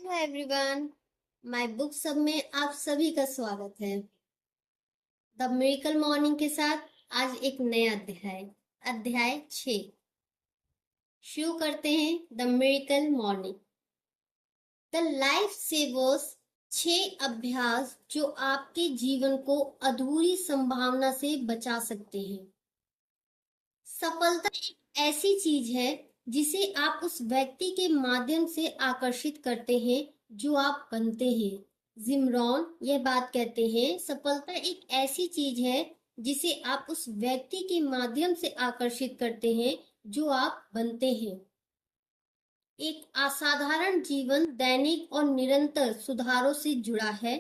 Hello everyone, my book सब में आप सभी का स्वागत है। द मिरेकल मॉर्निंग के साथ आज एक नया अध्याय 6 शुरू करते हैं। The miracle morning the life savers, 6 अभ्यास जो आपके जीवन को अधूरी संभावना से बचा सकते हैं। सफलता एक ऐसी चीज है जिसे आप उस व्यक्ति के माध्यम से आकर्षित करते हैं जो आप बनते हैं। जिम रॉन यह बात कहते हैं, सफलता एक ऐसी चीज है जिसे आप उस व्यक्ति के माध्यम से आकर्षित करते हैं जो आप बनते हैं। एक असाधारण जीवन दैनिक और निरंतर सुधारों से जुड़ा है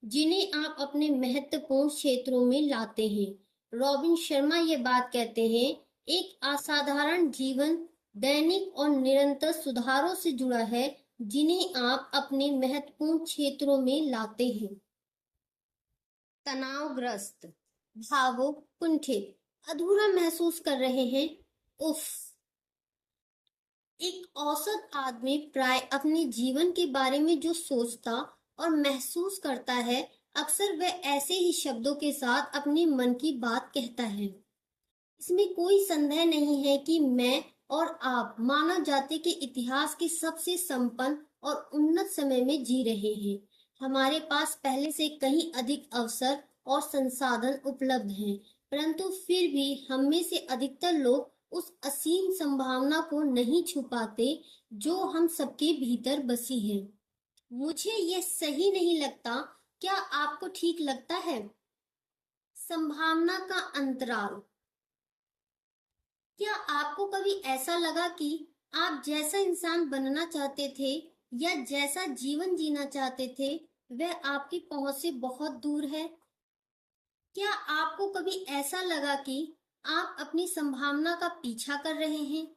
जिन्हें आप अपने महत्वपूर्ण क्षेत्रों में लाते हैं। रॉबिन शर्मा ये बात कहते हैं, एक असाधारण जीवन दैनिक और निरंतर सुधारों से जुड़ा है जिन्हें आप अपने महत्वपूर्ण क्षेत्रों में लाते हैं। तनावग्रस्त, भावुक, कुंठित, अधूरा महसूस कर रहे हैं। उफ। एक औसत आदमी प्राय अपने जीवन के बारे में जो सोचता और महसूस करता है, अक्सर वह ऐसे ही शब्दों के साथ अपने मन की बात कहता है। इसमें कोई संदेह नहीं है कि मैं और आप मानव जाति के इतिहास के सबसे संपन्न और उन्नत समय में जी रहे हैं। हमारे पास पहले से कहीं अधिक अवसर और संसाधन उपलब्ध हैं, परंतु फिर भी हम में से अधिकतर लोग उस असीम संभावना को नहीं छुपाते जो हम सबके भीतर बसी है। मुझे यह सही नहीं लगता, क्या आपको ठीक लगता है? संभावना का अंतराल। क्या आपको कभी ऐसा लगा कि आप जैसा इंसान बनना चाहते थे या जैसा जीवन जीना चाहते थे वह आपकी पहुंच से बहुत दूर है? क्या आपको कभी ऐसा लगा कि आप अपनी संभावना का पीछा कर रहे हैं?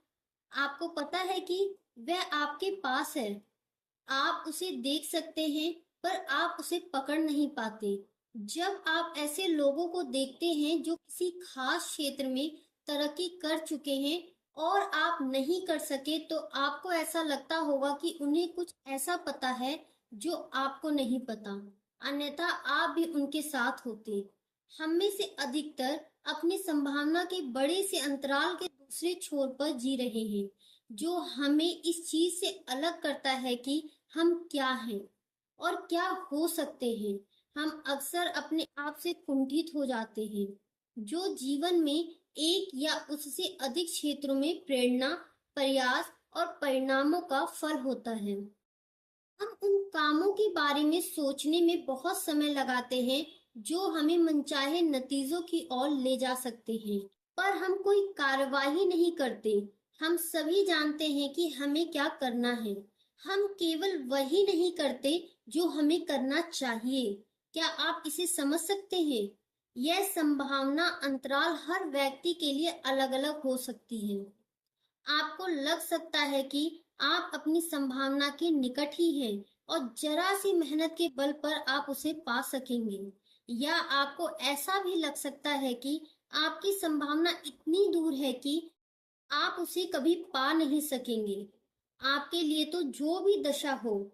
आपको पता है कि वह आपके पास है, आप उसे देख सकते हैं, पर आप उसे पकड़ नहीं पाते। जब आप ऐसे लोगों को देखते हैं जो किसी खास क्षेत्र में तरक्की कर चुके हैं और आप नहीं कर सके, तो आपको ऐसा लगता होगा कि उन्हें कुछ ऐसा पता है जो आपको नहीं पता, अन्यथा आप भी उनके साथ होते। हम में से अधिकतर अपनी संभावना के बड़े से अंतराल के दूसरे छोर पर जी रहे हैं, जो हमें इस चीज से अलग करता है कि हम क्या हैं और क्या हो सकते हैं। हम अक्सर अपने आप से कुंठित हो जाते हैं, जो जीवन में एक या उससे अधिक क्षेत्रों में प्रेरणा, प्रयास और परिणामों का फल होता है। हम उन कामों के बारे में सोचने में बहुत समय लगाते हैं जो हमें मनचाहे नतीजों की ओर ले जा सकते हैं, पर हम कोई कार्यवाही नहीं करते। हम सभी जानते हैं कि हमें क्या करना है, हम केवल वही नहीं करते जो हमें करना चाहिए। क्या आप इसे समझ सकते हैं? यह संभावना अंतराल हर व्यक्ति के लिए अलग-अलग हो सकती है। आपको लग सकता है कि आप अपनी संभावना के निकट ही हैं और जरा सी मेहनत के बल पर आप उसे पा सकेंगे, या आपको ऐसा भी लग सकता है कि आपकी संभावना इतनी दूर है कि आप उसे कभी पा नहीं सकेंगे। आपके लिए तो जो भी दशा हो,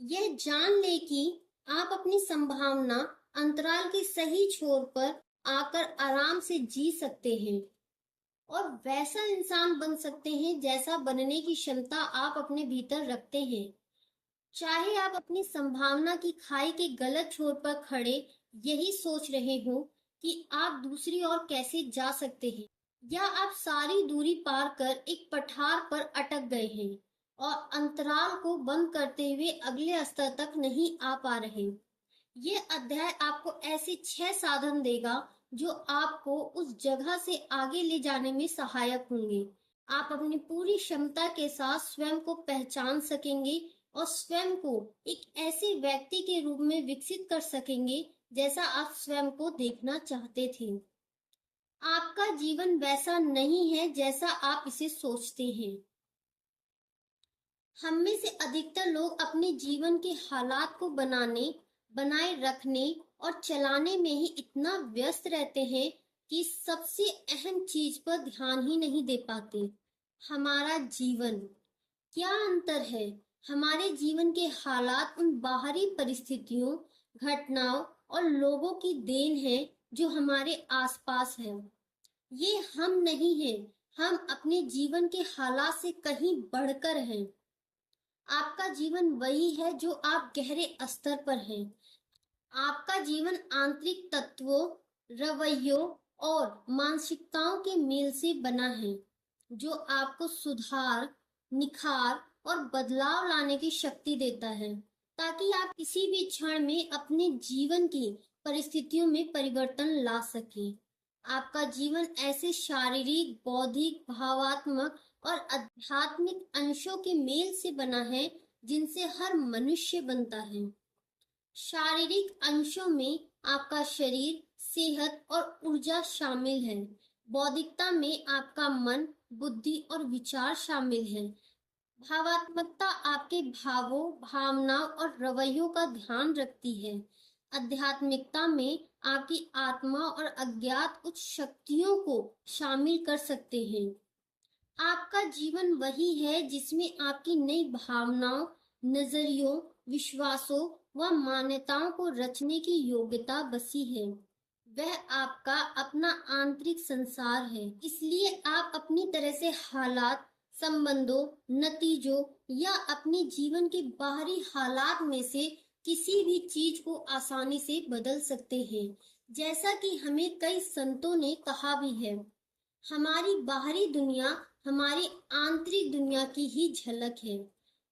यह जान ले कि आप अपनी संभावना अंतराल के सही छोर पर आकर आराम से जी सकते हैं और वैसा इंसान बन सकते हैं जैसा बनने की क्षमता आप अपने भीतर रखते हैं। चाहे आप अपनी संभावना की खाई के गलत छोर पर खड़े यही सोच रहे हो कि आप दूसरी ओर कैसे जा सकते हैं, या आप सारी दूरी पार कर एक पठार पर अटक गए हैं और अंतराल को बंद करते हुए अगले स्तर तक नहीं आ पा रहे। ये अध्याय आपको ऐसे 6 साधन देगा जो आपको उस जगह से आगे ले जाने में सहायक होंगे। आप अपनी पूरी क्षमता के साथ स्वयं को पहचान सकेंगे और स्वयं को एक ऐसे व्यक्ति के रूप में विकसित कर सकेंगे जैसा आप स्वयं को देखना चाहते थे। आपका जीवन वैसा नहीं है जैसा आप इसे सोचते हैं। हम में से अधिकतर लोग अपने जीवन के हालात को बनाए रखने और चलाने में ही इतना व्यस्त रहते हैं कि सबसे अहम चीज पर ध्यान ही नहीं दे पाते, हमारा जीवन। क्या अंतर है हमारे जीवन के हालात उन बाहरी परिस्थितियों, घटनाओं और लोगों की देन है जो हमारे आसपास है। ये हम नहीं हैं, हम अपने जीवन के हालात से कहीं बढ़कर हैं। आपका जीवन वही है जो आप गहरे स्तर पर हैं। आपका जीवन आंतरिक तत्वों, रवैयों और मानसिकताओं के मेल से बना है, जो आपको सुधार, निखार और बदलाव लाने की शक्ति देता है, ताकि आप किसी भी क्षण में अपने जीवन की परिस्थितियों में परिवर्तन ला सकें। आपका जीवन ऐसे शारीरिक, बौद्धिक, भावात्मक और आध्यात्मिक अंशों के मेल से बना है, जिनसे हर मनुष्य बनता है। शारीरिक अंशों में आपका शरीर, सेहत और ऊर्जा शामिल है। बौद्धिकता में आपका मन, बुद्धि और विचार शामिल है। भावात्मकता आपके भावों, भावनाओं और रवैयों का ध्यान रखती है। आध्यात्मिकता में आपकी आत्मा और अज्ञात उच्च शक्तियों को शामिल कर सकते हैं। आपका जीवन वही है जिसमें आपकी नई भावनाओं, नजरियों, विश्वासों व मान्यताओं को रचने की योग्यता बसी है। वह आपका अपना आंतरिक संसार है। इसलिए आप अपनी तरह से हालात, संबंधों, नतीजों या अपने जीवन के बाहरी हालात में से किसी भी चीज को आसानी से बदल सकते हैं। जैसा कि हमें कई संतों ने कहा भी है, हमारी बाहरी दुनिया हमारी आंतरिक दुनिया की ही झलक है।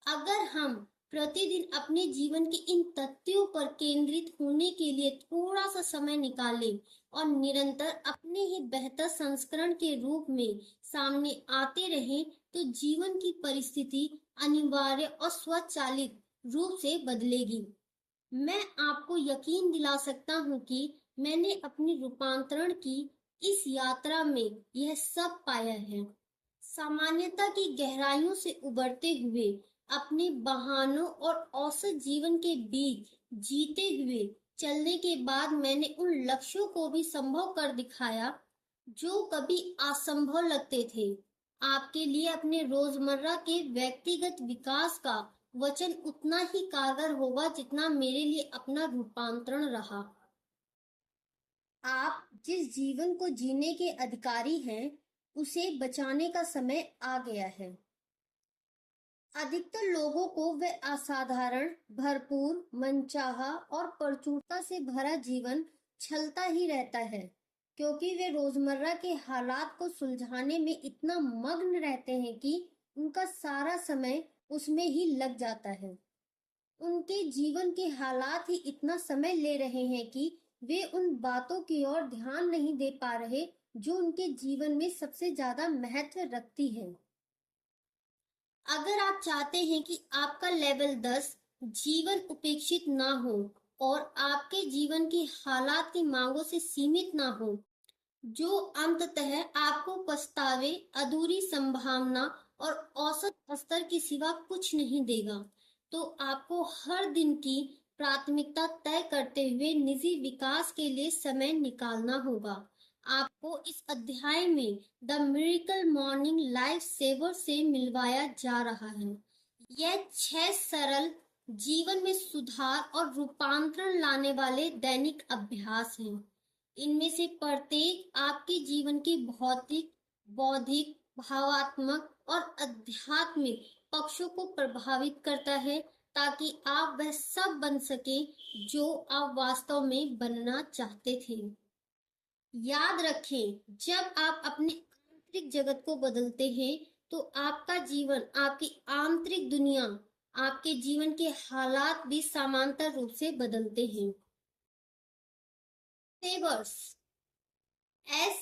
अगर हम प्रतिदिन अपने जीवन के इन तथ्यों पर केंद्रित होने के लिए थोड़ा सा समय निकालें और निरंतर अपने ही बेहतर संस्करण के रूप में सामने आते रहें, तो जीवन की परिस्थिति अनिवार्य और स्वचालित रूप से बदलेगी। मैं आपको यकीन दिला सकता हूँ कि मैंने अपनी रूपांतरण की इस यात्रा में यह सब पाया है। सामान्यता की गहराइयों से उबरते हुए, अपने बहानों और औसत जीवन के बीच जीते हुए चलने के बाद मैंने उन लक्ष्यों को भी संभव कर दिखाया जो कभी असंभव लगते थे। आपके लिए अपने रोजमर्रा के व्यक्तिगत विकास का वचन उतना ही कारगर होगा जितना मेरे लिए अपना रूपांतरण रहा। आप जिस जीवन को जीने के अधिकारी हैं, उसे बचाने का समय आ गया है। अधिकतर लोगों को वह असाधारण, भरपूर, मनचाहा और प्रचुरता से भरा जीवन छलता ही रहता है, क्योंकि वे रोजमर्रा के हालात को सुलझाने में इतना मग्न रहते हैं कि उनका सारा समय उसमें ही लग जाता है। उनके जीवन के हालात ही इतना समय ले रहे हैं कि वे उन बातों की ओर ध्यान नहीं दे पा रहे जो उनके जीवन में सबसे ज्यादा महत्व रखती है। अगर आप चाहते हैं कि आपका लेवल 10 जीवन उपेक्षित ना हो और आपके जीवन की हालात की मांगों से सीमित ना हो, जो अंततः आपको पछतावे, अधूरी संभावना और औसत स्तर के सिवा कुछ नहीं देगा, तो आपको हर दिन की प्राथमिकता तय करते हुए निजी विकास के लिए समय निकालना होगा। आपको इस अध्याय में the miracle morning life saver से मिलवाया जा रहा है। यह 6 सरल, जीवन में सुधार और रूपांतरण लाने वाले दैनिक अभ्यास हैं। इनमें से प्रत्येक आपके जीवन के भौतिक, बौद्धिक, भावात्मक और आध्यात्मिक पक्षों को प्रभावित करता है, ताकि आप वह सब बन सके जो आप वास्तव में बनना चाहते थे। याद रखें, जब आप अपने आंतरिक जगत को बदलते हैं, तो आपका जीवन, आपकी आंतरिक दुनिया, आपके जीवन के हालात भी समांतर रूप से बदलते हैं। सेवर्स, SAVERS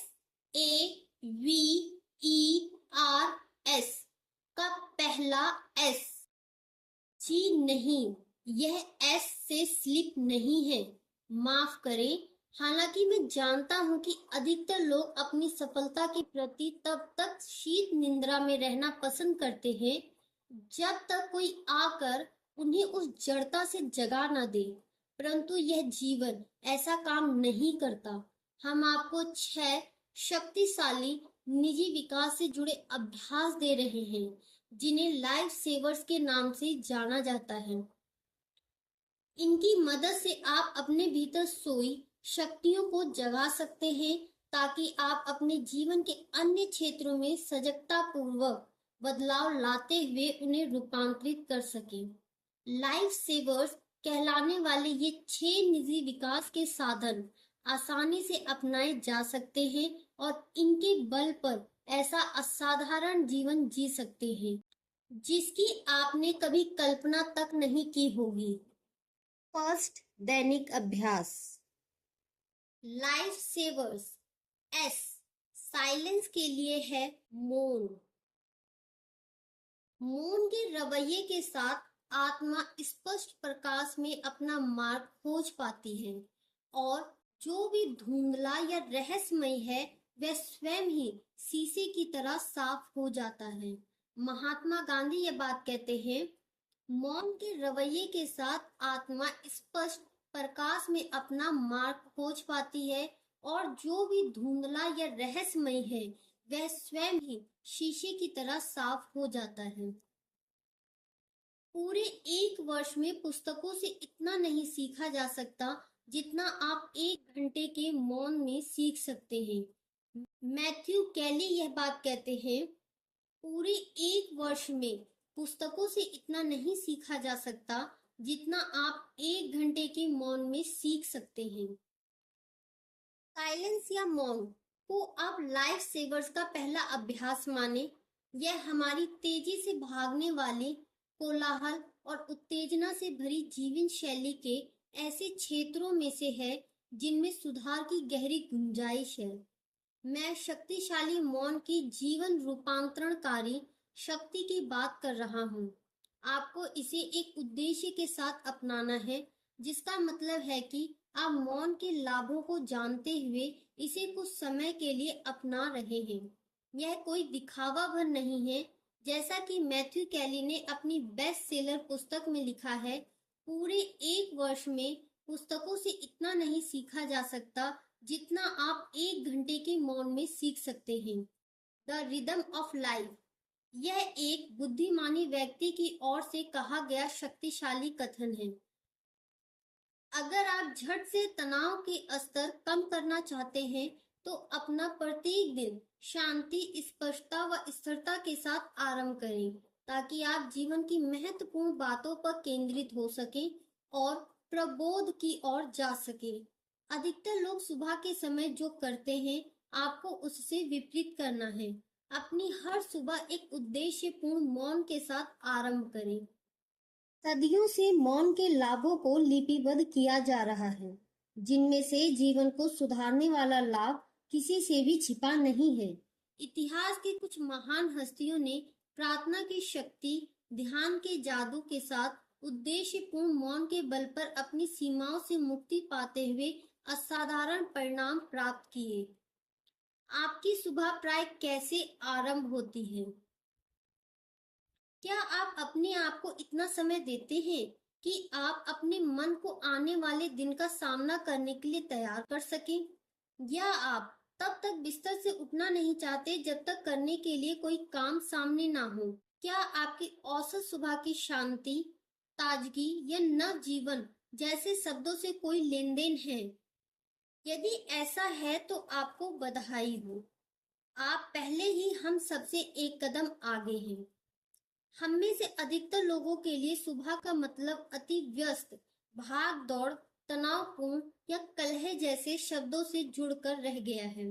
का पहला S, जी नहीं, यह S से स्लिप नहीं है। माफ करें, हालांकि मैं जानता हूं कि अधिकतर लोग अपनी सफलता के प्रति तब तक शीत निद्रा में रहना पसंद करते हैं जब तक कोई आकर उन्हें उस जड़ता से जगा न दे, परंतु यह जीवन ऐसा काम नहीं करता। हम आपको 6 शक्तिशाली निजी विकास से जुड़े अभ्यास दे रहे हैं। जिन्हें लाइफ सेवर्स के नाम से जाना जाता है। इनकी मदद से आप अपने भीतर सोई शक्तियों को जगा सकते हैं, ताकि आप अपने जीवन के अन्य क्षेत्रों में सजगता पूर्वक बदलाव लाते हुए उन्हें रूपांतरित कर सकें। लाइफ सेवर्स कहलाने वाले ये 6 निजी विकास के साधन आसानी से अपनाए जा सकते हैं और इनके बल पर ऐसा असाधारण जीवन जी सकते हैं जिसकी आपने कभी कल्पना तक नहीं की होगी। फर्स्ट, दैनिक अभ्यास। लाइफ सेवर्स एस साइलेंस के लिए है मौन। मौन के रवैये के साथ आत्मा स्पष्ट प्रकाश में अपना मार्ग खोज पाती है और जो भी धुंधला या रहस्यमय है वह स्वयं ही शीशे की तरह साफ हो जाता है। महात्मा गांधी ये बात कहते हैं, मौन के रवैये के साथ आत्मा स्पष्ट प्रकाश में अपना मार्ग खोज पाती है और जो भी धुंधला या रहस्यमय है वह स्वयं ही शीशे की तरह साफ हो जाता है। पूरे एक वर्ष में पुस्तकों से इतना नहीं सीखा जा सकता जितना आप 1 घंटे के मौन में सीख सकते हैं। मैथ्यू कैली यह बात कहते हैं, पूरे एक वर्ष में पुस्तकों से इतना नहीं सीखा जा सकता जितना आप 1 घंटे के मौन में सीख सकते हैं। साइलेंस या मौन को आप लाइफ सेवर्स का पहला अभ्यास माने। यह हमारी तेजी से भागने वाले कोलाहल और उत्तेजना से भरी जीवन शैली के ऐसे क्षेत्रों में से है जिनमें सुधार की गहरी गुंजाइश है। मैं शक्तिशाली मौन की जीवन रूपांतरणकारी शक्ति की बात कर रहा हूँ। आपको इसे एक उद्देश्य के साथ अपनाना है, जिसका मतलब है कि आप मौन के लाभों को जानते हुए इसे कुछ समय के लिए अपना रहे हैं। यह कोई दिखावा भर नहीं है। जैसा कि मैथ्यू कैली ने अपनी बेस्ट सेलर पुस्तक में लिखा है, पूरे एक वर्ष में पुस्तकों से इतना नहीं सीखा जा सकता जितना आप 1 घंटे के मौन में सीख सकते हैं। द रिदम ऑफ लाइफ यह एक बुद्धिमानी व्यक्ति की ओर से कहा गया शक्तिशाली कथन है। अगर आप झट से तनाव के स्तर कम करना चाहते हैं तो अपना प्रत्येक दिन शांति, स्पष्टता व स्थिरता के साथ आरंभ करें, ताकि आप जीवन की महत्वपूर्ण बातों पर केंद्रित हो सकें और प्रबोध की ओर जा सकें। अधिकतर लोग सुबह के समय जो करते हैं, आपको उससे विपरीत करना है। अपनी हर सुबह एक उद्देश्यपूर्ण मौन के साथ आरंभ करें। सदियों से मौन के लाभों को लिपिबद्ध किया जा रहा है, जिनमें से जीवन को सुधारने वाला लाभ किसी से भी छिपा नहीं है। इतिहास की कुछ महान हस्तियों ने प्रार्थना की शक्ति, ध्यान के जादू के साथ उद्देश्यपूर्ण मौन के बल पर अपनी सीमाओं से मुक्ति पाते हुए असाधारण परिणाम प्राप्त किए। आपकी सुबह प्राय कैसे आरंभ होती है? क्या आप अपने आप को इतना समय देते हैं कि आप अपने मन को आने वाले दिन का सामना करने के लिए तैयार कर सकें? या आप तब तक बिस्तर से उठना नहीं चाहते जब तक करने के लिए कोई काम सामने ना हो? क्या आपकी औसत सुबह की शांति, ताजगी या नव जीवन जैसे शब्दों से कोई लेन देन है? यदि ऐसा है तो आपको बधाई हो। आप पहले ही हम सबसे एक कदम आगे हैं। हम में से अधिकतर लोगों के लिए सुबह का मतलब अति व्यस्त, भाग दौड़, तनावपूर्ण या कलह जैसे शब्दों से जुड़कर रह गया है।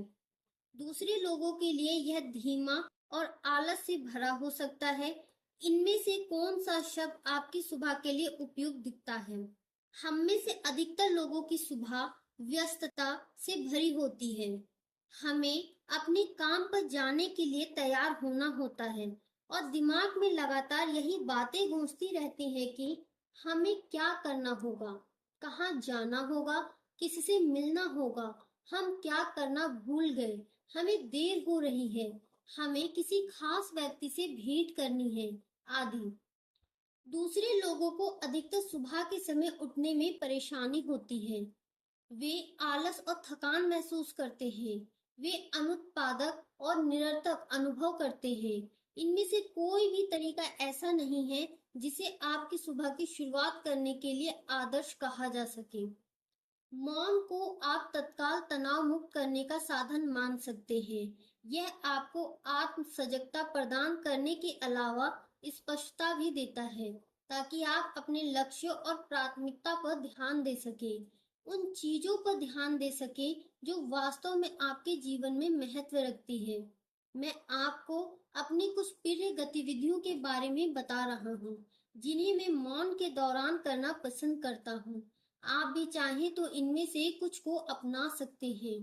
दूसरे लोगों के लिए यह धीमा और आलस से भरा हो सकता है। इनमें से कौन सा शब्द आपकी सुबह के लिए उपयुक्त दिखता है? हम में से अधिकतर लोगों की सुबह व्यस्तता से भरी होती है। हमें अपने काम पर जाने के लिए तैयार होना होता है और दिमाग में लगातार यही बातें गूंजती रहती हैं कि हमें क्या करना होगा, कहाँ जाना होगा, किससे मिलना होगा, हम क्या करना भूल गए, हमें देर हो रही है, हमें किसी खास व्यक्ति से भेंट करनी है, आदि। दूसरे लोगों को अधिकतर सुबह के समय उठने में परेशानी होती है। वे आलस और थकान महसूस करते हैं। वे अनुत्पादक और निरर्थक अनुभव करते हैं। इनमें से कोई भी तरीका ऐसा नहीं है जिसे आपकी सुबह की शुरुआत करने के लिए आदर्श कहा जा सके। मौन को आप तत्काल तनाव मुक्त करने का साधन मान सकते हैं। यह आपको आत्म सजगता प्रदान करने के अलावा स्पष्टता भी देता है, ताकि आप अपने लक्ष्यों और प्राथमिकता पर ध्यान दे सके, उन चीजों पर ध्यान दे सके जो वास्तव में आपके जीवन में महत्व रखती है। मैं आपको अपनी कुछ प्रिय गतिविधियों के बारे में बता रहा हूँ, जिन्हें मैं मौन के दौरान करना पसंद करता हूँ। आप भी चाहें तो इनमें से कुछ को अपना सकते हैं।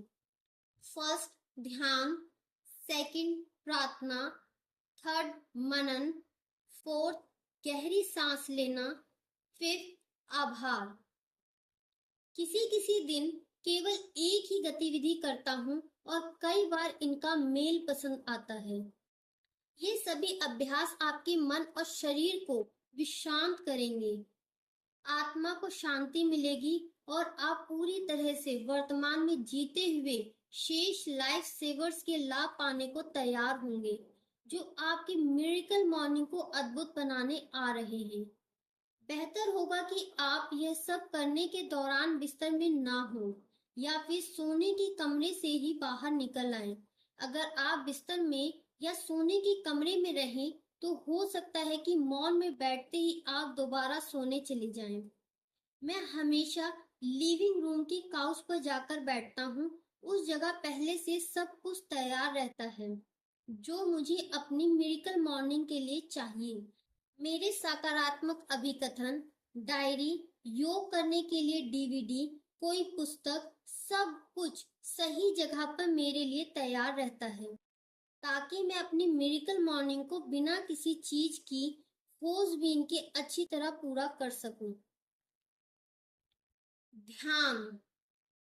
फर्स्ट, ध्यान। सेकंड, प्रार्थना। थर्ड, मनन। फोर्थ, गहरी सांस लेना। फिफ्थ, आभार। किसी किसी दिन केवल एक ही गतिविधि करता हूँ और कई बार इनका मेल पसंद आता है। ये सभी अभ्यास आपके मन और शरीर को विश्रांत करेंगे, आत्मा को शांति मिलेगी और आप पूरी तरह से वर्तमान में जीते हुए शेष लाइफ सेवर्स के लाभ पाने को तैयार होंगे, जो आपकी मिरेकल मॉर्निंग को अद्भुत बनाने आ रहे हैं। बेहतर होगा कि आप यह सब करने के दौरान बिस्तर में ना हो या फिर सोने के कमरे से ही बाहर निकल आएं। अगर आप बिस्तर में या सोने के कमरे में रहें तो हो सकता है कि मॉल में बैठते ही आप दोबारा सोने चले जाएं। मैं हमेशा लिविंग रूम की काउच पर जाकर बैठता हूँ। उस जगह पहले से सब कुछ तैयार रहता है जो मुझे अपनी मिरेकल मॉर्निंग के लिए चाहिए। मेरे सकारात्मक अभिकथन, डायरी, योग करने के लिए डीवीडी, कोई पुस्तक, सब कुछ सही जगह पर मेरे लिए तैयार रहता है, ताकि मैं अपनी मिरेकल मॉर्निंग को बिना किसी चीज की खोजबीन के अच्छी तरह पूरा कर सकूं। ध्यान।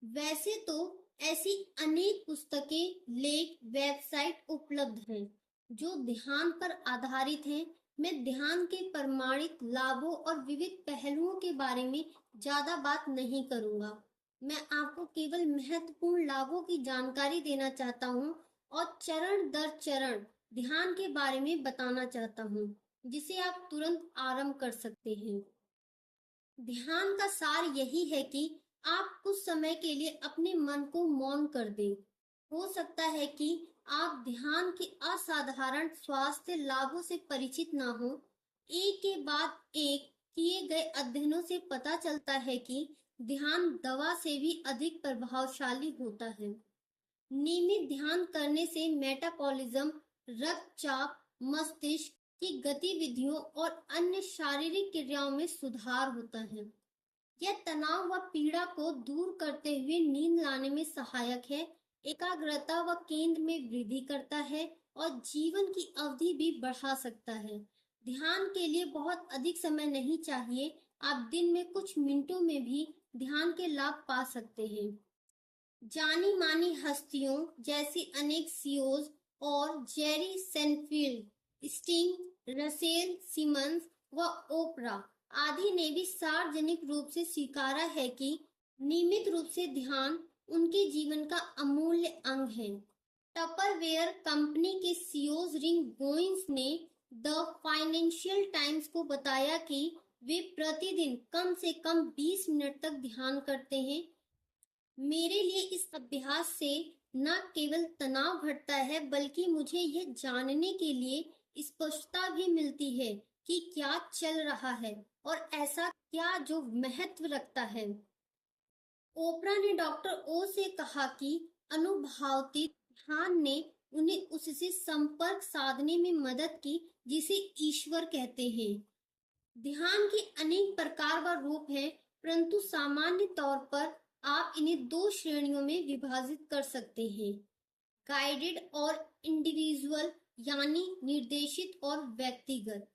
वैसे तो ऐसी अनेक पुस्तकें, लेख, वेबसाइट उपलब्ध हैं जो ध्यान पर आधारित हैं। मैं ध्यान के प्रमाणित लाभों और विविध पहलुओं के बारे में ज्यादा बात नहीं करूंगा। मैं आपको केवल महत्वपूर्ण लाभों की जानकारी देना चाहता हूँ और चरण दर चरण ध्यान के बारे में बताना चाहता हूँ, जिसे आप तुरंत आरंभ कर सकते हैं। ध्यान का सार यही है कि आप कुछ समय के लिए अपने मन को मौन कर दें। हो सकता है कि आप ध्यान के असाधारण स्वास्थ्य लाभों से परिचित ना हो। एक के बाद एक किए गए अध्ययनों से पता चलता है कि ध्यान दवा से भी अधिक प्रभावशाली होता है। नियमित ध्यान करने से मेटाबॉलिज्म, रक्तचाप, मस्तिष्क की गतिविधियों और अन्य शारीरिक क्रियाओं में सुधार होता है। यह तनाव व पीड़ा को दूर करते हुए नींद लाने में सहायक है, एकाग्रता व केंद्र में वृद्धि करता है और जीवन की अवधि भी बढ़ा सकता है। ध्यान के लिए बहुत अधिक समय नहीं चाहिए, आप दिन में कुछ मिनटों में भी ध्यान के लाभ पा सकते हैं। जानी मानी हस्तियों जैसे अनेक सीईओज और जेरी सेनफील्ड, स्टिंग, रसेल सिमंस व ओपरा आदि ने भी सार्वजनिक रूप से स्वीकारा है कि नियमित रूप से ध्यान उनके जीवन का अमूल्य अंग है। टपरवेयर कंपनी के सीईओ रिंग गोइंस ने द फाइनेंशियल टाइम्स को बताया कि वे प्रतिदिन कम से कम 20 मिनट तक ध्यान करते हैं। मेरे लिए इस अभ्यास से न केवल तनाव घटता है, बल्कि मुझे यह जानने के लिए स्पष्टता भी मिलती है कि क्या चल रहा है और ऐसा क्या जो महत्व रखता है। ओपरा ने डॉक्टर ओ से कहा कि अनुभवातीत ध्यान ने उन्हें उससे संपर्क साधने में मदद की जिसे ईश्वर कहते हैं। ध्यान के अनेक प्रकार व रूप हैं, परंतु सामान्य तौर पर आप इन्हें दो श्रेणियों में विभाजित कर सकते हैं, गाइडेड और इंडिविजुअल, यानी निर्देशित और व्यक्तिगत।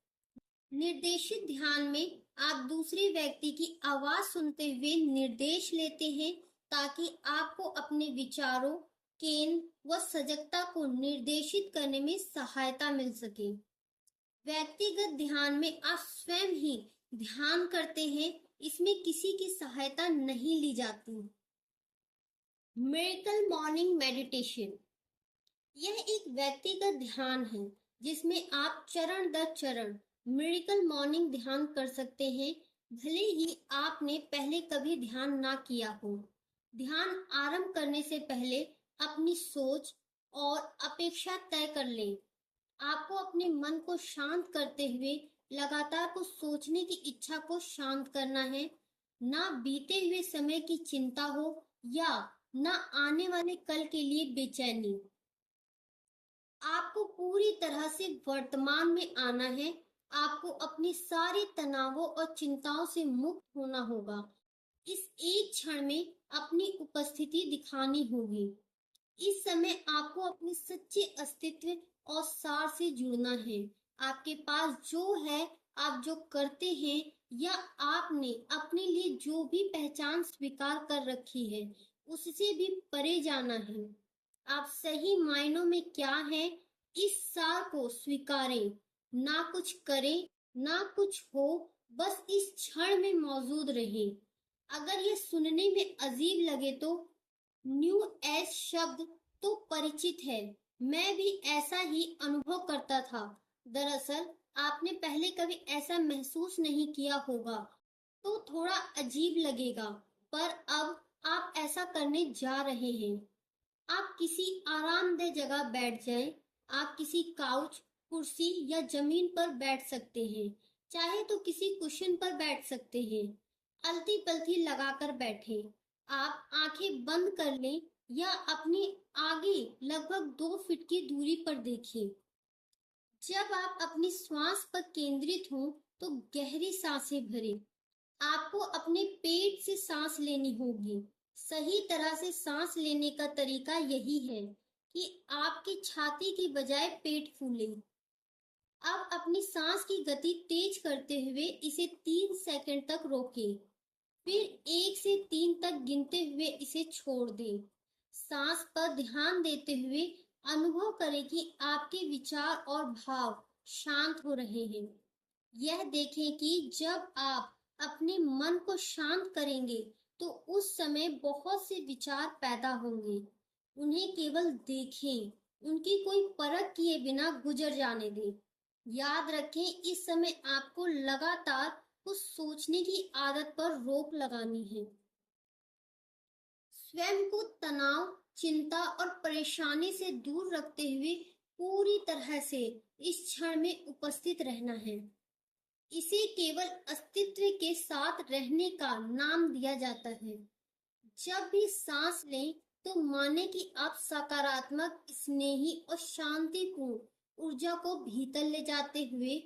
निर्देशित ध्यान में आप दूसरे व्यक्ति की आवाज सुनते हुए निर्देश लेते हैं, ताकि आपको अपने विचारों, केंद्र व सजगता को निर्देशित करने में सहायता मिल सके। व्यक्तिगत ध्यान में आप स्वयं ही ध्यान करते हैं, इसमें किसी की सहायता नहीं ली जाती। मिरेकल मॉर्निंग मेडिटेशन, यह एक व्यक्तिगत ध्यान है जिसमें आप चरण दर चरण मिरेकल मॉर्निंग ध्यान कर सकते हैं, भले ही आपने पहले कभी ध्यान ना किया हो। ध्यान आरंभ करने से पहले अपनी सोच और अपेक्षा तय कर लें। आपको अपने मन को शांत करते हुए लगातार कुछ सोचने की इच्छा को शांत करना है। ना बीते हुए समय की चिंता हो या ना आने वाले कल के लिए बेचैनी। आपको पूरी तरह से वर्तमान में आना है। आपको अपनी सारी तनावों और चिंताओं से मुक्त होना होगा। इस एक क्षण में अपनी उपस्थिति दिखानी होगी। इस समय आपको अपने सच्चे अस्तित्व और सार से जुड़ना है। आपके पास जो है, आप जो करते हैं या आपने अपने लिए जो भी पहचान स्वीकार कर रखी है, उससे भी परे जाना है। आप सही मायनों में क्या हैं, इस सार को स्वीकारें। ना कुछ करें, ना कुछ हो, बस इस क्षण में मौजूद रहें। अगर ये सुनने में अजीब लगे तो न्यू एज शब्द तो परिचित है। मैं भी ऐसा ही अनुभव करता था। दरअसल आपने पहले कभी ऐसा महसूस नहीं किया होगा, तो थोड़ा अजीब लगेगा, पर अब आप ऐसा करने जा रहे हैं। आप किसी आरामदेह जगह बैठ जाएं। आप किसी काउच, कुर्सी या जमीन पर बैठ सकते हैं। चाहे तो किसी कुशन पर बैठ सकते हैं। अलती पलती लगाकर बैठे। आप आंखें बंद कर लें या अपने आगे लगभग 2 फीट की दूरी पर देखें। जब आप अपनी श्वास पर केंद्रित हों, तो गहरी सांसें भरें। आपको अपने पेट से सांस लेनी होगी। सही तरह से सांस लेने का तरीका यही है कि आपकी छाती की बजाय पेट फूले। अब अपनी सांस की गति तेज करते हुए इसे 3 सेकंड तक रोकें। फिर 1 से 3 तक गिनते हुए इसे छोड़ दें। सांस पर ध्यान देते हुए अनुभव करें कि आपके विचार और भाव शांत हो रहे हैं। यह देखें कि जब आप अपने मन को शांत करेंगे, तो उस समय बहुत से विचार पैदा होंगे। उन्हें केवल देखें, उनकी कोई परख किए बिना गुजर जाने दें। याद रखें, इस समय आपको लगातार कुछ सोचने की आदत पर रोक लगानी है। स्वयं को तनाव, चिंता और परेशानी से दूर रखते हुए पूरी तरह से इस क्षण में उपस्थित रहना है। इसे केवल अस्तित्व के साथ रहने का नाम दिया जाता है। जब भी सांस लें, तो माने कि आप सकारात्मक, स्नेही और शांतिपूर्ण ऊर्जा को भीतर ले जाते हुए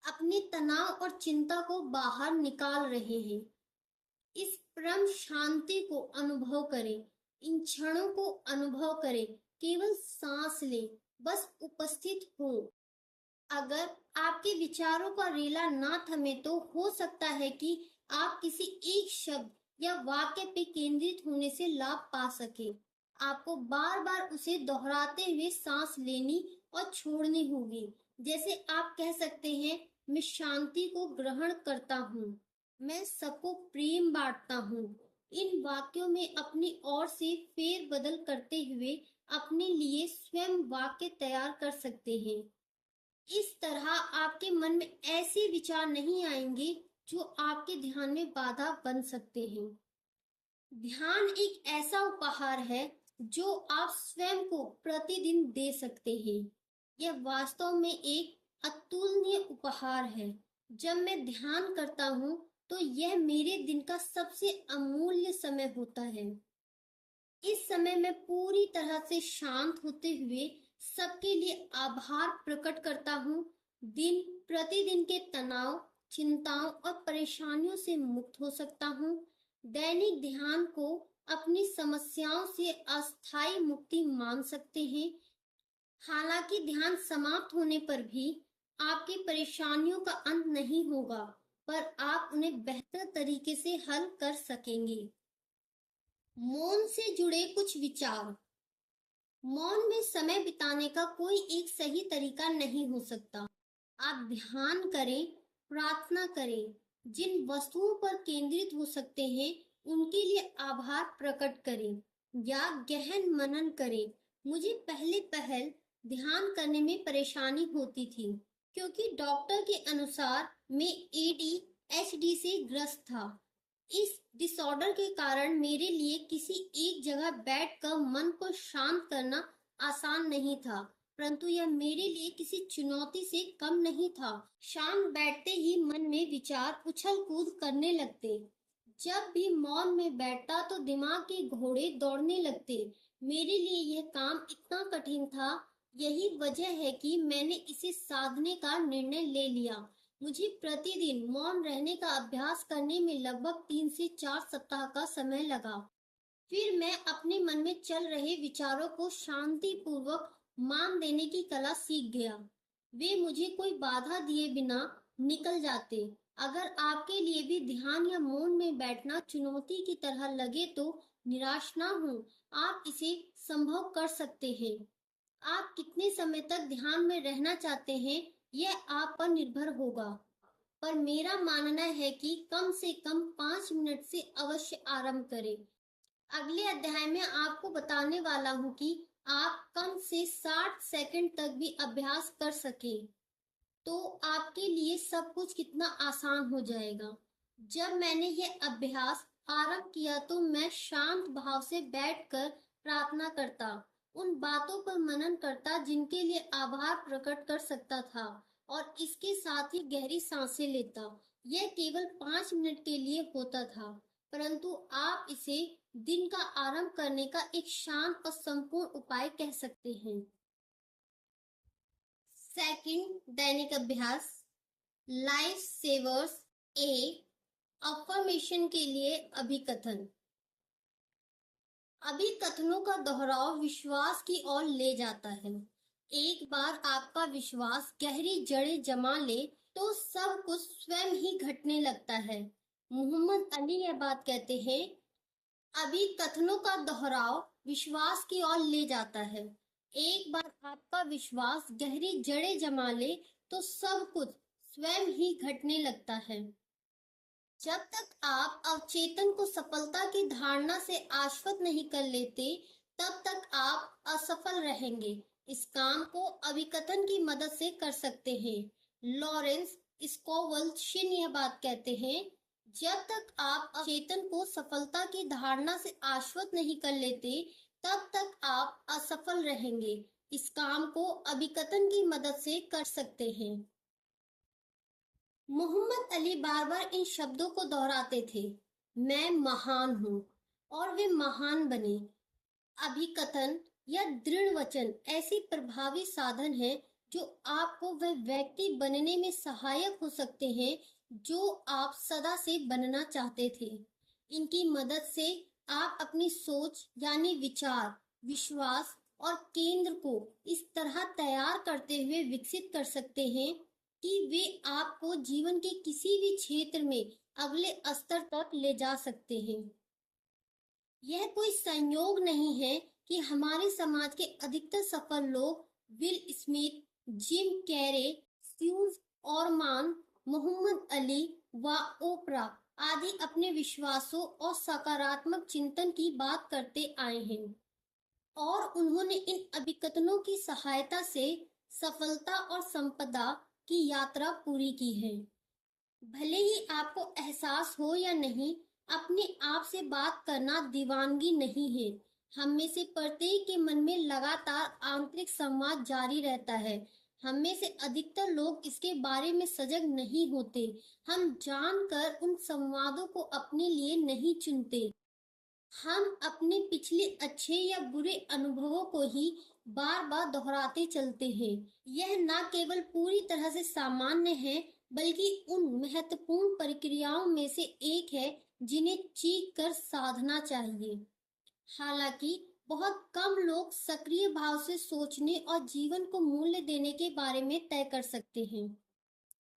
अपने तनाव और चिंता को बाहर निकाल रहे हैं। इस परम शांति को अनुभव करें। इन क्षणों को अनुभव करें। केवल सांस लें, बस उपस्थित हो। अगर आपके विचारों का रेला ना थमे, तो हो सकता है कि आप किसी एक शब्द या वाक्य पे केंद्रित होने से लाभ पा सके। आपको बार बार उसे दोहराते हुए सांस लेनी और छोड़नी होगी। जैसे आप कह सकते हैं, मैं शांति को ग्रहण करता हूँ, मैं सबको प्रेम बांटता हूँ। इन वाक्यों में अपनी ओर से फेर बदल करते हुए अपने लिए स्वयं वाक्य तैयार कर सकते हैं। इस तरह आपके मन में ऐसे विचार नहीं आएंगे जो आपके ध्यान में बाधा बन सकते हैं। ध्यान एक ऐसा उपहार है जो आप स्वयं को प्रतिदिन दे सकते हैं। यह वास्तव में एक अतुलनीय उपहार है। जब मैं ध्यान करता हूँ, तो यह मेरे दिन का सबसे अमूल्य समय होता है। इस समय मैं पूरी तरह से शांत होते हुए सबके लिए आभार प्रकट करता हूँ। दिन प्रतिदिन के तनाव, चिंताओं और परेशानियों से मुक्त हो सकता हूँ। दैनिक ध्यान को अपनी समस्याओं से अस्थायी मुक्ति मान सकते हैं। हालांकि ध्यान समाप्त होने पर भी आपकी परेशानियों का अंत नहीं होगा, पर आप उन्हें बेहतर तरीके से हल कर सकेंगे। मौन से जुड़े कुछ विचार। मौन में समय बिताने का कोई एक सही तरीका नहीं हो सकता। आप ध्यान करें, प्रार्थना करें, जिन वस्तुओं पर केंद्रित हो सकते हैं उनके लिए आभार प्रकट करें या गहन मनन करें। मुझे पहले पहल ध्यान करने में परेशानी होती थी, क्योंकि डॉक्टर के अनुसार मैं एडीएचडी से ग्रस्त था। इस डिसऑर्डर के कारण मेरे लिए किसी एक जगह बैठकर मन को शांत करना आसान नहीं था, परंतु यह मेरे लिए किसी चुनौती से कम नहीं था। शांत बैठते ही मन में विचार उछल कूद करने लगते। जब भी मौन में बैठता तो दिमाग के घोड़े दौड़ने लगते। मेरे लिए यह काम इतना कठिन था। यही वजह है कि मैंने इसे साधने का निर्णय ले लिया। मुझे प्रतिदिन मौन रहने का अभ्यास करने में लगभग 3 से 4 सप्ताह का समय लगा। फिर मैं अपने मन में चल रहे विचारों को शांति पूर्वक मान देने की कला सीख गया। वे मुझे कोई बाधा दिए बिना निकल जाते। अगर आपके लिए भी ध्यान या मौन में बैठना चुनौती की तरह लगे तो निराश ना हो। आप इसे संभव कर सकते हैं। आप कितने समय तक ध्यान में रहना चाहते हैं, यह आप पर निर्भर होगा, पर मेरा मानना है कि कम से कम 5 मिनट से अवश्य आरंभ करें। अगले अध्याय में आपको बताने वाला हूँ कि आप कम से 60 सेकंड तक भी अभ्यास कर सकें, तो आपके लिए सब कुछ कितना आसान हो जाएगा। जब मैंने यह अभ्यास आरंभ किया तो मैं शांत भाव से बैठकर प्रार्थना करता, उन बातों पर मनन करता जिनके लिए आभार प्रकट कर सकता था, और इसके साथ ही गहरी सांसें लेता। यह केवल 5 मिनट के लिए होता था, परंतु आप इसे दिन का आरंभ करने का एक शांत और संपूर्ण उपाय कह सकते हैं। सेकंड दैनिक अभ्यास, लाइफ सेवर्स ए अफर्मेशन के लिए अभिकथन। अभिकथनों का दोहराव विश्वास की ओर ले जाता है। एक बार आपका विश्वास गहरी जड़ें जमा ले तो सब कुछ स्वयं ही घटने लगता है। मोहम्मद अली यह बात कहते हैं, अभिकथनों का दोहराव विश्वास की ओर ले जाता है। एक बार आपका विश्वास गहरी जड़ें जमा ले तो सब कुछ स्वयं ही घटने लगता है। जब तक आप अवचेतन को सफलता की धारणा से आश्वस्त नहीं कर लेते, तब तक आप असफल रहेंगे। इस काम को अभिकथन की मदद से कर सकते हैं। लॉरेंस स्कोवल शिन यह बात कहते हैं, जब तक आप अवचेतन को सफलता की धारणा से आश्वस्त नहीं कर लेते, तब तक आप असफल रहेंगे। इस काम को अभिकथन की मदद से कर सकते हैं। मोहम्मद अली बार बार इन शब्दों को दोहराते थे, मैं महान हूँ, और वे महान बने। अभिकथन या दृढ़ वचन ऐसी प्रभावी साधन है जो आपको वह व्यक्ति बनने में सहायक हो सकते हैं जो आप सदा से बनना चाहते थे। इनकी मदद से आप अपनी सोच यानी विचार, विश्वास और केंद्र को इस तरह तैयार करते हुए विकसित कर सकते हैं कि वे आपको जीवन के किसी भी क्षेत्र में अगले स्तर तक ले जा सकते हैं। यह कोई संयोग नहीं है कि हमारे समाज के अधिकतर सफल लोग Will Smith, Jim Carrey, Suze Orman, Muhammad Ali व ओपरा आदि अपने विश्वासों और सकारात्मक चिंतन की बात करते आए हैं, और उन्होंने इन अभिकथनों की सहायता से सफलता और संपदा की यात्रा पूरी की है। भले ही आपको एहसास हो या नहीं, अपने आप से बात करना दीवानगी नहीं है। हम में से प्रत्येक के मन में लगातार आंतरिक संवाद जारी रहता है। हम में से अधिकतर लोग इसके बारे में सजग नहीं होते। हम जानकर उन संवादों को अपने लिए नहीं चुनते। हम अपने पिछले अच्छे या बुरे अनुभवों को ही बार बार दोहराते चलते हैं। यह न केवल पूरी तरह से सामान्य है, बल्कि उन महत्वपूर्ण प्रक्रियाओं में से एक है जिन्हें चीख कर साधना चाहिए। हालांकि बहुत कम लोग सक्रिय भाव से सोचने और जीवन को मूल्य देने के बारे में तय कर सकते हैं।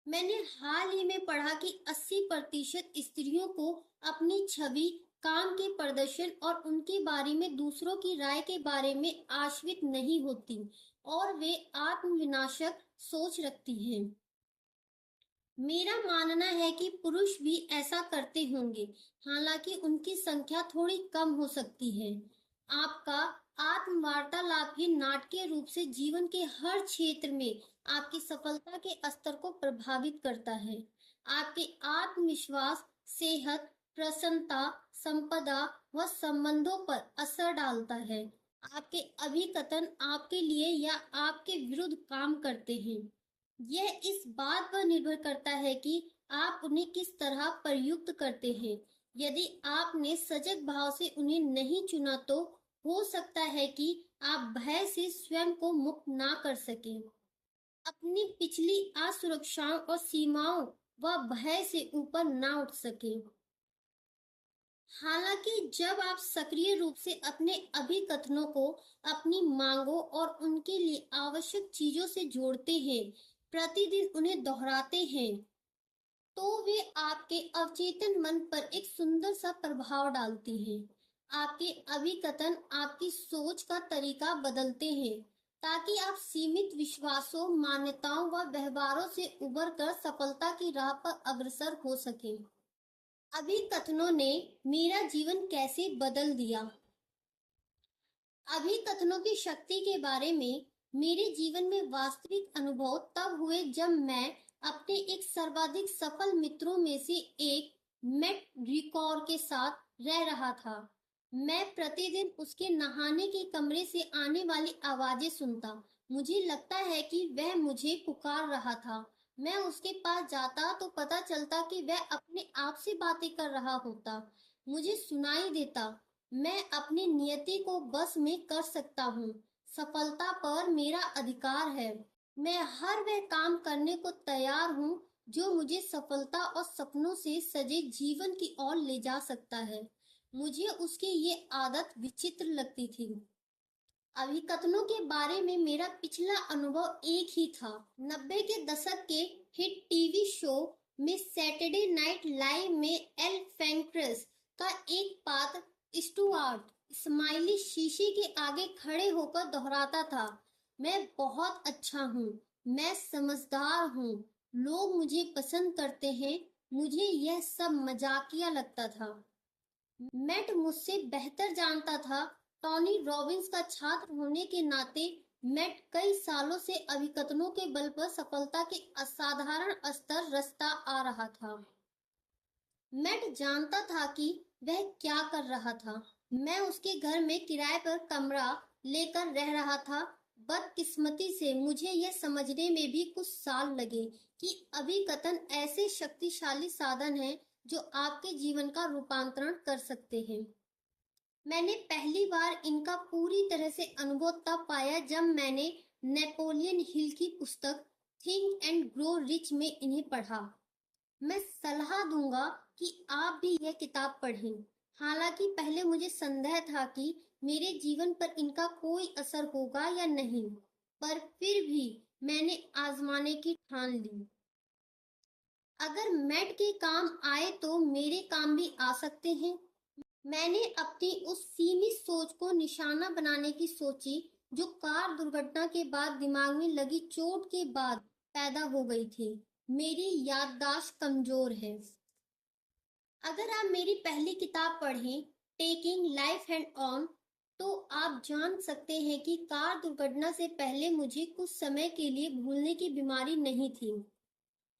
मैंने हाल ही में पढ़ा कि 80% स्त्रियों को अपनी छवि, काम के प्रदर्शन और उनके बारे में दूसरों की राय के बारे में आश्वस्त नहीं होती, और वे आत्मविनाशक सोच रखती हैं। मेरा मानना है कि पुरुष भी ऐसा करते होंगे, हालांकि उनकी संख्या थोड़ी कम हो सकती है। आपका आत्मवार्तालाप ही नाटकीय रूप से जीवन के हर क्षेत्र में आपकी सफलता के स्तर को प्रभावित करता है। आपके आत्मविश्वास, सेहत, प्रसन्नता, संपदा व संबंधों पर असर डालता है। आपके अभिकथन आपके लिए या आपके विरुद्ध काम करते हैं। यह इस बात पर निर्भर करता है कि आप उन्हें किस तरह प्रयुक्त करते हैं। यदि आपने सजग भाव से उन्हें नहीं चुना तो हो सकता है कि आप भय से स्वयं को मुक्त ना कर सकें, अपनी पिछली असुरक्षाओं और सीमाओं व भय से ऊपर ना उठ सकें। हालांकि जब आप सक्रिय रूप से अपने अभिकथनों को अपनी मांगों और उनके लिए आवश्यक चीजों से जोड़ते हैं, प्रतिदिन उन्हें दोहराते हैं, तो वे आपके अवचेतन मन पर एक सुंदर सा प्रभाव डालते हैं। आपके अभिकथन आपकी सोच का तरीका बदलते हैं ताकि आप सीमित विश्वासों, मान्यताओं व व्यवहारों से उबर कर सफलता की राह पर अग्रसर हो सकें। अभिकथनों ने मेरा जीवन कैसे बदल दिया? अभिकथनों की शक्ति के बारे में मेरे जीवन में वास्तविक अनुभव तब हुए जब मैं अपने एक सर्वाधिक सफल मित्रों में से एक मैट रिकॉर के साथ रह रहा था। मैं प्रतिदिन उसके नहाने के कमरे से आने वाली आवाजें सुनता। मुझे लगता है कि वह मुझे पुकार रहा था। मैं उसके पास जाता तो पता चलता कि वह अपने आप से बातें कर रहा होता। मुझे सुनाई देता, मैं अपनी नियति को बस में कर सकता हूँ। सफलता पर मेरा अधिकार है। मैं हर वह काम करने को तैयार हूँ जो मुझे सफलता और सपनों से सजे जीवन की ओर ले जा सकता है। मुझे उसकी ये आदत विचित्र लगती थी। अभिकथनों के बारे में मेरा पिछला अनुभव एक ही था। 90 के दशक के हिट टीवी शो में सैटरडे नाइट लाइव में एल फ्रैंक्स का एक पात्र स्टुअर्ट स्माइली शीशे के आगे खड़े होकर दोहराता था, मैं बहुत अच्छा हूँ, मैं समझदार हूँ, लोग मुझे पसंद करते हैं। मुझे यह सब मजाकिया लगता था। मैट मुझसे बेहतर जानता था। टॉनी रॉबिन्स का छात्र होने के नाते मैट कई सालों से अभिकथनों के बल पर सफलता के असाधारण स्तर रचता आ रहा था। मैट जानता था कि वह क्या कर रहा था। मैं उसके घर में किराए पर कमरा लेकर रह रहा था। बदकिस्मती से मुझे यह समझने में भी कुछ साल लगे कि अभिकथन ऐसे शक्तिशाली साधन हैं जो आपके जीवन का रूपांतरण कर सकते हैं। मैंने पहली बार इनका पूरी तरह से अनुभव तब पाया जब मैंने नेपोलियन हिल की पुस्तक थिंक एंड ग्रो रिच में इन्हें पढ़ा। मैं सलाह दूंगा कि आप भी यह किताब पढ़ें। हालांकि पहले मुझे संदेह था कि मेरे जीवन पर इनका कोई असर होगा या नहीं, पर फिर भी मैंने आजमाने की ठान ली। अगर मैट के काम आए तो मेरे काम भी आ सकते हैं। मैंने अपनी उस सीमित सोच को निशाना बनाने की सोची जो कार दुर्घटना के बाद दिमाग में लगी चोट के बाद पैदा हो गई थी। मेरी याददाश्त कमजोर है। अगर आप मेरी पहली किताब पढ़ें, टेकिंग लाइफ हैंड ऑन, तो आप जान सकते हैं कि कार दुर्घटना से पहले मुझे कुछ समय के लिए भूलने की बीमारी नहीं थी।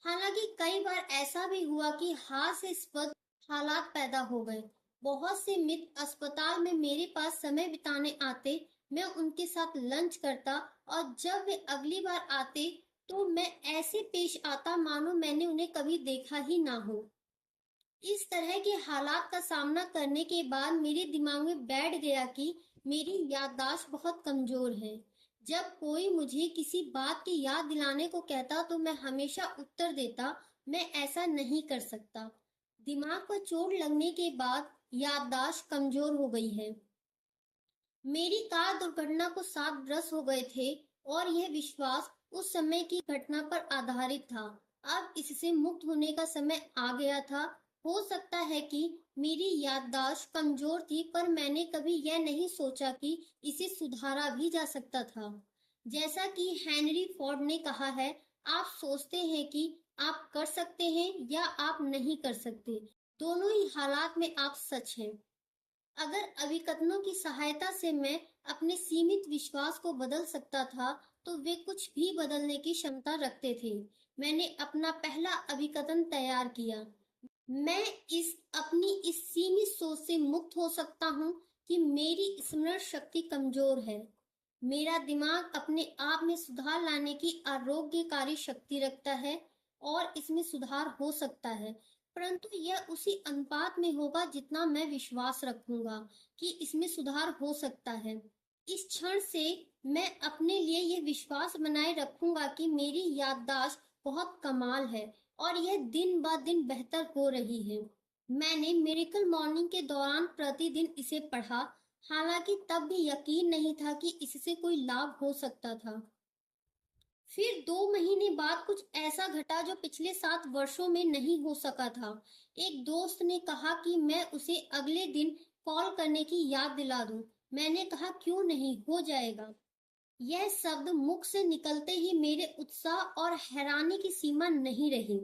हालांकि कई बार ऐसा भी हुआ कि हास्यास्पद हालात पैदा हो गए। बहुत से मित्र अस्पताल में मेरे पास समय बिताने आते, मैं उनके साथ लंच करता और जब वे अगली बार आते तो मैं ऐसे पेश आता मानो मैंने उन्हें कभी देखा ही ना हो। इस तरह के हालात का सामना करने के बाद मेरे दिमाग में बैठ गया कि मेरी याददाश्त बहुत कमजोर है। जब कोई मुझे किसी बात की याद दिलाने को कहता तो मैं हमेशा उत्तर देता, मैं ऐसा नहीं कर सकता। दिमाग पर चोट लगने के बाद याददाश्त कमजोर हो गई है। मेरी कार दुर्घटना को 7 वर्ष हो गए थे और यह विश्वास उस समय की घटना पर आधारित था। अब इससे मुक्त होने का समय आ गया था। हो सकता है कि मेरी याददाश्त कमजोर थी, पर मैंने कभी यह नहीं सोचा कि इसे सुधारा भी जा सकता था। जैसा कि हेनरी फोर्ड ने कहा है, आप सोचते हैं कि आप कर सकते हैं या आप नहीं कर सकते। दोनों ही हालात में आप सच हैं। अगर अभिकथनों की सहायता से मैं अपने सीमित विश्वास को बदल सकता था, तो वे कुछ भी बदलने की क्षमता रखते थे। मैंने अपना पहला अभिकथन तैयार किया। मैं इस अपनी इस सीमित सोच से मुक्त हो सकता हूँ कि मेरी स्मरण शक्ति कमजोर है। मेरा दिमाग अपने आप में सुधार लाने की आरोग्यकारी शक्ति रखता है और इसमें सुधार हो सकता है, परंतु यह उसी अनुपात में होगा जितना मैं विश्वास रखूंगा कि इसमें सुधार हो सकता है। इस क्षण से मैं अपने लिए यह विश्वास बनाए रखूंगा कि मेरी याददाश्त बहुत कमाल है और यह दिन ब दिन बेहतर हो रही है। मैंने मिरेकल मॉर्निंग के दौरान प्रतिदिन इसे पढ़ा, हालांकि तब भी यकीन नहीं था कि इससे कोई लाभ हो सकता था। फिर 2 महीने बाद कुछ ऐसा घटा जो पिछले 7 वर्षों में नहीं हो सका था। एक दोस्त ने कहा कि मैं उसे अगले दिन कॉल करने की याद दिला दूं। मैंने कहा क्यों नहीं, हो जाएगा। यह शब्द मुख से निकलते ही मेरे उत्साह और हैरानी की सीमा नहीं रही।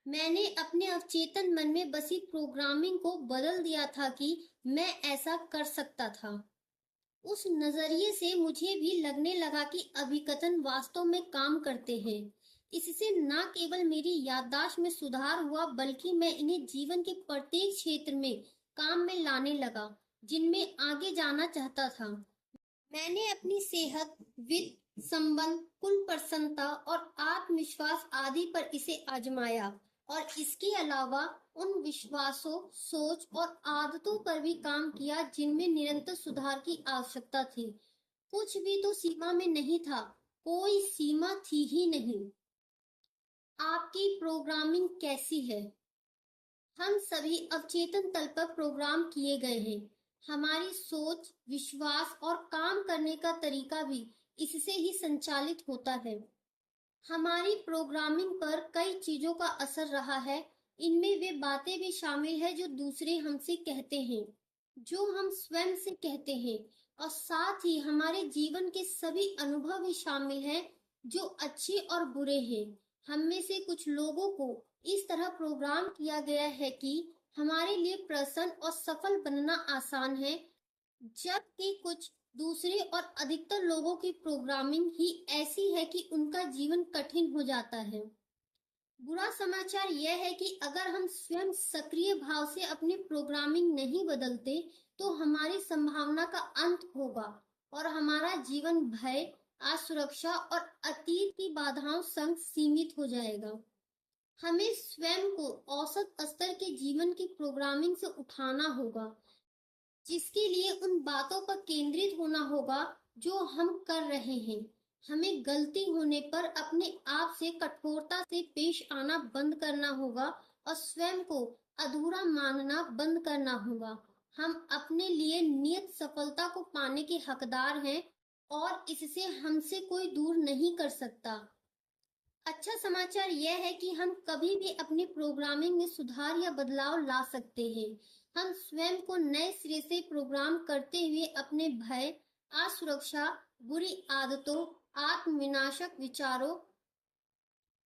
मैंने अपने अवचेतन मन में बसी प्रोग्रामिंग को बदल दिया था कि मैं ऐसा कर सकता था। उस नजरिए से मुझे भी लगने लगा कि अभिकथन वास्तव में काम करते हैं। इससे न केवल मेरी याददाश्त में सुधार हुआ, बल्कि मैं इन्हें जीवन के प्रत्येक क्षेत्र में काम में लाने लगा जिनमें आगे जाना चाहता था। मैंने अपनी सेहत, वित्त, संबंध, कुल प्रसन्नता और आत्मविश्वास आदि पर इसे आजमाया और इसके अलावा उन विश्वासों, सोच और आदतों पर भी काम किया जिनमें निरंतर सुधार की आवश्यकता थी। कुछ भी तो सीमा में नहीं था, कोई सीमा थी ही नहीं। आपकी प्रोग्रामिंग कैसी है? हम सभी अवचेतन तल पर प्रोग्राम किए गए हैं। हमारी सोच, विश्वास और काम करने का तरीका भी इससे ही संचालित होता है। हमारी प्रोग्रामिंग पर कई चीजों का असर रहा है। इनमें वे बातें भी शामिल है जो दूसरे हमसे कहते हैं, जो हम स्वयं से कहते हैं, और साथ ही हमारे जीवन के सभी अनुभव भी शामिल हैं जो अच्छे और बुरे हैं। हम में से कुछ लोगों को इस तरह प्रोग्राम किया गया है कि हमारे लिए प्रसन्न और सफल बनना आसान है, जबकि कुछ दूसरे और अधिकतर लोगों की प्रोग्रामिंग ही ऐसी है कि उनका जीवन कठिन हो जाता है। बुरा समाचार यह है कि अगर हम स्वयं सक्रिय भाव से अपनी प्रोग्रामिंग नहीं बदलते, तो हमारी संभावना का अंत होगा और हमारा जीवन भय, असुरक्षा और अतीत की बाधाओं संग सीमित हो जाएगा। हमें स्वयं को औसत स्तर के जीवन की प्रोग्रामिंग से उठाना होगा, जिसके लिए उन बातों पर केंद्रित होना होगा जो हम कर रहे हैं। हमें गलती होने पर अपने आप से कठोरता से पेश आना बंद करना होगा और स्वयं को अधूरा मानना बंद करना होगा। हम अपने लिए नियत सफलता को पाने के हकदार हैं और इससे हमसे कोई दूर नहीं कर सकता। अच्छा समाचार यह है कि हम कभी भी अपनी प्रोग्रामिंग में सुधार या बदलाव ला सकते हैं। हम स्वयं को नए सिरे से प्रोग्राम करते हुए अपने भय, असुरक्षा, बुरी आदतों, आत्मविनाशक विचारों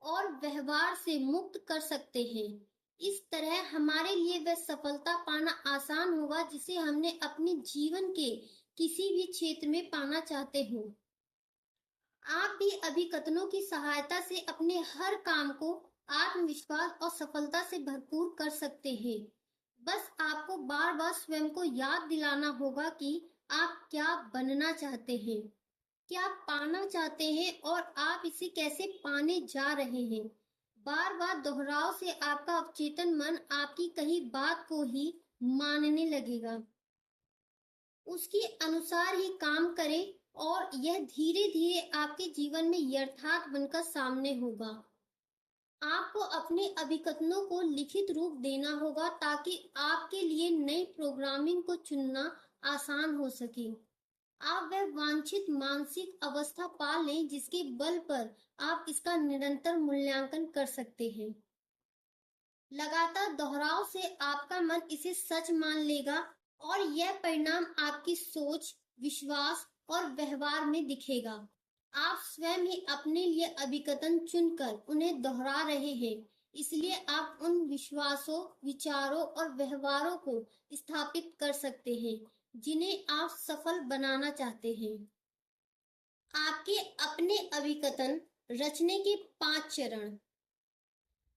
और व्यवहार से मुक्त कर सकते हैं। इस तरह हमारे लिए वह सफलता पाना आसान होगा जिसे हमने अपने जीवन के किसी भी क्षेत्र में पाना चाहते हो। आप भी अभिकथनों की सहायता से अपने हर काम को आत्मविश्वास और सफलता से भरपूर कर सकते हैं। बस आपको बार बार स्वयं को याद दिलाना होगा कि आप क्या बनना चाहते हैं, क्या पाना चाहते हैं और आप इसे कैसे पाने जा रहे हैं। बार बार दोहराव से आपका अवचेतन मन आपकी कही बात को ही मानने लगेगा, उसके अनुसार ही काम करें और यह धीरे धीरे आपके जीवन में यथार्थ बनकर सामने होगा। आपको अपने अभिकथनों को लिखित रूप देना होगा ताकि आपके लिए नई प्रोग्रामिंग को चुनना आसान हो सके। आप वह वांछित मानसिक अवस्था पा लें जिसके बल पर आप इसका निरंतर मूल्यांकन कर सकते हैं। लगातार दोहराव से आपका मन इसे सच मान लेगा और यह परिणाम आपकी सोच, विश्वास और व्यवहार में दिखेगा। आप स्वयं ही अपने लिए अभिकथन चुनकर उन्हें दोहरा रहे हैं। इसलिए आप उन विश्वासों, विचारों और व्यवहारों को स्थापित कर सकते हैं जिन्हें आप सफल बनाना चाहते हैं। आपके अपने अभिकथन रचने के 5 चरण।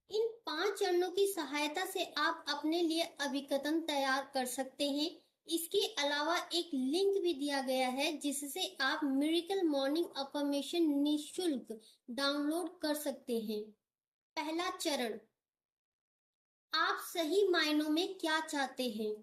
इन 5 चरणों की सहायता से आप अपने लिए अभिकथन तैयार कर सकते हैं। इसके अलावा एक लिंक भी दिया गया है जिससे आप मिरेकल मॉर्निंग अफर्मेशन निःशुल्क डाउनलोड कर सकते हैं। पहला चरण, आप सही मायनों में क्या चाहते हैं।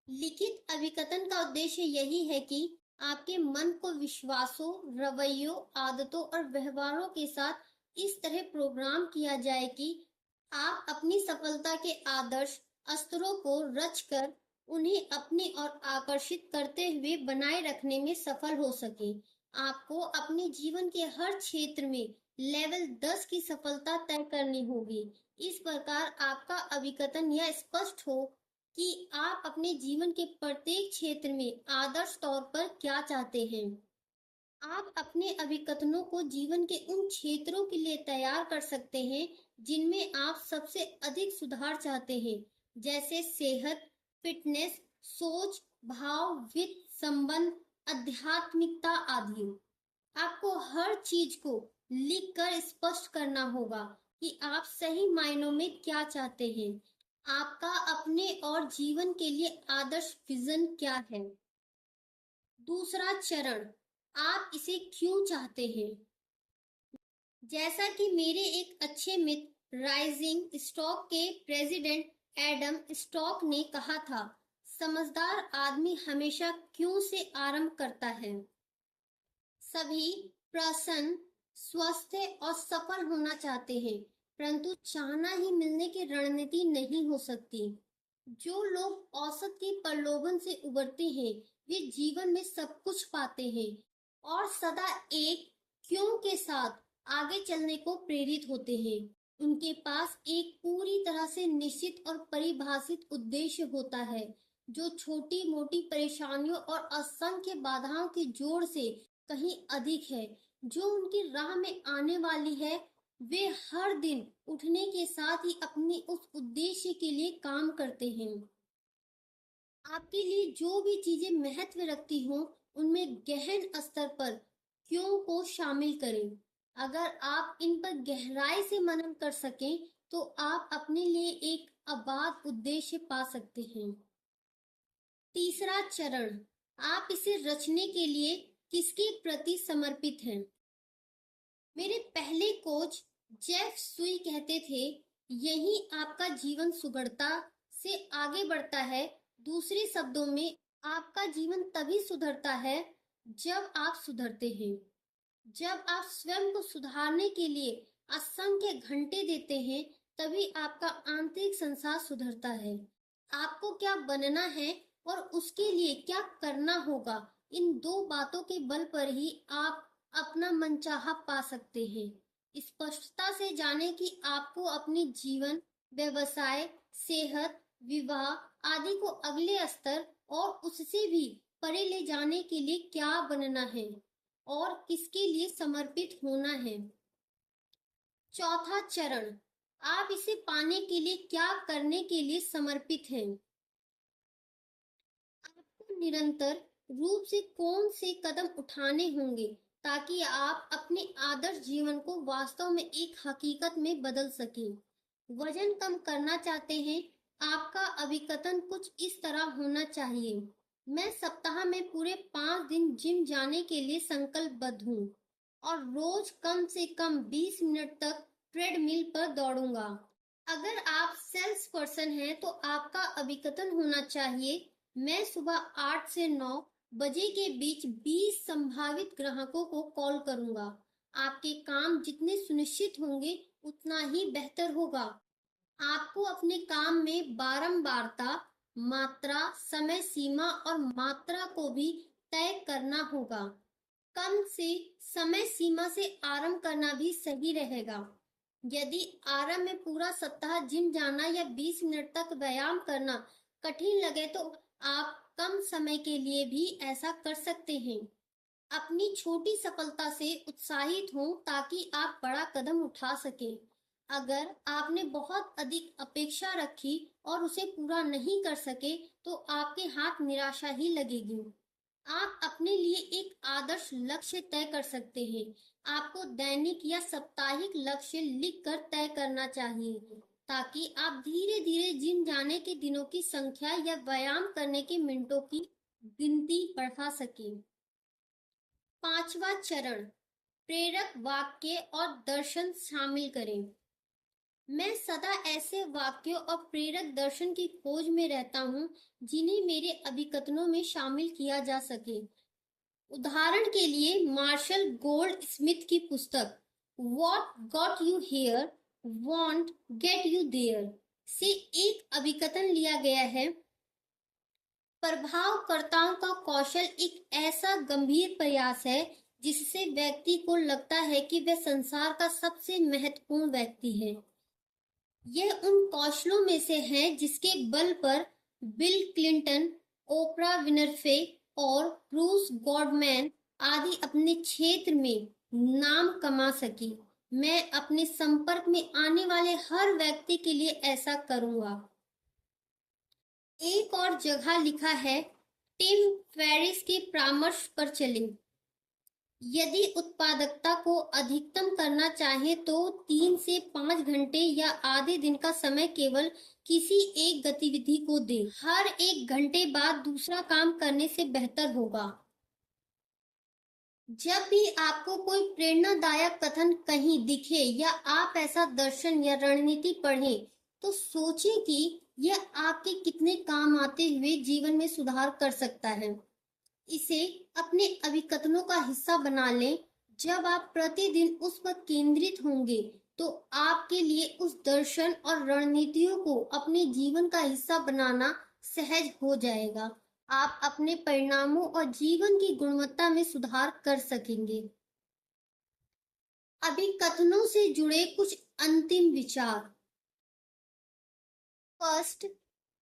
लिखित अभिकथन का उद्देश्य यही है कि आपके मन को विश्वासों, रवैयों, आदतों और व्यवहारों के साथ इस तरह प्रोग्राम किया जाए कि आप अपनी सफलता के आदर्श स्तरों को रचकर उन्हें अपनी ओर आकर्षित करते हुए बनाए रखने में सफल हो सके। आपको अपने जीवन के हर क्षेत्र में लेवल 10 की सफलता तय करनी होगी। इस प्रकार आपका अभिकथन यह स्पष्ट हो कि आप अपने जीवन के प्रत्येक क्षेत्र में आदर्श तौर पर क्या चाहते हैं। आप अपने अभिकथनों को जीवन के उन क्षेत्रों के लिए तैयार कर सकते हैं जिनमें आप सबसे अधिक सुधार चाहते हैं, जैसे सेहत, फिटनेस, सोच, भाव, वित्त, संबंध, आध्यात्मिकता आदि। आपको हर चीज को लिखकर स्पष्ट करना होगा कि आप सही मायनों में क्या चाहते हैं। आपका अपने और जीवन के लिए आदर्श विजन क्या है। दूसरा चरण, आप इसे क्यों चाहते हैं। जैसा कि मेरे एक अच्छे मित्र राइजिंग स्टॉक के प्रेसिडेंट एडम स्टॉक ने कहा था, समझदार आदमी हमेशा क्यों से आरंभ करता है। सभी प्रसन्न, स्वस्थ और सफल होना चाहते हैं, परंतु चाहना ही मिलने की रणनीति नहीं हो सकती। जो लोग औसत के प्रलोभन से उबरते हैं, वे जीवन में सब कुछ पाते हैं और सदा एक क्यों के साथ आगे चलने को प्रेरित होते हैं। उनके पास एक पूरी तरह से निश्चित और परिभाषित उद्देश्य होता है, जो छोटी मोटी परेशानियों और असंख्य बाधाओं के जोड़ से कहीं अधिक है, जो उनकी राह में आने वाली है। वे हर दिन उठने के साथ ही अपने उस उद्देश्य के लिए काम करते हैं। आपके लिए जो भी चीजें महत्व रखती हों, उनमें गहन स्तर पर क्यों को शामिल करें। अगर आप इन पर गहराई से मनन कर सकें, तो आप अपने लिए एक अबाध उद्देश्य पा सकते हैं। तीसरा चरण, आप इसे रचने के लिए किसके प्रति समर्पित हैं। मेरे पहले कोच जेफ सुई कहते थे, यही आपका जीवन सुगढ़ता से आगे बढ़ता है। दूसरे शब्दों में, आपका जीवन तभी सुधरता है जब आप सुधरते हैं। जब आप स्वयं को सुधारने के लिए असंख्य घंटे देते हैं, तभी आपका आंतरिक संसार सुधरता है। आपको क्या बनना है और उसके लिए क्या करना होगा, इन दो बातों के बल पर ही आप अपना मनचाहा पा सकते हैं। स्पष्टता से जाने कि आपको अपने जीवन, व्यवसाय, सेहत, विवाह आदि को अगले स्तर और उससे भी परे ले जाने के लिए क्या बनना है और किसके लिए समर्पित होना है। चौथा चरण, आप इसे पाने के लिए क्या करने के लिए समर्पित हैं। आपको निरंतर रूप से कौन से कदम उठाने होंगे ताकि आप अपने आदर्श जीवन को वास्तव में एक हकीकत में बदल सकें। वजन कम करना चाहते हैं, आपका अभिकथन कुछ इस तरह होना चाहिए, मैं सप्ताह में पूरे 5 दिन जिम जाने के लिए संकल्पबद्ध हूँ और रोज कम से कम 20 मिनट तक ट्रेडमिल पर दौड़ूंगा। अगर आप सेल्स पर्सन हैं, तो आपका अभिकथन होना चाहिए, मैं सुबह 8 से 9 बजे के बीच 20 संभावित ग्राहकों को कॉल करूंगा। आपके काम जितने सुनिश्चित होंगे, उतना ही बेहतर होगा। आपको अपने काम में बारंबारता, मात्रा, समय सीमा और मात्रा को भी तय करना होगा। कम से समय सीमा से आरंभ करना भी सही रहेगा। यदि आरंभ में पूरा सप्ताह जिम जाना या 20 मिनट तक व्यायाम करना कठिन लगे, तो आप कम समय के लिए भी ऐसा कर सकते हैं। अपनी छोटी सफलता से उत्साहित हों ताकि आप बड़ा कदम उठा सकें। अगर आपने बहुत अधिक अपेक्षा रखी और उसे पूरा नहीं कर सके, तो आपके हाथ निराशा ही लगेगी। आप अपने लिए एक आदर्श लक्ष्य तय कर सकते हैं। आपको दैनिक या साप्ताहिक लक्ष्य लिखकर तय करना चाहिए, ताकि आप धीरे धीरे जिम जाने के दिनों की संख्या या व्यायाम करने के मिनटों की गिनती बढ़ा सकें। पांचवा चरण, प्रेरक वाक्य और दर्शन शामिल करें। मैं सदा ऐसे वाक्यों और प्रेरक दर्शन की खोज में रहता हूँ, जिन्हें मेरे अभिकथनों में शामिल किया जा सके। उदाहरण के लिए, मार्शल गोल्ड स्मिथ की पुस्तक What Got You Here Won't Get You There से एक अभिकथन लिया गया है। प्रभावकर्ताओं का कौशल एक ऐसा गंभीर प्रयास है जिससे व्यक्ति को लगता है कि वह संसार का सबसे महत्वपूर्ण व्यक्ति है। यह उन कौशलों में से है जिसके बल पर बिल क्लिंटन, ओपरा विनफ्रे और ब्रूस गॉडमैन आदि अपने क्षेत्र में नाम कमा सकी। मैं अपने संपर्क में आने वाले हर व्यक्ति के लिए ऐसा करूंगा। एक और जगह लिखा है, टिम फेरिस के परामर्श पर चलें। यदि उत्पादकता को अधिकतम करना चाहे तो 3 से 5 घंटे या आधे दिन का समय केवल किसी एक गतिविधि को दें। हर 1 घंटे बाद दूसरा काम करने से बेहतर होगा। जब भी आपको कोई प्रेरणादायक कथन कहीं दिखे या आप ऐसा दर्शन या रणनीति पढ़ें, तो सोचें कि यह आपके कितने काम आते हुए जीवन में सुधार कर सकता है। इसे अपने अभिकथनों का हिस्सा बना लें। जब आप प्रतिदिन उस पर केंद्रित होंगे, तो आपके लिए उस दर्शन और रणनीतियों को अपने जीवन का हिस्सा बनाना सहज हो जाएगा। आप अपने परिणामों और जीवन की गुणवत्ता में सुधार कर सकेंगे। अभिकथनों से जुड़े कुछ अंतिम विचार। फर्स्ट,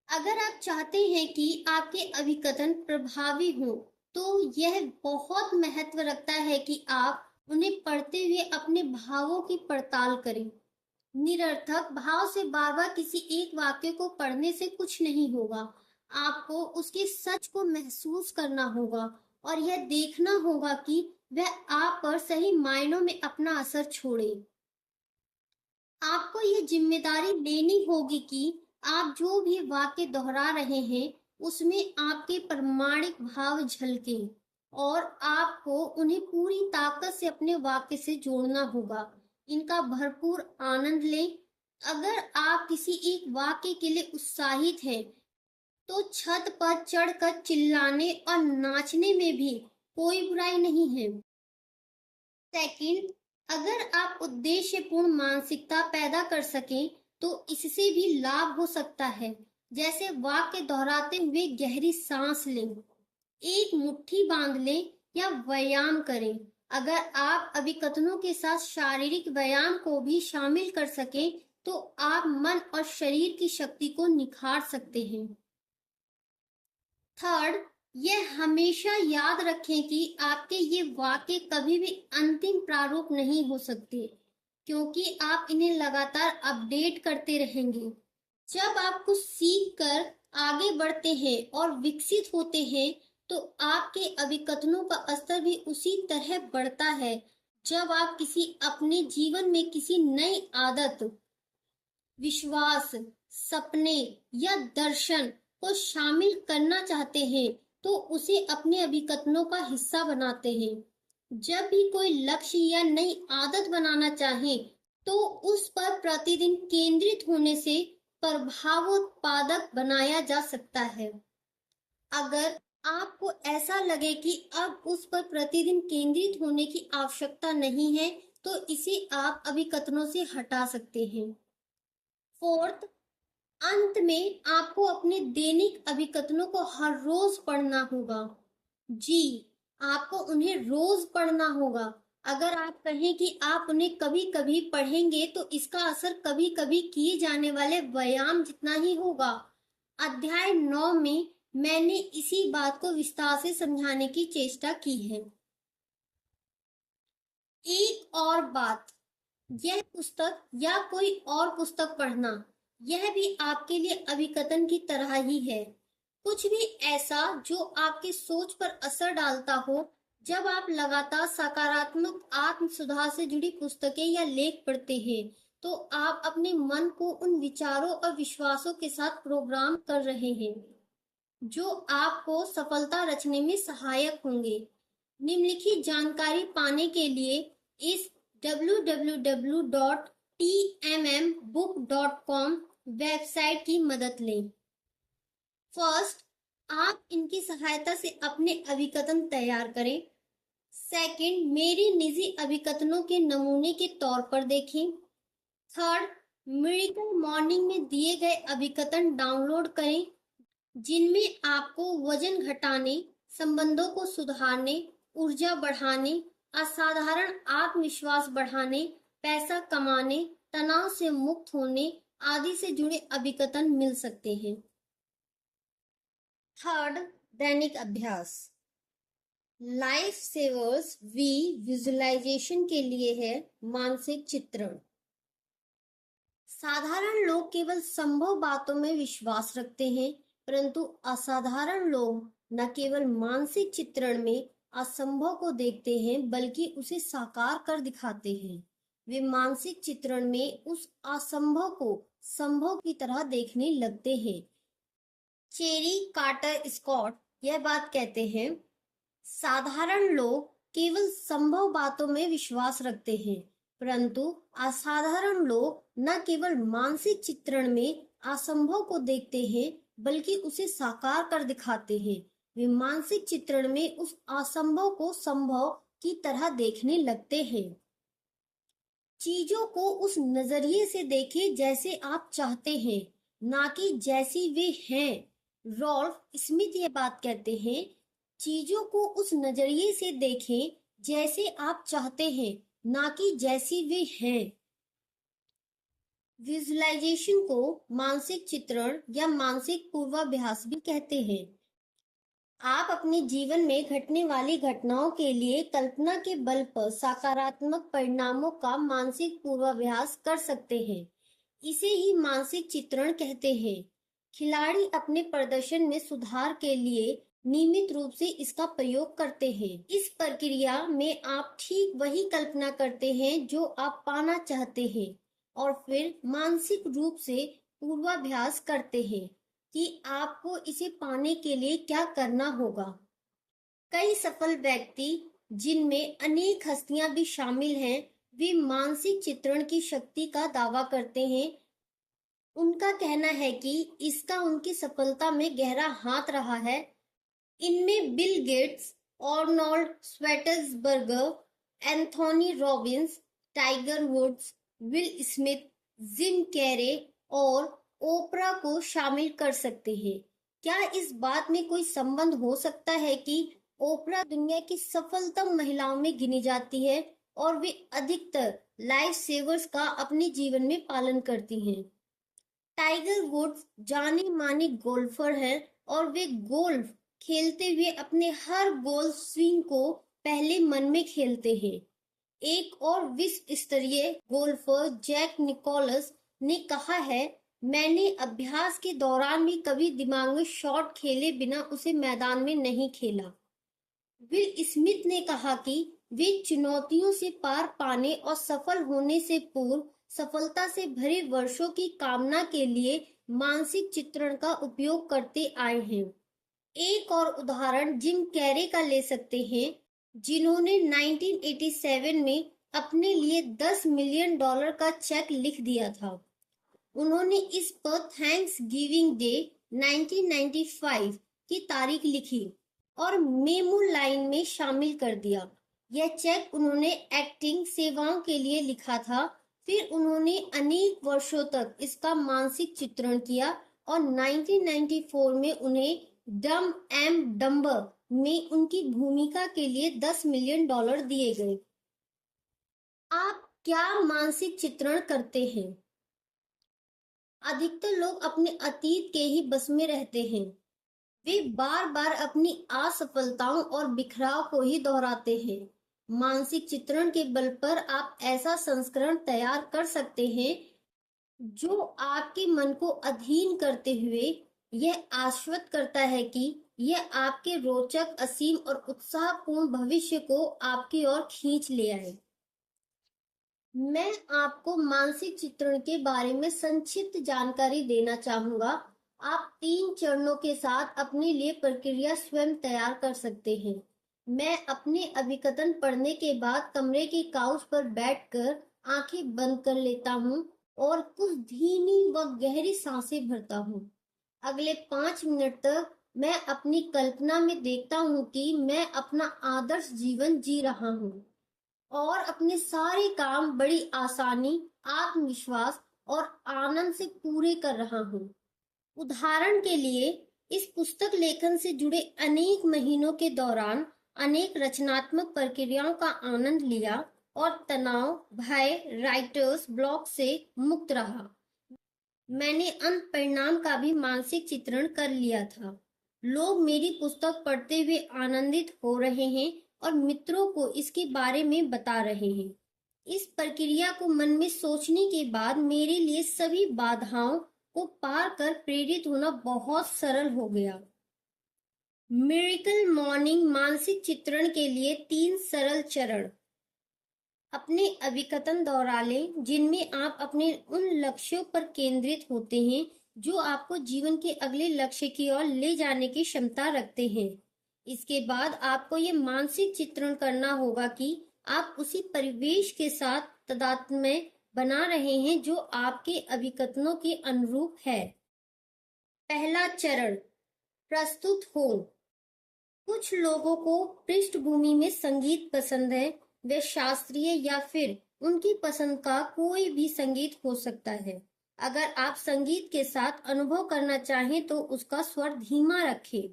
अगर आप चाहते हैं कि आपके अभिकथन प्रभावी हों, तो यह बहुत महत्व रखता है कि आप उन्हें पढ़ते हुए अपने भावों की पड़ताल करें। निरर्थक भाव से बार बार किसी एक वाक्य को पढ़ने से कुछ नहीं होगा। आपको उसके सच को महसूस करना होगा और यह देखना होगा कि वह आप पर सही मायनों में अपना असर छोड़े। आपको यह जिम्मेदारी लेनी होगी कि आप जो भी वाक्य दोहरा रहे हैं, उसमें आपके प्रामाणिक भाव झलकें और आपको उन्हें पूरी ताकत से अपने वाक्य से जोड़ना होगा। इनका भरपूर आनंद लें। अगर आप किसी एक वाक्य के लिए उत्साहित हैं, तो छत पर चढ़कर चिल्लाने और नाचने में भी कोई बुराई नहीं है। सेकंड, अगर आप उद्देश्यपूर्ण मानसिकता पैदा कर सकें, तो इससे भी लाभ हो सकता है। जैसे वाक्य दोहराते हुए गहरी सांस लें, एक मुट्ठी बांध लें या व्यायाम करें। अगर आप अभिकथनों के साथ शारीरिक व्यायाम को भी शामिल कर सकें, तो आप मन और शरीर की शक्ति को निखार सकते हैं। थर्ड, यह हमेशा याद रखें कि आपके ये वाक्य कभी भी अंतिम प्रारूप नहीं हो सकते, क्योंकि आप इन्हें लगातार अपडेट करते रहेंगे। जब आप कुछ सीख कर आगे बढ़ते हैं और विकसित होते हैं, तो आपके अभिकथनों का स्तर भी उसी तरह बढ़ता है। जब आप किसी अपने जीवन में किसी नई आदत, विश्वास, सपने या दर्शन को शामिल करना चाहते हैं, तो उसे अपने अभिकथनों का हिस्सा बनाते हैं। जब भी कोई लक्ष्य या नई आदत बनाना चाहे, तो उस पर प्रतिदिन केंद्रित होने से प्रभावोत्पादक बनाया जा सकता है। अगर आपको ऐसा लगे कि अब उस पर प्रतिदिन केंद्रित होने की आवश्यकता नहीं है, तो इसे आप अभिकथनों से हटा सकते हैं। फोर्थ, अंत में आपको अपने दैनिक अभिकथनों को हर रोज पढ़ना होगा। जी, आपको उन्हें रोज पढ़ना होगा। अगर आप कहें कि आप उन्हें कभी कभी पढ़ेंगे, तो इसका असर कभी कभी किए जाने वाले व्यायाम जितना ही होगा। अध्याय 9 में मैंने इसी बात को विस्तार से समझाने की चेष्टा की है। एक और बात, यह पुस्तक या कोई और पुस्तक पढ़ना, यह भी आपके लिए अभिकथन की तरह ही है। कुछ भी ऐसा जो आपकी सोच पर असर डालता हो। जब आप लगातार सकारात्मक आत्म सुधार से जुड़ी पुस्तकें या लेख पढ़ते हैं, तो आप अपने मन को उन विचारों और विश्वासों के साथ प्रोग्राम कर रहे हैं जो आपको सफलता रचने में सहायक होंगे। निम्नलिखित जानकारी पाने के लिए इस www.tmmbook.com वेबसाइट की मदद लें। फर्स्ट, आप इनकी सहायता से अपने अभिकथन तैयार करें। सेकंड, मेरे निजी अभिकथनों के नमूने के तौर पर देखें। थर्ड, मिरेकल मॉर्निंग में दिए गए अभिकथन डाउनलोड करें, जिनमें आपको वजन घटाने, संबंधों को सुधारने, ऊर्जा बढ़ाने, असाधारण आत्मविश्वास बढ़ाने, पैसा कमाने, तनाव से मुक्त होने आदि से जुड़े अभिकथन मिल सकते हैं। थर्ड, दैनिक अभ्यास। लाइफ सेवर्स वी विजुअलाइजेशन के लिए है मानसिक चित्रण। साधारण लोग केवल संभव बातों में विश्वास रखते हैं, परंतु असाधारण लोग न केवल मानसिक चित्रण में असंभव को देखते हैं, बल्कि उसे साकार कर दिखाते हैं। वे मानसिक चित्रण में उस असंभव को संभव की तरह देखने लगते हैं। चेरी कार्टर स्कॉट यह बात कहते हैं, साधारण लोग केवल संभव बातों में विश्वास रखते हैं, परंतु असाधारण लोग न केवल मानसिक चित्रण में असंभव को देखते हैं, बल्कि उसे साकार कर दिखाते हैं। वे मानसिक चित्रण में उस असंभव को संभव की तरह देखने लगते हैं। चीजों को उस नजरिए से देखें जैसे आप चाहते हैं, ना कि जैसी वे हैं। रॉल्फ स्मिथ ये बात कहते हैं, चीजों को उस नजरिए से देखें जैसे आप चाहते हैं, ना कि जैसी वे हैं। विजुअलाइजेशन को मानसिक चित्रण या मानसिक पूर्वाभ्यास भी कहते हैं। आप अपने जीवन में घटने वाली घटनाओं के लिए कल्पना के बल पर सकारात्मक परिणामों का मानसिक पूर्वाभ्यास कर सकते हैं। इसे ही मानसिक चित्रण कहते हैं। खिलाड़ी अपने प्रदर्शन में सुधार के लिए नियमित रूप से इसका प्रयोग करते हैं। इस प्रक्रिया में आप ठीक वही कल्पना करते हैं जो आप पाना चाहते हैं, और फिर मानसिक रूप से पूर्वाभ्यास करते हैं कि आपको इसे पाने के लिए क्या करना होगा। कई सफल व्यक्ति, जिनमें अनेक हस्तियां भी शामिल हैं, वे मानसिक चित्रण की शक्ति का दावा करते हैं। उनका कहना है कि इसका उनकी सफलता में गहरा हाथ रहा है। इनमें बिल गेट्स, आर्नोल्ड श्वेर्ट्ज़बर्गर, Anthony Robbins, Tiger Woods, Will Smith, Jim Carrey और ओपरा को शामिल कर सकते हैं। क्या इस बात में कोई संबंध हो सकता है कि ओपरा दुनिया की सफलतम महिलाओं में गिनी जाती है और वे अधिकतर लाइफ सेवर्स का अपने जीवन में पालन करती हैं। टाइगर वुड्स जाने माने गोल्फर हैं और वे गोल्फ खेलते हुए अपने हर गोल्फ स्विंग को पहले मन में खेलते हैं। एक और विश्व स्तरीय गोल्फर जैक निकोलस ने कहा है, मैंने अभ्यास के दौरान भी कभी दिमाग में शॉट खेले बिना उसे मैदान में नहीं खेला। विल स्मिथ ने कहा कि वे चुनौतियों से पार पाने और सफल होने से पूर्व सफलता से भरे वर्षों की कामना के लिए मानसिक चित्रण का उपयोग करते आए हैं। एक और उदाहरण जिम कैरे का ले सकते हैं, जिन्होंने 1987 में अपने लिए $10 मिलियन का चेक लिख दिया था। उन्होंने इस पर थैंक्स गिविंग डे 1995 की तारीख लिखी और मेमो लाइन में शामिल कर दिया। यह चेक उन्होंने एक्टिंग सेवाओं के लिए लिखा था। फिर उन्होंने अनेक वर्षों तक इसका मानसिक चित्रण किया और 1994 में उन्हें डम एंड डम्बर में उनकी भूमिका के लिए $10 मिलियन दिए गए। आप क्या मानसिक चित्रण करते हैं? अधिकतर लोग अपने अतीत के ही बस में रहते हैं। वे बार बार अपनी असफलताओं और बिखराव को ही दोहराते हैं। मानसिक चित्रण के बल पर आप ऐसा संस्करण तैयार कर सकते हैं जो आपके मन को अधीन करते हुए यह आश्वस्त करता है कि यह आपके रोचक, असीम और उत्साहपूर्ण भविष्य को आपकी ओर खींच ले आए। मैं आपको मानसिक चित्रण के बारे में संक्षिप्त जानकारी देना चाहूंगा। आप 3 चरणों के साथ अपने लिए प्रक्रिया स्वयं तैयार कर सकते हैं। मैं अपने अभिकथन पढ़ने के बाद कमरे की काउच पर बैठकर आंखें बंद कर लेता हूँ और कुछ धीमी व गहरी सांसें भरता हूँ। अगले 5 मिनट तक मैं अपनी कल्पना में देखता हूँ कि मैं अपना आदर्श जीवन जी रहा हूँ और अपने सारे काम बड़ी आसानी, आत्मविश्वास और आनंद से पूरे कर रहा हूँ। उदाहरण के लिए, इस पुस्तक लेखन से जुड़े अनेक महीनों के दौरान अनेक रचनात्मक प्रक्रियाओं का आनंद लिया और तनाव, भय, राइटर्स ब्लॉक से मुक्त रहा। मैंने अंत परिणाम का भी मानसिक चित्रण कर लिया था। लोग मेरी पुस्तक पढ़ते हुए आनंदित हो रहे हैं और मित्रों को इसके बारे में बता रहे हैं। इस प्रक्रिया को मन में सोचने के बाद मेरे लिए सभी बाधाओं को पार कर प्रेरित होना बहुत सरल हो गया। मिरेकल मॉर्निंग मानसिक चित्रण के लिए 3 सरल चरण। अपने अभिकथन दोहरा लें जिनमें आप अपने उन लक्ष्यों पर केंद्रित होते हैं जो आपको जीवन के अगले लक्ष्य की ओर ले जाने की क्षमता रखते हैं। इसके बाद आपको ये मानसिक चित्रण करना होगा कि आप उसी परिवेश के साथ तादात्म्य बना रहे हैं जो आपके अभिकथनों के अनुरूप है। पहला चरण, प्रस्तुत हो। कुछ लोगों को पृष्ठभूमि में संगीत पसंद है। वे शास्त्रीय या फिर उनकी पसंद का कोई भी संगीत हो सकता है। अगर आप संगीत के साथ अनुभव करना चाहें तो उसका स्वर धीमा रखें।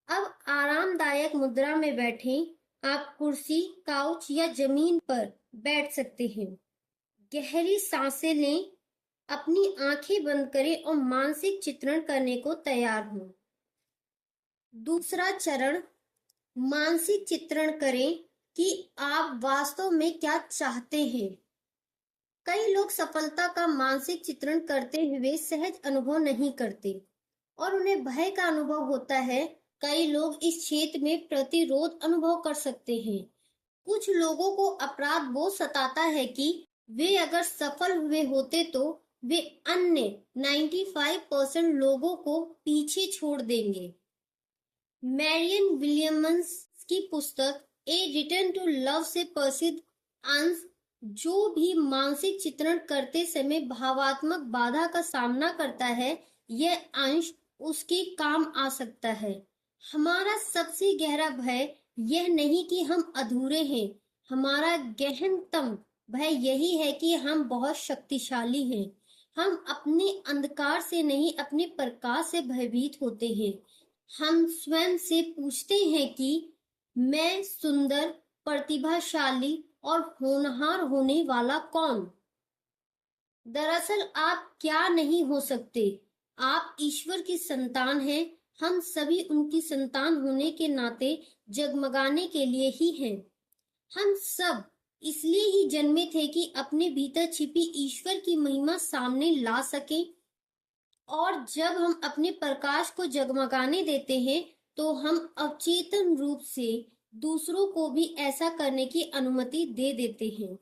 अब आरामदायक मुद्रा में बैठें। आप कुर्सी, काउच या जमीन पर बैठ सकते हैं। गहरी सांसें लें, अपनी आंखें बंद करें और मानसिक चित्रण करने को तैयार हों। दूसरा चरण, मानसिक चित्रण करें कि आप वास्तव में क्या चाहते हैं। कई लोग सफलता का मानसिक चित्रण करते हुए सहज अनुभव नहीं करते और उन्हें भय का अनुभव होता है। कई लोग इस क्षेत्र में प्रतिरोध अनुभव कर सकते हैं। कुछ लोगों को अपराध बोध सताता है कि वे अगर सफल हुए होते तो वे अन्य 95% लोगों को पीछे छोड़ देंगे। मैरियन विलियम्स की पुस्तक ए रिटर्न टू लव से प्रसिद्ध अंश, जो भी मानसिक चित्रण करते समय भावात्मक बाधा का सामना करता है, यह अंश उसके काम आ सकता है। हमारा सबसे गहरा भय यह नहीं कि हम अधूरे हैं। हमारा गहनतम भय यही है कि हम बहुत शक्तिशाली हैं। हम अपने अंधकार से नहीं, अपने प्रकाश से भयभीत होते हैं। हम स्वयं से पूछते हैं कि मैं सुंदर, प्रतिभाशाली और होनहार होने वाला कौन? दरअसल आप क्या नहीं हो सकते। आप ईश्वर की संतान हैं। हम सभी उनकी संतान होने के नाते जगमगाने के लिए ही हैं। हम सब इसलिए ही जन्मे थे कि अपने भीतर छिपी ईश्वर की महिमा सामने ला सकें। और जब हम अपने प्रकाश को जगमगाने देते हैं तो हम अवचेतन रूप से दूसरों को भी ऐसा करने की अनुमति दे देते हैं।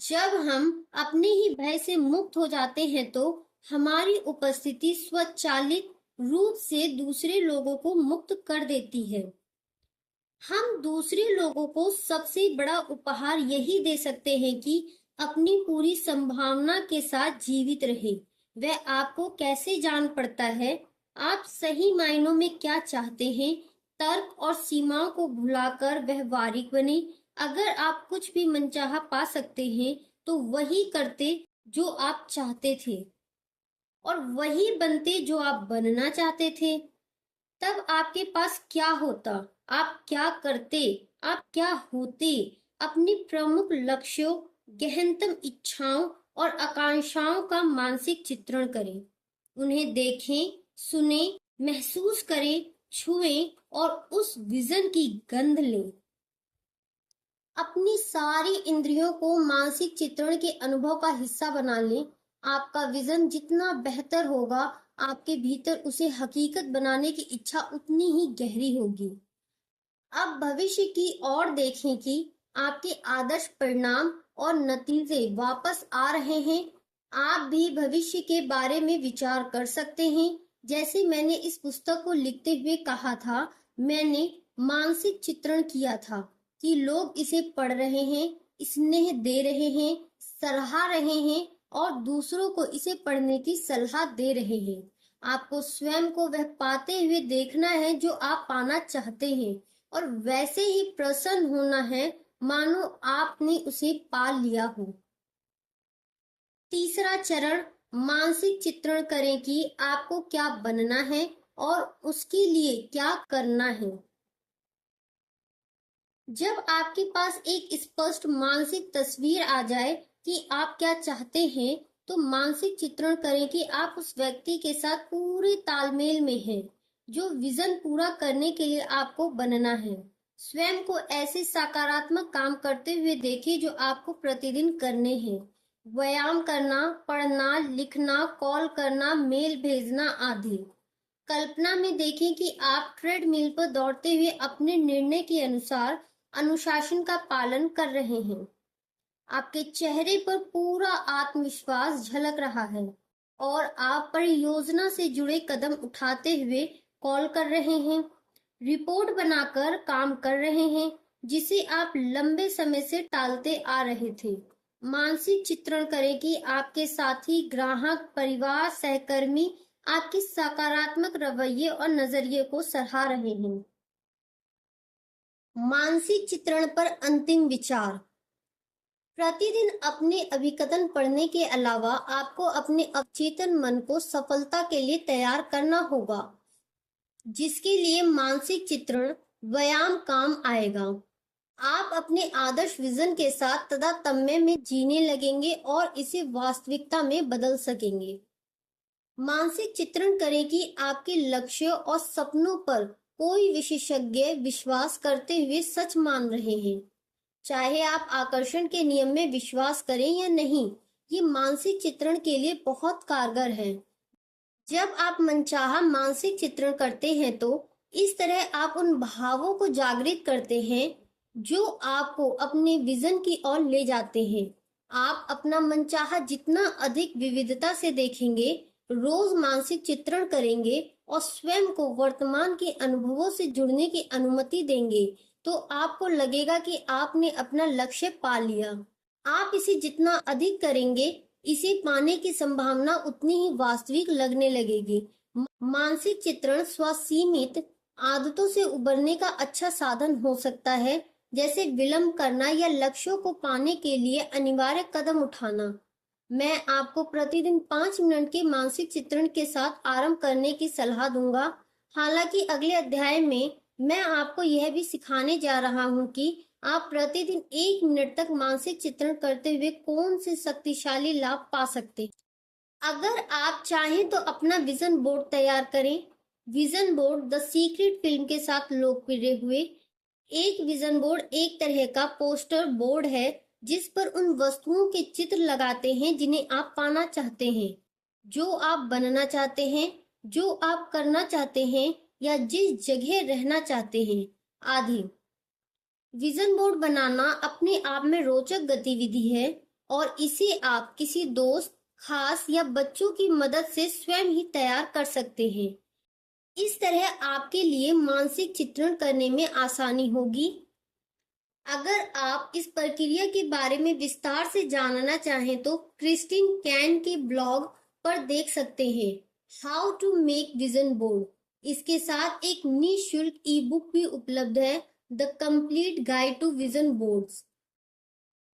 जब हम अपने ही भय से मुक्त हो जाते हैं तो हमारी उपस्थिति स्वचालित रूप से दूसरे लोगों को मुक्त कर देती है। हम दूसरे लोगों को सबसे बड़ा उपहार यही दे सकते हैं कि अपनी पूरी संभावना के साथ जीवित रहे। वह आपको कैसे जान पड़ता है, आप सही मायनों में क्या चाहते हैं। तर्क और सीमाओं को भुलाकर व्यवहारिक बने। अगर आप कुछ भी मनचाहा पा सकते हैं तो वही करते जो आप चाहते थे और वही बनते जो आप बनना चाहते थे। तब आपके पास क्या होता, आप क्या करते, आप क्या होते। अपने प्रमुख लक्ष्यों, गहनतम इच्छाओं और आकांक्षाओं का मानसिक चित्रण करें। उन्हें देखें, सुने, महसूस करें, छुएं और उस विजन की गंध लें। अपनी सारी इंद्रियों को मानसिक चित्रण के अनुभव का हिस्सा बना लें। आपका विजन जितना बेहतर होगा, आपके भीतर उसे हकीकत बनाने की इच्छा उतनी ही गहरी होगी। अब भविष्य की ओर देखें कि आपके आदर्श परिणाम और नतीजे वापस आ रहे हैं। आप भी भविष्य के बारे में विचार कर सकते हैं। जैसे मैंने इस पुस्तक को लिखते हुए कहा था, मैंने मानसिक चित्रण किया था कि लोग इसे पढ़ रहे हैं, स्नेह दे रहे हैं, सराह रहे हैं और दूसरों को इसे पढ़ने की सलाह दे रहे हैं। आपको स्वयं को वह पाते हुए देखना है जो आप पाना चाहते हैं, और वैसे ही प्रसन्न होना है मानो आपने उसे पा लिया हो। तीसरा चरण, मानसिक चित्रण करें कि आपको क्या बनना है और उसके लिए क्या करना है। जब आपके पास एक स्पष्ट मानसिक तस्वीर आ जाए कि आप क्या चाहते हैं, तो मानसिक चित्रण करें कि आप उस व्यक्ति के साथ पूरे तालमेल में हैं, जो विजन पूरा करने के लिए आपको बनना है। स्वयं को ऐसे सकारात्मक काम करते हुए देखें जो आपको प्रतिदिन करने हैं। व्यायाम करना, पढ़ना, लिखना, कॉल करना, मेल भेजना आदि। कल्पना में देखें कि आप ट्रेडमिल पर दौड़ते हुए अपने निर्णय के अनुसार अनुशासन का पालन कर रहे हैं। आपके चेहरे पर पूरा आत्मविश्वास झलक रहा है और आप परियोजना से जुड़े कदम उठाते हुए कॉल कर रहे हैं, रिपोर्ट बनाकर काम कर रहे हैं, जिसे आप लंबे समय से टालते आ रहे थे। मानसिक चित्रण करें कि आपके साथी, ग्राहक, परिवार, सहकर्मी आपके सकारात्मक रवैये और नजरिए को सराह रहे हैं। मानसिक चित्रण पर अंतिम विचार। प्रतिदिन अपने अभिकथन पढ़ने के अलावा आपको अपने अवचेतन मन को सफलता के लिए तैयार करना होगा, जिसके लिए मानसिक चित्रण व्यायाम काम आएगा। आप अपने आदर्श विजन के साथ तादात्म्य में जीने लगेंगे और इसे वास्तविकता में बदल सकेंगे। मानसिक चित्रण करें कि आपके लक्ष्यों और सपनों पर कोई विशेषज्ञ विश्वास करते हुए सच मान रहे हैं। चाहे आप आकर्षण के नियम में विश्वास करें या नहीं, ये मानसिक चित्रण के लिए बहुत कारगर है। जब आप मनचाहा मानसिक चित्रण करते हैं तो इस तरह आप उन भावों को जागृत करते हैं जो आपको अपने विजन की ओर ले जाते हैं। आप अपना मनचाहा जितना अधिक विविधता से देखेंगे, रोज मानसिक चित्रण करेंगे और स्वयं को वर्तमान के अनुभवों से जुड़ने की अनुमति देंगे, तो आपको लगेगा कि आपने अपना लक्ष्य पा लिया। आप इसे जितना अधिक करेंगे, इसे पाने की संभावना उतनी ही वास्तविक लगने लगेगी। मानसिक चित्रण स्वसीमित आदतों से उबरने का अच्छा साधन हो सकता है, जैसे विलंब करना या लक्ष्यों को पाने के लिए अनिवार्य कदम उठाना। मैं आपको प्रतिदिन 5 मिनट के मानसिक चित्रण के साथ आरंभ करने की सलाह दूंगा। हालांकि अगले अध्याय में मैं आपको यह भी सिखाने जा रहा हूं कि आप प्रतिदिन 1 मिनट तक मानसिक चित्रण करते हुए कौन से शक्तिशाली लाभ पा सकते हैं। अगर आप चाहें तो अपना विजन बोर्ड तैयार करें। Vision board the secret film के साथ लोकप्रिय हुए। एक विजन बोर्ड एक तरह का पोस्टर बोर्ड है जिस पर उन वस्तुओं के चित्र लगाते हैं जिन्हें आप पाना चाहते हैं, जो आप बनना चाहते हैं, जो आप करना चाहते हैं या जिस जगह रहना चाहते हैं आदि। विजन बोर्ड बनाना अपने आप में रोचक गतिविधि है और इसे आप किसी दोस्त, खास या बच्चों की मदद से स्वयं ही तैयार कर सकते हैं। इस तरह आपके लिए मानसिक चित्रण करने में आसानी होगी। अगर आप इस प्रक्रिया के बारे में विस्तार से जानना चाहें तो क्रिस्टिन कैन के ब्लॉग पर देख सकते हैं, how to make vision board. इसके साथ एक निःशुल्क ई बुक भी उपलब्ध है, the complete guide to vision boards.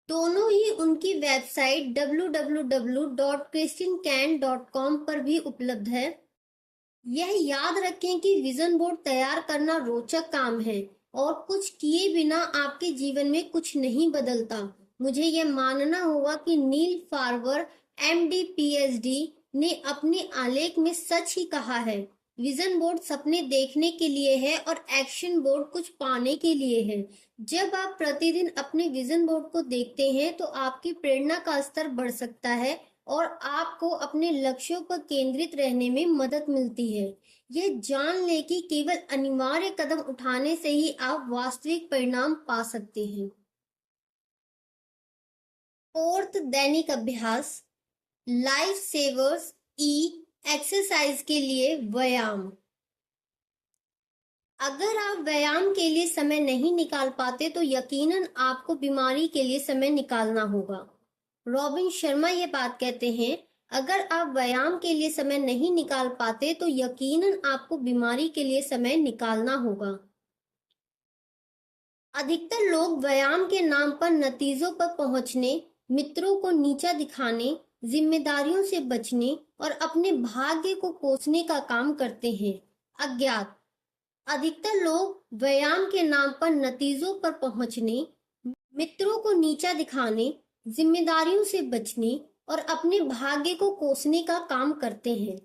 दोनों ही उनकी वेबसाइट www.kristincan.com पर भी उपलब्ध है। यह याद रखें कि विजन बोर्ड तैयार करना रोचक काम है और कुछ किए बिना आपके जीवन में कुछ नहीं बदलता। मुझे यह मानना होगा कि नील फार्वर MD PhD ने अपने आलेख में सच ही कहा है। विजन बोर्ड सपने देखने के लिए है और एक्शन बोर्ड कुछ पाने के लिए है। जब आप प्रतिदिन अपने विजन बोर्ड को देखते हैं तो आपकी प्रेरणा का स्तर बढ़ सकता है और आपको अपने लक्ष्यों पर केंद्रित रहने में मदद मिलती है। यह जान लें कि केवल अनिवार्य कदम उठाने से ही आप वास्तविक परिणाम पा सकते हैं। फोर्थ दैनिक अभ्यास, लाइफ सेवर्स ई एक्सरसाइज के लिए व्यायाम। अगर आप व्यायाम के लिए समय नहीं निकाल पाते तो यकीनन आपको बीमारी के लिए समय निकालना होगा। रॉबिन शर्मा ये बात कहते हैं, अगर आप व्यायाम के लिए समय नहीं निकाल पाते तो यकीनन आपको बीमारी के लिए समय निकालना होगा। अधिकतर लोग व्यायाम के नाम पर नतीजों पर पहुंचने, मित्रों को नीचा दिखाने, जिम्मेदारियों से बचने और अपने भाग्य को कोसने का काम करते हैं। अज्ञात, अधिकतर लोग व्यायाम के नाम पर नतीजों पर पहुंचने, मित्रों को नीचा दिखाने, जिम्मेदारियों से बचने और अपने भाग्य को कोसने का काम करते हैं।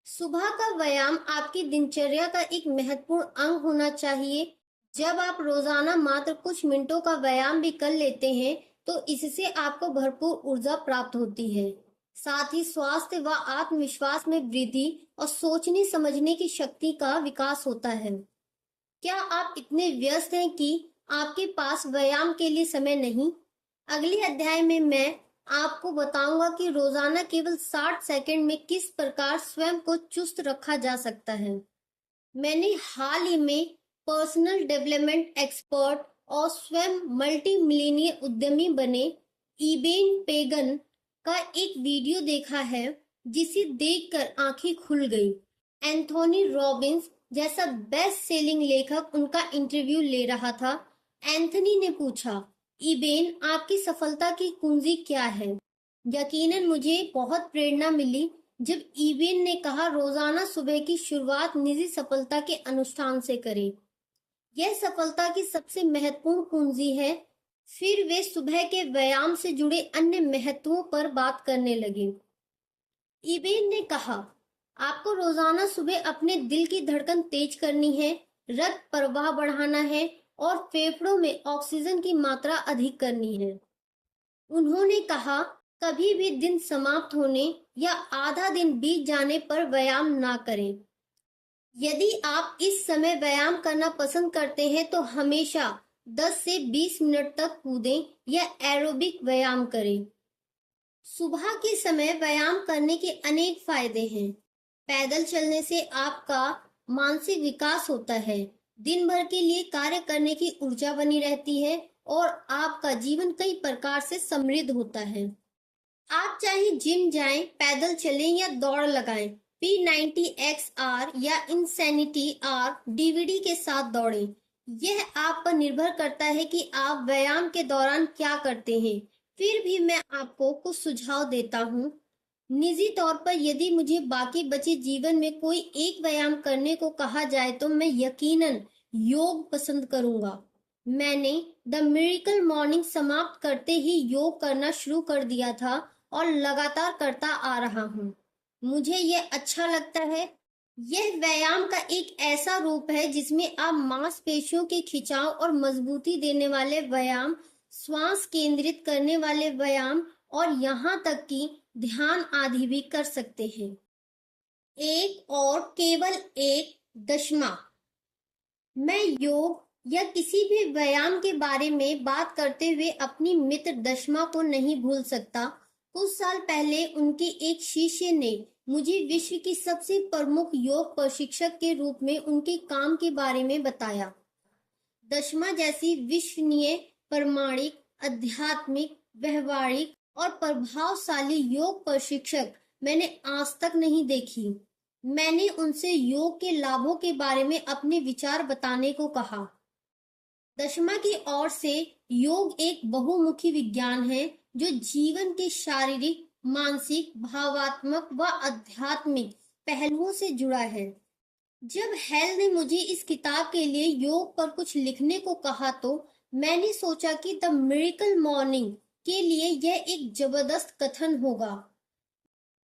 सुबह का व्यायाम आपकी दिनचर्या का एक महत्वपूर्ण अंग होना चाहिए। जब आप रोजाना मात्र कुछ मिनटों का व्यायाम भी कर लेते हैं तो इससे आपको भरपूर ऊर्जा प्राप्त होती है। साथ ही स्वास्थ्य व आत्मविश्वास में वृद्धि और सोचने समझने की शक्ति का विकास होता है। क्या आप इतने व्यस्त हैं कि आपके पास व्यायाम के लिए समय नहीं? अगले अध्याय में मैं आपको बताऊंगा कि रोजाना केवल 60 सेकंड में किस प्रकार स्वयं को चुस्त रखा जा सकता है। मैंने हाल ही में पर्सनल डेवलपमेंट एक्सपर्ट और स्वयं मल्टी मिलियनियर उद्यमी बने इबेन पेगन का एक वीडियो देखा है जिसे देखकर आंखें खुल गई। एंथोनी रॉबिन्स जैसा बेस्ट सेलिंग लेखक उनका इंटरव्यू ले रहा था। एंथनी ने पूछा, इबेन, आपकी सफलता की कुंजी क्या है? यकीनन मुझे बहुत प्रेरणा मिली जब इबेन ने कहा, रोजाना सुबह की शुरुआत निजी सफलता के अनुष्ठान से करें। यह सफलता की सबसे महत्वपूर्ण कुंजी है। फिर वे सुबह के व्यायाम से जुड़े अन्य महत्वों पर बात करने लगे। इबेन ने कहा, आपको रोजाना सुबह अपने दिल की धड़कन तेज करनी है, रक्त प्रवाह बढ़ाना है और फेफड़ों में ऑक्सीजन की मात्रा अधिक करनी है। उन्होंने कहा, कभी भी दिन समाप्त होने या आधा दिन बीत जाने पर व्यायाम ना करें। यदि आप इस समय व्यायाम करना पसंद करते हैं तो हमेशा 10 से 20 मिनट तक कूदें या एरोबिक व्यायाम करें। सुबह के समय व्यायाम करने के अनेक फायदे हैं। पैदल चलने से आपका मानसिक विकास होता है, दिन भर के लिए कार्य करने की ऊर्जा बनी रहती है और आपका जीवन कई प्रकार से समृद्ध होता है। आप चाहे जिम जाएं, पैदल चलें या दौड़ लगाएं, P90XR या इंसैनिटी R डीवीडी के साथ दौड़ें। यह आप पर निर्भर करता है कि आप व्यायाम के दौरान क्या करते हैं। फिर भी मैं आपको कुछ सुझाव देता हूँ। निजी तौर पर यदि मुझे बाकी बचे जीवन में कोई एक व्यायाम करने को कहा जाए तो मैं यकीनन योग पसंद करूंगा। मैंने द मिरेकल मॉर्निंग समाप्त करते ही योग करना शुरू कर दिया था और लगातार करता आ रहा हूँ। मुझे यह अच्छा लगता है। यह व्यायाम का एक ऐसा रूप है जिसमें आप मांसपेशियों के खिंचाव और मजबूती देने वाले व्यायाम, श्वास केंद्रित करने वाले व्यायाम और यहाँ तक कि ध्यान आदि भी कर सकते हैं। एक और केवल एक दशमा, मैं योग या किसी भी व्यायाम के बारे में बात करते हुए अपनी मित्र दशमा को नहीं भूल सकता। कुछ साल पहले उनके एक शिष्य ने मुझे विश्व की सबसे प्रमुख योग प्रशिक्षक के रूप में उनके काम के बारे में बताया। दशमा जैसी विश्वसनीय, प्रामाणिक, आध्यात्मिक, व्यवहारिक और प्रभावशाली योग प्रशिक्षक मैंने आज तक नहीं देखी। मैंने उनसे योग के लाभों के बारे में अपने विचार बताने को कहा। दशमा की ओर से योग एक बहुमुखी विज्ञान है जो जीवन के शारीरिक, मानसिक, भावात्मक व आध्यात्मिक पहलुओं से जुड़ा है। जब हेल ने मुझे इस किताब के लिए योग पर कुछ लिखने को कहा तो मैंने सोचा कि द मिरेकल मॉर्निंग के लिए यह एक जबरदस्त कथन होगा।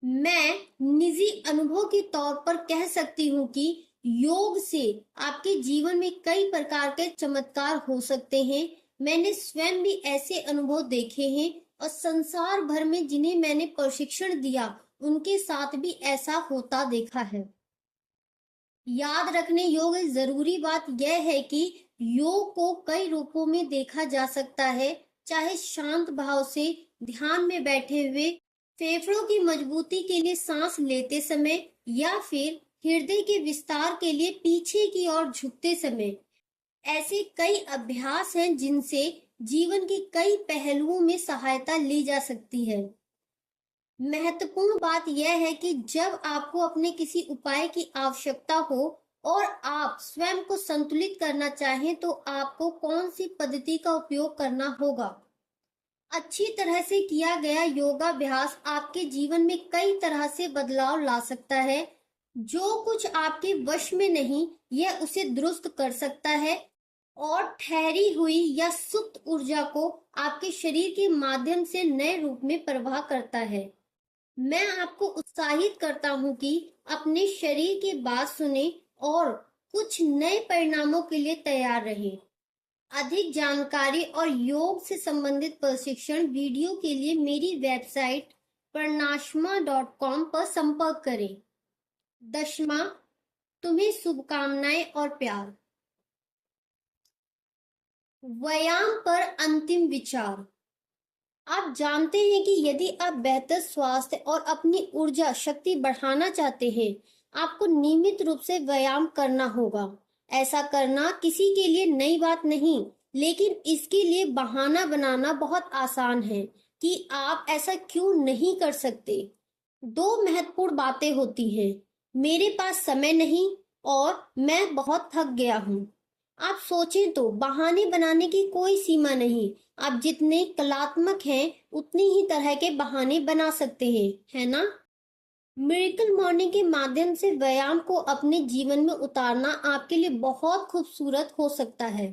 मैं निजी अनुभव के तौर पर कह सकती हूँ कि योग से आपके जीवन में कई प्रकार के चमत्कार हो सकते हैं। मैंने स्वयं भी ऐसे अनुभव देखे हैं और संसार भर में जिन्हें मैंने प्रशिक्षण दिया, उनके साथ भी ऐसा होता देखा है। याद रखने योग्य जरूरी बात यह है कि योग को कई रूपों में देखा जा सकता है, चाहे शांत भाव से ध्यान में बैठे हुए, फेफड़ों की मजबूती के लिए सांस लेते समय, या फिर हृदय के विस्तार के लिए पीछे की ओर झुकते समय। ऐसे कई अभ्यास हैं जिनसे जीवन के कई पहलुओं में सहायता ली जा सकती है। महत्वपूर्ण बात यह है कि जब आपको अपने किसी उपाय की आवश्यकता हो और आप स्वयं को संतुलित करना चाहें, तो आपको कौन सी पद्धति का उपयोग करना होगा। अच्छी तरह से किया गया योगाभ्यास आपके जीवन में कई तरह से बदलाव ला सकता है। जो कुछ आपके वश में नहीं, यह उसे दुरुस्त कर सकता है और ठहरी हुई या सुप्त ऊर्जा को आपके शरीर के माध्यम से नए रूप में प्रवाह करता है। मैं आपको उत्साहित करता हूँ कि अपने शरीर की बात सुने और कुछ नए परिणामों के लिए तैयार रहें। अधिक जानकारी और योग से संबंधित प्रशिक्षण वीडियो के लिए मेरी वेबसाइट pranashma.com पर संपर्क करें। 10वां, तुम्हें शुभकामनाएं और प्यार। व्यायाम पर अंतिम विचार। आप जानते हैं कि यदि आप बेहतर स्वास्थ्य और अपनी ऊर्जा शक्ति बढ़ाना चाहते हैं, आपको नियमित रूप से व्यायाम करना होगा। ऐसा करना किसी के लिए नई बात नहीं, लेकिन इसके लिए बहाना बनाना बहुत आसान है कि आप ऐसा क्यों नहीं कर सकते। दो महत्वपूर्ण बातें होती हैं, मेरे पास समय नहीं और मैं बहुत थक गया हूँ। आप सोचें तो बहाने बनाने की कोई सीमा नहीं। आप जितने कलात्मक हैं, उतनी ही तरह के बहाने बना सकते हैं, है ना। मिरेकल मॉर्निंग के माध्यम से व्यायाम को अपने जीवन में उतारना आपके लिए बहुत खूबसूरत हो सकता है।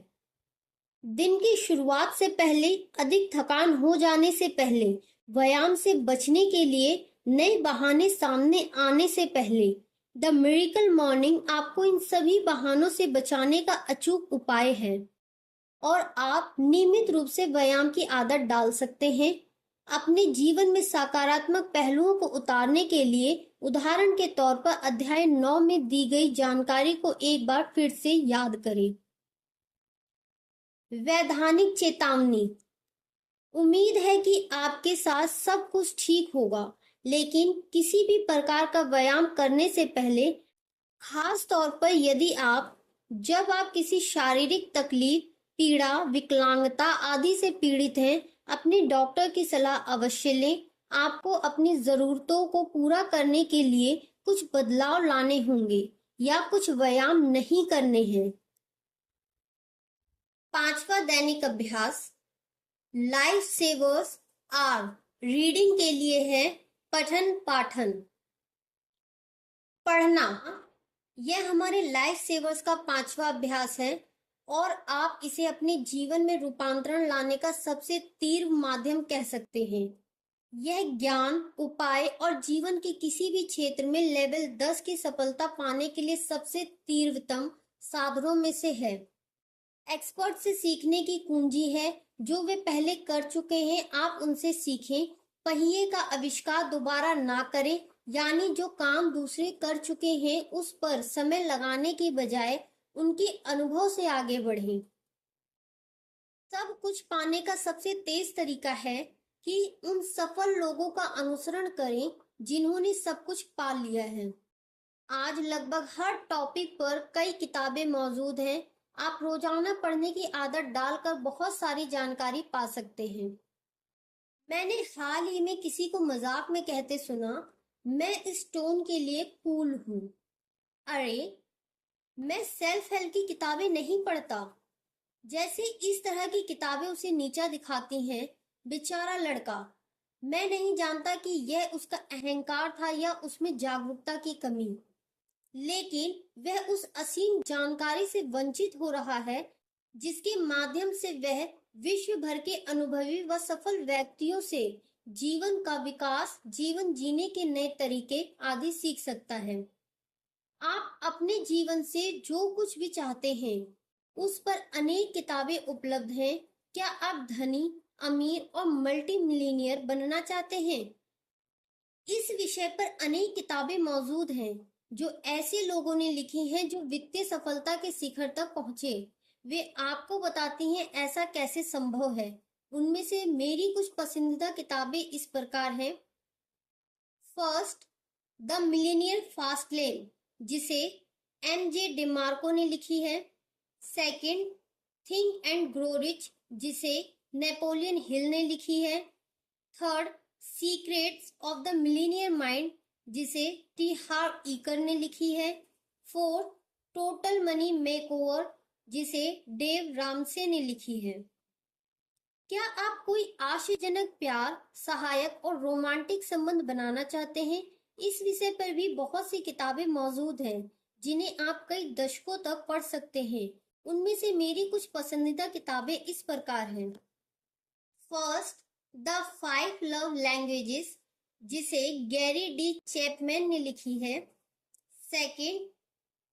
दिन की शुरुआत से पहले, अधिक थकान हो जाने से पहले, व्यायाम से बचने के लिए नए बहाने सामने आने से पहले, द मिरेकल मॉर्निंग आपको इन सभी बहानों से बचाने का अचूक उपाय है और आप नियमित रूप से व्यायाम की आदत डाल सकते हैं। अपने जीवन में सकारात्मक पहलुओं को उतारने के लिए उदाहरण के तौर पर अध्याय 9 में दी गई जानकारी को एक बार फिर से याद करें। वैधानिक चेतावनी। उम्मीद है कि आपके साथ सब कुछ ठीक होगा, लेकिन किसी भी प्रकार का व्यायाम करने से पहले, खास तौर पर यदि जब आप किसी शारीरिक तकलीफ, पीड़ा, विकलांगता आदि से पीड़ित हैं, अपने डॉक्टर की सलाह अवश्य लें। आपको अपनी जरूरतों को पूरा करने के लिए कुछ बदलाव लाने होंगे या कुछ व्यायाम नहीं करने हैं। 5वां दैनिक अभ्यास, लाइफ सेवर्स आर रीडिंग के लिए है पठन पाठन। पढ़ना, यह हमारे लाइफ सेवर्स का 5वां अभ्यास है और आप इसे अपने जीवन में रूपांतरण लाने का सबसे तीव्र माध्यम कह सकते हैं। यह ज्ञान, उपाय और जीवन के किसी भी क्षेत्र में लेवल 10 की सफलता पाने के लिए सबसे तीव्रतम साधनों में से है। एक्सपर्ट से सीखने की कुंजी है, जो वे पहले कर चुके हैं आप उनसे सीखें। पहिए का आविष्कार दोबारा ना करें, यानी जो काम दूसरे कर चुके हैं उस पर समय लगाने की बजाय उनके अनुभव से आगे बढ़ें। सब कुछ पाने का सबसे तेज तरीका है कि उन सफल लोगों का अनुसरण करें जिन्होंने सब कुछ पा लिया है। आज लगभग हर टॉपिक पर कई किताबें मौजूद हैं। आप रोजाना पढ़ने की आदत डालकर बहुत सारी जानकारी पा सकते हैं। मैंने हाल ही में किसी को मजाक में कहते सुना, मैं इस टोन के लिए कूल हूँ। अरे, मैं सेल्फ हेल्प की किताबें नहीं पढ़ता। जैसे इस तरह की किताबें उसे नीचा दिखाती हैं। बेचारा लड़का। मैं नहीं जानता कि यह उसका अहंकार था या उसमें जागरूकता की कमी, लेकिन वह उस असीम जानकारी से वंचित हो रहा है जिसके माध्यम से वह विश्व भर के अनुभवी व सफल व्यक्तियों से जीवन का विकास, जीवन जीने के नए तरीके आदि सीख सकता है। आप अपने जीवन से जो कुछ भी चाहते हैं, उस पर अनेक किताबें उपलब्ध हैं। क्या आप धनी, अमीर और मल्टी मिलियनियर बनना चाहते हैं? इस विषय पर अनेक किताबें मौजूद हैं जो ऐसे लोगों ने लिखी हैं जो वित्तीय सफलता के शिखर तक पहुंचे। वे आपको बताती हैं ऐसा कैसे संभव है। उनमें से मेरी कुछ पसंदीदा किताबें इस प्रकार हैं। First, the Millionaire fast lane, जिसे एम.जे. डिमार्को ने लिखी है। Second, think and grow rich, जिसे नेपोलियन हिल ने लिखी है। Third, secrets of the Millionaire mind, जिसे टी हार्व ईकर ने लिखी है। फोर्थ, टोटल मनी मेकओवर, जिसे डेव रामसे ने लिखी है। क्या आप कोई आशाजनक प्यार, सहायक और रोमांटिक संबंध बनाना चाहते हैं? इस विषय पर भी बहुत सी किताबें मौजूद हैं जिन्हें आप कई दशकों तक पढ़ सकते हैं। उनमें से मेरी कुछ पसंदीदा किताबें इस प्रकार हैं। फर्स्ट, द 5 लव लैंग्वेजेस, जिसे गैरी डी चैपमैन ने लिखी है। सेकंड,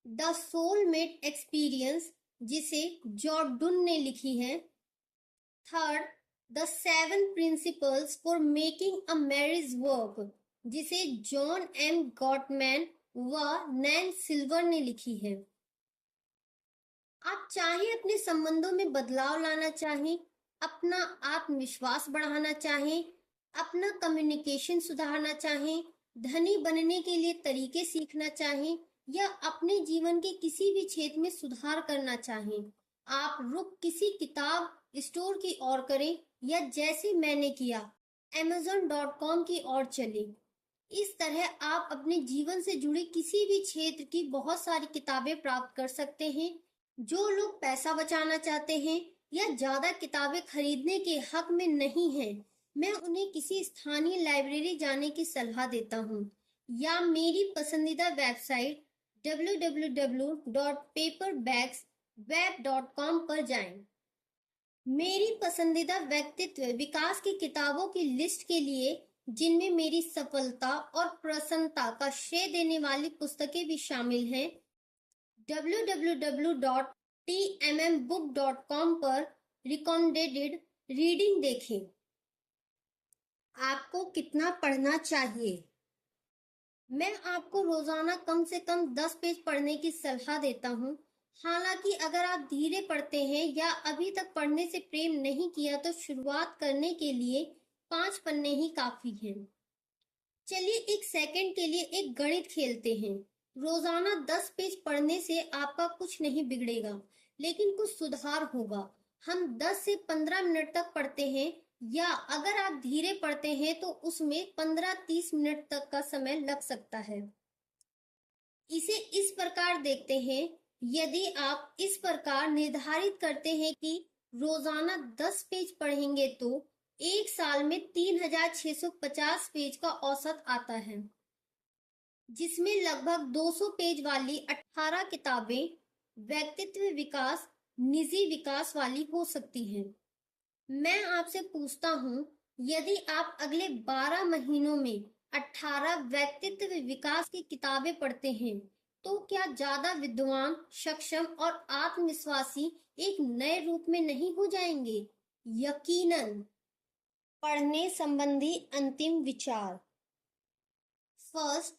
द सोलमेट एक्सपीरियंस, जिसे जॉर्ज डुन ने लिखी है। Third, the 7 principles for making a marriage work, जिसे जॉन एम गॉटमैन व नैन सिल्वर ने लिखी है। आप चाहे अपने संबंधों में बदलाव लाना चाहें, अपना आत्मविश्वास बढ़ाना चाहें, अपना कम्युनिकेशन सुधारना चाहें, धनी बनने के लिए तरीके सीखना चाहें या अपने जीवन के किसी भी क्षेत्र में सुधार करना चाहें, आप रुख किसी किताब स्टोर की ओर करें या जैसे मैंने किया amazon.com की ओर चले। इस तरह आप अपने जीवन से जुड़े किसी भी क्षेत्र की बहुत सारी किताबें प्राप्त कर सकते हैं। जो लोग पैसा बचाना चाहते हैं या ज्यादा किताबें खरीदने के हक में नहीं हैं, मैं उन्हें किसी स्थानीय लाइब्रेरी जाने की सलाह देता हूँ या मेरी पसंदीदा वेबसाइट www.paperbagsweb.com पर जाएं। मेरी पसंदीदा व्यक्तित्व विकास की किताबों की लिस्ट के लिए, जिनमें मेरी सफलता और प्रसन्नता का श्रेय देने वाली पुस्तकें भी शामिल हैं, www.tmmbook.com पर रिकमेंडेड रीडिंग देखें। आपको कितना पढ़ना चाहिए? मैं आपको रोजाना कम से कम 10 पेज पढ़ने की सलाह देता हूँ। हालांकि अगर आप धीरे पढ़ते हैं या अभी तक पढ़ने से प्रेम नहीं किया तो शुरुआत करने के लिए 5 पन्ने ही काफी हैं। चलिए एक सेकंड के लिए एक गणित खेलते हैं। रोजाना 10 पेज पढ़ने से आपका कुछ नहीं बिगड़ेगा, लेकिन कुछ सुधार होगा। हम 10 से 15 मिनट तक पढ़ते हैं या अगर आप धीरे पढ़ते हैं तो उसमें 15-30 मिनट तक का समय लग सकता है। इसे इस प्रकार देखते हैं, यदि आप इस प्रकार निर्धारित करते हैं कि रोजाना 10 पेज पढ़ेंगे तो एक साल में 3650 पेज का औसत आता है, जिसमें लगभग 200 पेज वाली 18 किताबें व्यक्तित्व विकास, निजी विकास वाली हो सकती हैं। मैं आपसे पूछता हूँ, यदि आप अगले 12 महीनों में 18 व्यक्तित्व विकास की किताबें पढ़ते हैं, तो क्या ज्यादा विद्वान, सक्षम और आत्मविश्वासी एक नए रूप में नहीं हो जाएंगे? यकीनन। पढ़ने संबंधी अंतिम विचार। फर्स्ट,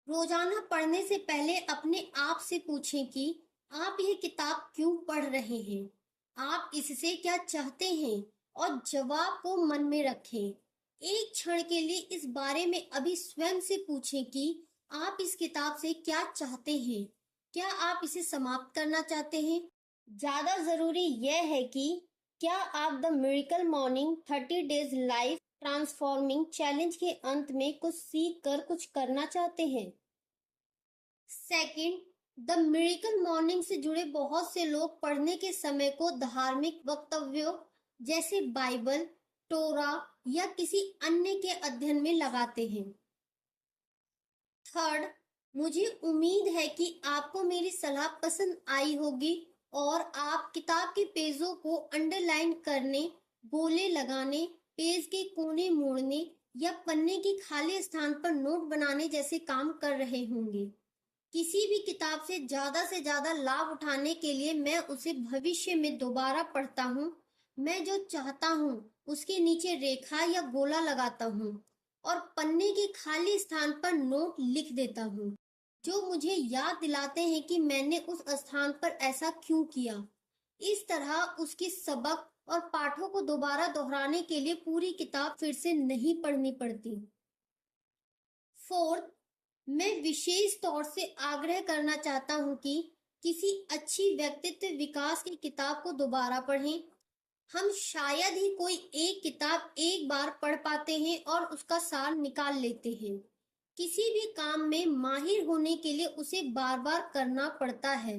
रोजाना पढ़ने से पहले अपने आप से पूछें कि आप यह किताब क्यों पढ़ रहे हैं, आप इससे क्या चाहते हैं, और जवाब को मन में रखें। एक क्षण के लिए इस बारे में अभी स्वयं से पूछें कि आप इस किताब से क्या चाहते हैं। क्या आप इसे समाप्त करना चाहते हैं? ज्यादा जरूरी यह है कि क्या आप the miracle morning 30 days life transforming challenge के अंत में कुछ सीख कर कुछ करना चाहते हैं। सेकंड, द मिरेकल मॉर्निंग से जुड़े बहुत से लोग पढ़ने के समय को धार्मिक वक्तव्यों जैसे बाइबल, टोरा या किसी अन्य के अध्ययन में लगाते हैं। थर्ड, मुझे उम्मीद है कि आपको मेरी सलाह पसंद आई होगी और आप किताब के पेजों को अंडरलाइन करने, गोले लगाने, पेज के कोने मोड़ने या पन्ने की खाली स्थान पर नोट बनाने जैसे काम कर रहे होंगे। किसी भी किताब से ज्यादा लाभ उठाने के लिए मैं उसे भविष्य में दोबारा पढ़ता हूँ। मैं जो चाहता हूँ उसके नीचे रेखा या गोला लगाता हूँ और पन्ने के खाली स्थान पर नोट लिख देता हूँ, जो मुझे याद दिलाते हैं कि मैंने उस स्थान पर ऐसा क्यों किया। इस तरह उसकी सबक और पाठों को दोबारा दोहराने के लिए पूरी किताब फिर से नहीं पढ़नी पड़ती। फोर्थ, मैं विशेष तौर से आग्रह करना चाहता हूँ कि किसी अच्छी व्यक्तित्व विकास की किताब को दोबारा पढ़ें। हम शायद ही कोई एक किताब एक बार पढ़ पाते हैं और उसका सार निकाल लेते हैं। किसी भी काम में माहिर होने के लिए उसे बार बार करना पड़ता है।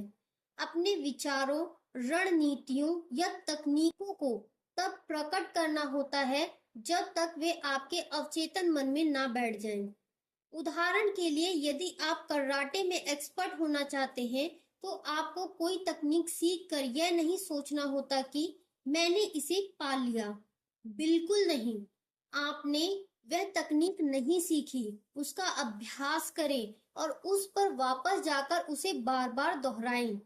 अपने विचारों, रणनीतियों या तकनीकों को तब प्रकट करना होता है जब तक वे आपके अवचेतन मन में ना बैठ जाएं। उदाहरण के लिए, यदि आप कराटे में एक्सपर्ट होना चाहते हैं तो आपको कोई तकनीक सीख कर यह नहीं सोचना होता कि मैंने इसे पा लिया। बिल्कुल नहीं। आपने वह तकनीक नहीं सीखी, उसका अभ्यास करें और उस पर वापस जाकर उसे बार बार दोहराएं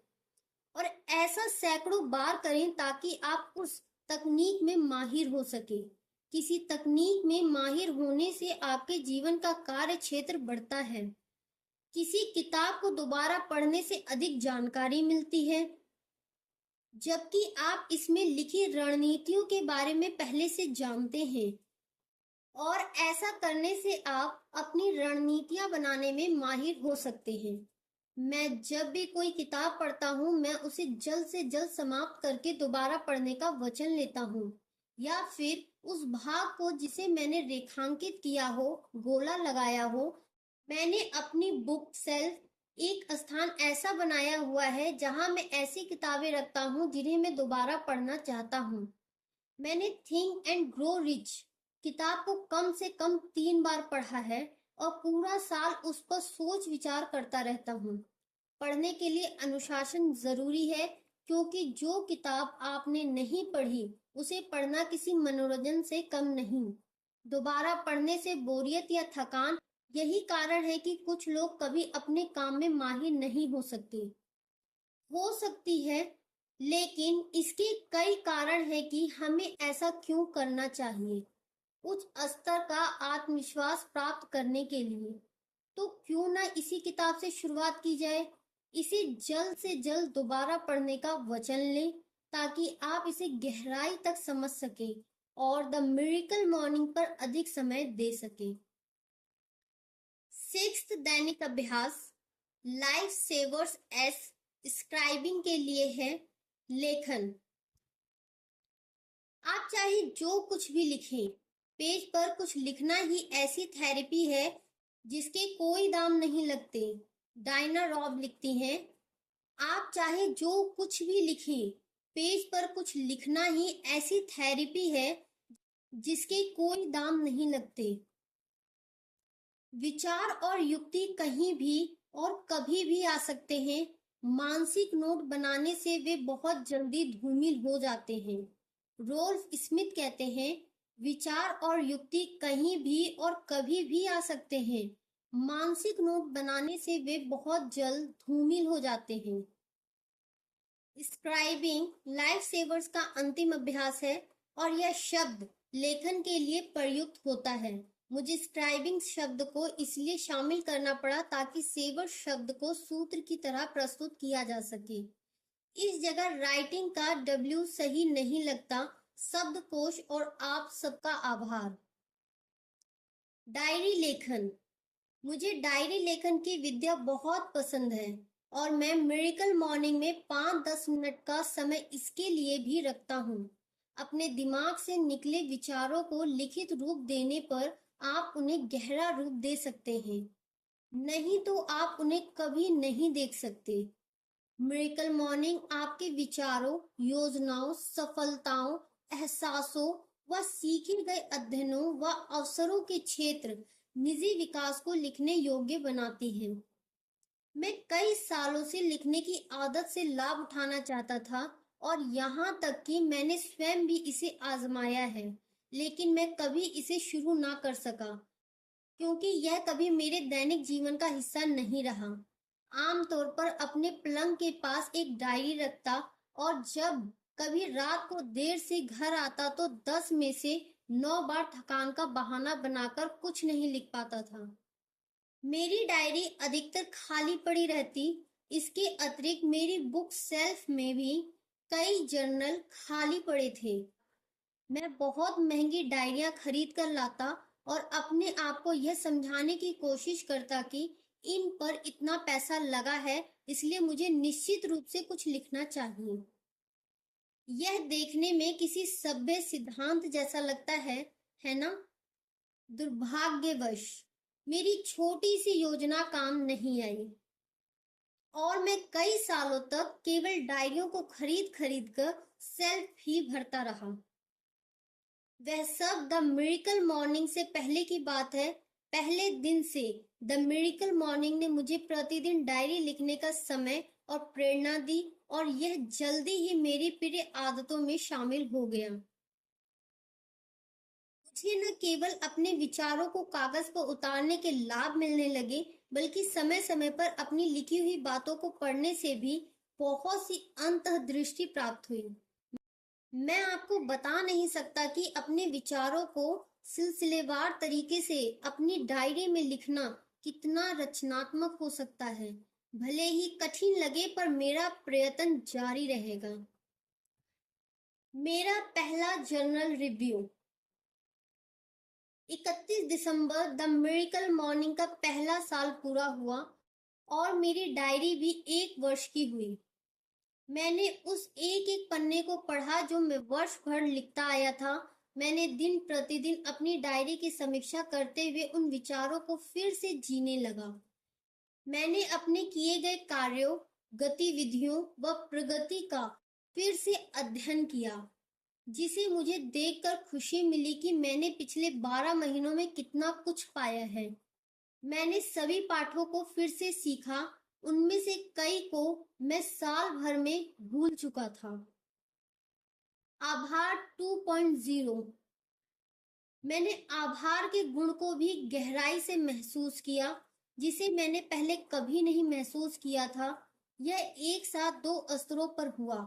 और ऐसा सैकड़ों बार करें ताकि आप उस तकनीक में माहिर हो सके। किसी तकनीक में माहिर होने से आपके जीवन का कार्य क्षेत्र बढ़ता है। किसी किताब को दोबारा पढ़ने से अधिक जानकारी मिलती है, जबकि आप इसमें लिखी रणनीतियों के बारे में पहले से जानते हैं और ऐसा करने से आप अपनी रणनीतियां बनाने में माहिर हो सकते हैं। मैं जब भी कोई किताब पढ़ता हूँ, मैं उसे जल्द से जल्द समाप्त करके दोबारा पढ़ने का वचन लेता हूँ, या फिर उस भाग को जिसे मैंने रेखांकित किया हो, गोला लगाया हो। मैंने अपनी बुक सेल्फ एक स्थान ऐसा बनाया हुआ है जहां मैं ऐसी किताबें रखता हूँ जिन्हें मैं दोबारा पढ़ना चाहता हूँ। मैंने थिंक एंड ग्रो रिच किताब को कम से कम 3 बार पढ़ा है और पूरा साल उस पर सोच विचार करता रहता हूँ। पढ़ने के लिए अनुशासन जरूरी है, क्योंकि जो किताब आपने नहीं पढ़ी उसे पढ़ना किसी मनोरंजन से कम नहीं। दोबारा पढ़ने से बोरियत या थकान, यही कारण है कि कुछ लोग कभी अपने काम में माहिर नहीं हो सकते। हो सकती है, लेकिन इसके कई कारण हैं कि हमें ऐसा क्यों करना चाहिए। उच्च स्तर का आत्मविश्वास प्राप्त करने के लिए तो क्यों ना इसी किताब से शुरुआत की जाए। इसे जल्द से जल्द दोबारा पढ़ने का वचन लें ताकि आप इसे गहराई तक समझ सकें और द मिरेकल मॉर्निंग पर अधिक समय दे सकें। सिक्स्थ दैनिक अभ्यास लाइफ सेवर्स एस स्क्राइबिंग के लिए है लेखन। आप चाहे जो कुछ भी लिखें, पेज पर कुछ लिखना ही ऐसी थेरेपी है जिसके कोई दाम नहीं लगते। डायना रॉब लिखती हैं, आप चाहे जो कुछ भी लिखें, पेज पर कुछ लिखना ही ऐसी थेरेपी है जिसके कोई दाम नहीं लगते। विचार और युक्ति कहीं भी और कभी भी आ सकते हैं। मानसिक नोट बनाने से वे बहुत जल्दी धूमिल हो जाते हैं। रोल्फ स्मिथ कहते हैं, विचार और युक्ति कहीं भी और कभी भी आ सकते हैं। मानसिक नोट बनाने से वे बहुत जल्द धूमिल हो जाते हैं। स्क्राइबिंग लाइफ सेवर्स का अंतिम अभ्यास है और यह शब्द लेखन के लिए प्रयुक्त होता है। मुझे स्क्राइबिंग शब्द को इसलिए शामिल करना पड़ा ताकि सेवर शब्द को सूत्र की तरह प्रस्तुत किया जा सके। इस जगह राइटिंग का डब्ल्यू सही नहीं लगता। शब्दकोश और आप सबका आभार। डायरी लेखन। मुझे डायरी लेखन की विद्या बहुत पसंद है और मैं मिरेकल मॉर्निंग में 5-10 मिनट का समय इसके लिए भी रखता हूँ। अपने दिमाग से निकले विचारों को लिखित रूप देने पर आप उन्हें गहरा रूप दे सकते हैं, नहीं तो आप उन्हें कभी नहीं देख सकते। मिरेकल मॉर्निंग आपके विचारों, योजनाओं, सफलताओं, एहसासों व सीखे गए अध्ययनों व अवसरों के क्षेत्र निजी विकास को लिखने योग्य बनाती है। मैं कई सालों से लिखने की आदत से लाभ उठाना चाहता था और यहाँ तक कि मैंने स्वयं भी इसे आजमाया है, लेकिन मैं कभी इसे शुरू ना कर सका क्योंकि यह कभी मेरे दैनिक जीवन का हिस्सा नहीं रहा। आमतौर पर अपने पलंग के पास एक डायरी रखता और जब कभी रात को देर से घर आता तो 10 में से 9 बार थकान का बहाना बनाकर कुछ नहीं लिख पाता था। मेरी डायरी अधिकतर खाली पड़ी रहती। इसके अतिरिक्त मेरी बुक शेल्फ में भी कई जर्नल खाली पड़े थे। मैं बहुत महंगी डायरियां खरीद कर लाता और अपने आप को यह समझाने की कोशिश करता कि इन पर इतना पैसा लगा है, इसलिए मुझे निश्चित रूप से कुछ लिखना चाहिए। यह देखने में किसी सभ्य सिद्धांत जैसा लगता है ना? दुर्भाग्यवश मेरी छोटी सी योजना काम नहीं आई और मैं कई सालों तक केवल डायरियों को खरीद खरीद कर सेल्फ ही भरता रहा। वह सब द मिरेकल मॉर्निंग से पहले की बात है। पहले दिन से द मिरेकल मॉर्निंग ने मुझे प्रतिदिन डायरी लिखने का समय और प्रेरणा दी और यह जल्दी ही मेरी प्रिय आदतों में शामिल हो गया। मुझे न केवल अपने विचारों को कागज पर उतारने के लाभ मिलने लगे, बल्कि समय समय पर अपनी लिखी हुई बातों को पढ़ने से भी बहुत सी अंतर्दृष्टि प्राप्त हुई। मैं आपको बता नहीं सकता कि अपने विचारों को सिलसिलेवार तरीके से अपनी डायरी में लिखना कितना रचनात्मक हो सकता है। भले ही कठिन लगे, पर मेरा प्रयत्न जारी रहेगा। मेरा पहला journal review. 31 December the miracle morning का पहला साल पूरा हुआ और मेरी डायरी भी 1 वर्ष की हुई। मैंने उस एक एक पन्ने को पढ़ा जो मैं वर्ष भर लिखता आया था। मैंने दिन प्रतिदिन अपनी डायरी की समीक्षा करते हुए उन विचारों को फिर से जीने लगा। मैंने अपने किए गए कार्यों, गतिविधियों व प्रगति का फिर से अध्ययन किया, जिसे मुझे देखकर खुशी मिली कि मैंने पिछले 12 महीनों में कितना कुछ पाया है। मैंने सभी पाठों को फिर से सीखा। उनमें से कई को मैं साल भर में भूल चुका था। आभार 2.0। मैंने आभार के गुण को भी गहराई से महसूस किया, जिसे मैंने पहले कभी नहीं महसूस किया था। यह एक साथ 2 स्तरों पर हुआ।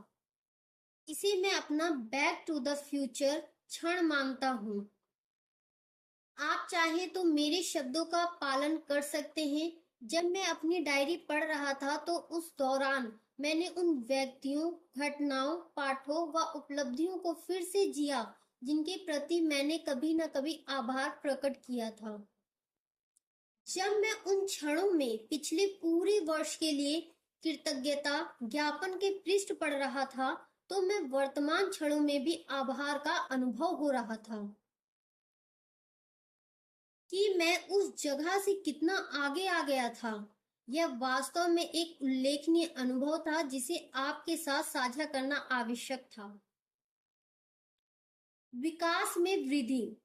इसे मैं अपना बैक टू द फ्यूचर क्षण मानता हूँ। आप चाहे तो मेरे शब्दों का पालन कर सकते हैं। जब मैं अपनी डायरी पढ़ रहा था तो उस दौरान मैंने उन व्यक्तियों, घटनाओं, पाठों व उपलब्धियों को फिर से जिया जिनके प्रति मैंने कभी न कभी आभार प्रकट किया था। जब मैं उन क्षणों में पिछले पूरे वर्ष के लिए कृतज्ञता ज्ञापन के पृष्ठ पढ़ रहा था, तो मैं वर्तमान क्षणों में भी आभार का अनुभव हो रहा था कि मैं उस जगह से कितना आगे आ गया था। यह वास्तव में एक उल्लेखनीय अनुभव था जिसे आपके साथ साझा करना आवश्यक था। विकास में वृद्धि।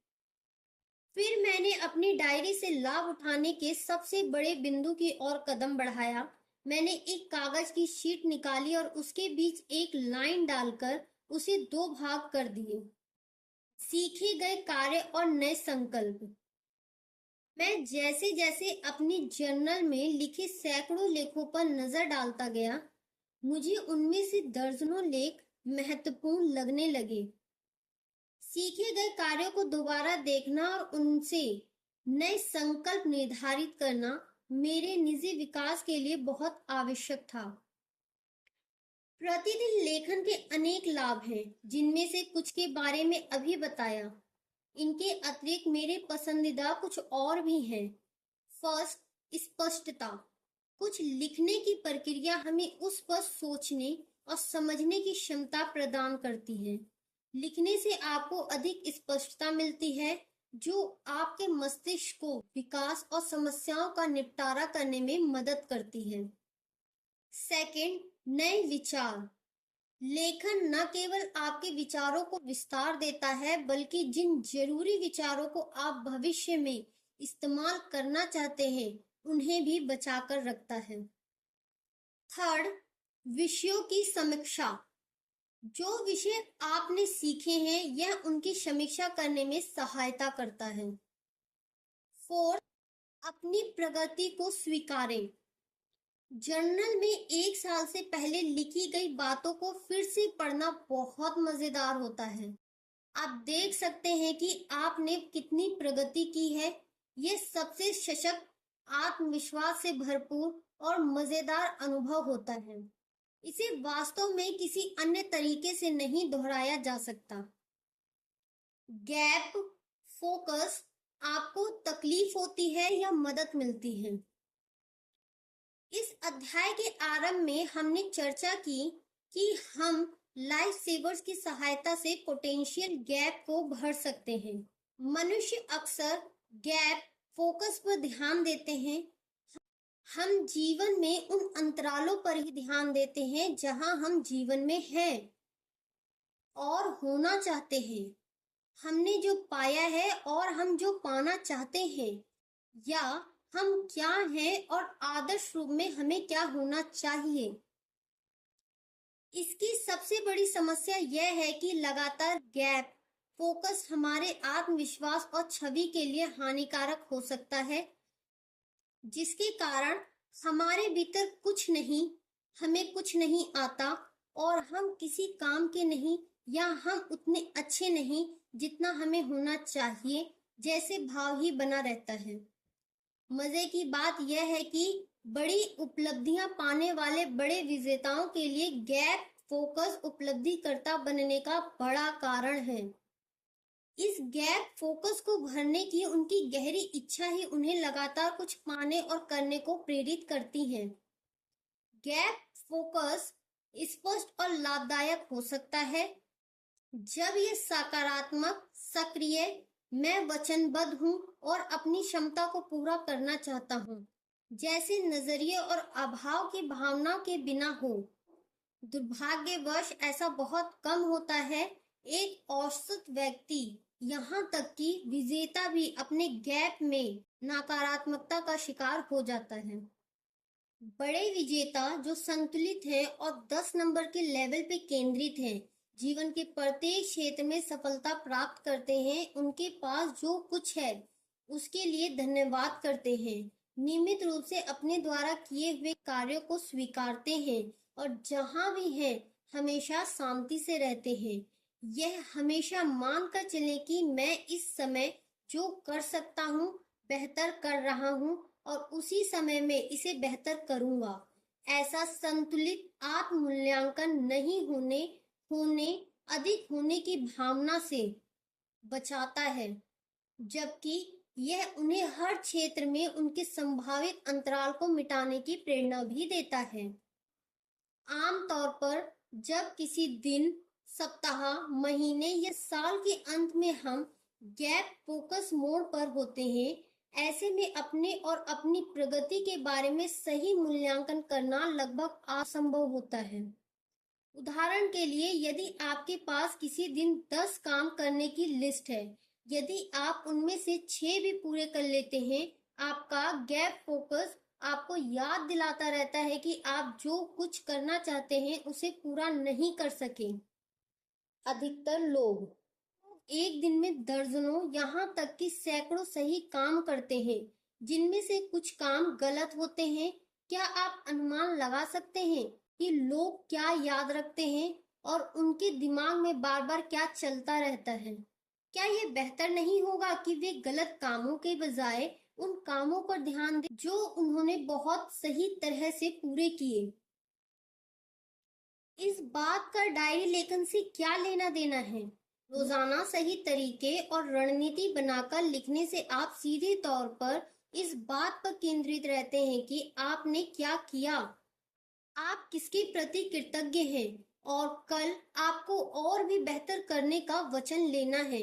फिर मैंने अपनी डायरी से लाभ उठाने के सबसे बड़े बिंदु की ओर कदम बढ़ाया। मैंने एक कागज की शीट निकाली और उसके बीच एक लाइन डालकर उसे 2 भाग कर दिए। सीखे गए कार्य और नए संकल्प। मैं जैसे जैसे अपनी जर्नल में लिखे सैकड़ों लेखों पर नजर डालता गया, मुझे उनमें से दर्जनों लेख महत्वपूर्ण लगने लगे। सीखे गए कार्यों को दोबारा देखना और उनसे नए संकल्प निर्धारित करना मेरे निजी विकास के लिए बहुत आवश्यक था। प्रतिदिन लेखन के अनेक लाभ हैं, जिनमें से कुछ के बारे में अभी बताया। इनके अतिरिक्त मेरे पसंदीदा कुछ और भी हैं। फर्स्ट, स्पष्टता। कुछ लिखने की प्रक्रिया हमें उस पर सोचने और समझने की क्षमता प्रदान करती है। लिखने से आपको अधिक स्पष्टता मिलती है, जो आपके मस्तिष्क को विकास और समस्याओं का निपटारा करने में मदद करती है। सेकंड, नए विचार। लेखन न केवल आपके विचारों को विस्तार देता है, बल्कि जिन जरूरी विचारों को आप भविष्य में इस्तेमाल करना चाहते हैं, उन्हें भी बचाकर रखता है। थर्ड, विषयों की समीक्षा। जो विषय आपने सीखे हैं यह उनकी समीक्षा करने में सहायता करता है। फोर्थ, अपनी प्रगति को स्वीकारें। जर्नल में 1 साल से पहले लिखी गई बातों को फिर से पढ़ना बहुत मजेदार होता है। आप देख सकते हैं कि आपने कितनी प्रगति की है। यह सबसे सशक्त, आत्मविश्वास से भरपूर और मजेदार अनुभव होता है। इसे वास्तव में किसी अन्य तरीके से नहीं दोहराया जा सकता। गैप फोकस, आपको तकलीफ होती है या मदद मिलती है? इस अध्याय के आरंभ में हमने चर्चा की कि हम लाइफ सेवर्स की सहायता से पोटेंशियल गैप को भर सकते हैं। मनुष्य अक्सर गैप फोकस पर ध्यान देते हैं। हम जीवन में उन अंतरालों पर ही ध्यान देते हैं जहां हम जीवन में हैं और होना चाहते हैं। हमने जो पाया है और हम जो पाना चाहते हैं, या हम क्या हैं और आदर्श रूप में हमें क्या होना चाहिए। इसकी सबसे बड़ी समस्या यह है कि लगातार गैप फोकस हमारे आत्मविश्वास और छवि के लिए हानिकारक हो सकता है, जिसके कारण हमारे भीतर कुछ नहीं, हमें कुछ नहीं आता और हम किसी काम के नहीं, या हम उतने अच्छे नहीं जितना हमें होना चाहिए, जैसे भाव ही बना रहता है। मजे की बात यह है कि बड़ी उपलब्धियां पाने वाले बड़े विजेताओं के लिए गैप फोकस उपलब्धिकर्ता बनने का बड़ा कारण है। इस गैप फोकस को भरने की उनकी गहरी इच्छा ही उन्हें लगातार कुछ पाने और करने को प्रेरित करती है। गैप फोकस स्पष्ट और लाभदायक हो सकता है जब यह सकारात्मक, सक्रिय, मैं वचनबद्ध हूँ और अपनी क्षमता को पूरा करना चाहता हूँ जैसे नजरिए और अभाव की भावना के बिना हो। दुर्भाग्यवश ऐसा बहुत कम होता है। एक औसत व्यक्ति, यहाँ तक कि विजेता भी अपने गैप में नकारात्मकता का शिकार हो जाता है। बड़े विजेता जो संतुलित हैं और 10 नंबर के लेवल पे केंद्रित हैं, जीवन के प्रत्येक क्षेत्र में सफलता प्राप्त करते हैं, उनके पास जो कुछ है उसके लिए धन्यवाद करते हैं, नियमित रूप से अपने द्वारा किए हुए कार्यों को स्वीकारते हैं और जहां भी हैं हमेशा शांति से रहते हैं। यह हमेशा मान कर चले कि मैं इस समय जो कर सकता हूँ बेहतर कर रहा हूँ और उसी समय में इसे बेहतर करूंगा। ऐसा संतुलित आत्म मूल्यांकन नहीं होने होने अधिक होने की भावना से बचाता है, जबकि यह उन्हें हर क्षेत्र में उनके संभावित अंतराल को मिटाने की प्रेरणा भी देता है। आमतौर पर जब किसी दिन, सप्ताह, महीने या साल के अंत में हम गैप फोकस मोड पर होते हैं, ऐसे में अपने और अपनी प्रगति के बारे में सही मूल्यांकन करना लगभग असंभव होता है। उदाहरण के लिए, यदि आपके पास किसी दिन 10 काम करने की लिस्ट है, यदि आप उनमें से 6 भी पूरे कर लेते हैं, आपका गैप फोकस आपको याद दिलाता रहता है कि आप जो कुछ करना चाहते हैं उसे पूरा नहीं कर सके। अधिकतर लोग एक दिन में दर्जनों, यहाँ तक कि सैकड़ों सही काम करते हैं, जिनमें से कुछ काम गलत होते हैं। क्या आप अनुमान लगा सकते हैं कि लोग क्या याद रखते हैं और उनके दिमाग में बार बार क्या चलता रहता है? क्या यह बेहतर नहीं होगा कि वे गलत कामों के बजाय उन कामों पर ध्यान दें जो उन्होंने बहुत सही तरह से पूरे किए? इस बात का डायरी लेखन से क्या लेना देना है? रोजाना सही तरीके और रणनीति बनाकर लिखने से आप सीधे तौर पर इस बात पर केंद्रित रहते हैं कि आपने क्या किया, आप किसके प्रति कृतज्ञ हैं और कल आपको और भी बेहतर करने का वचन लेना है।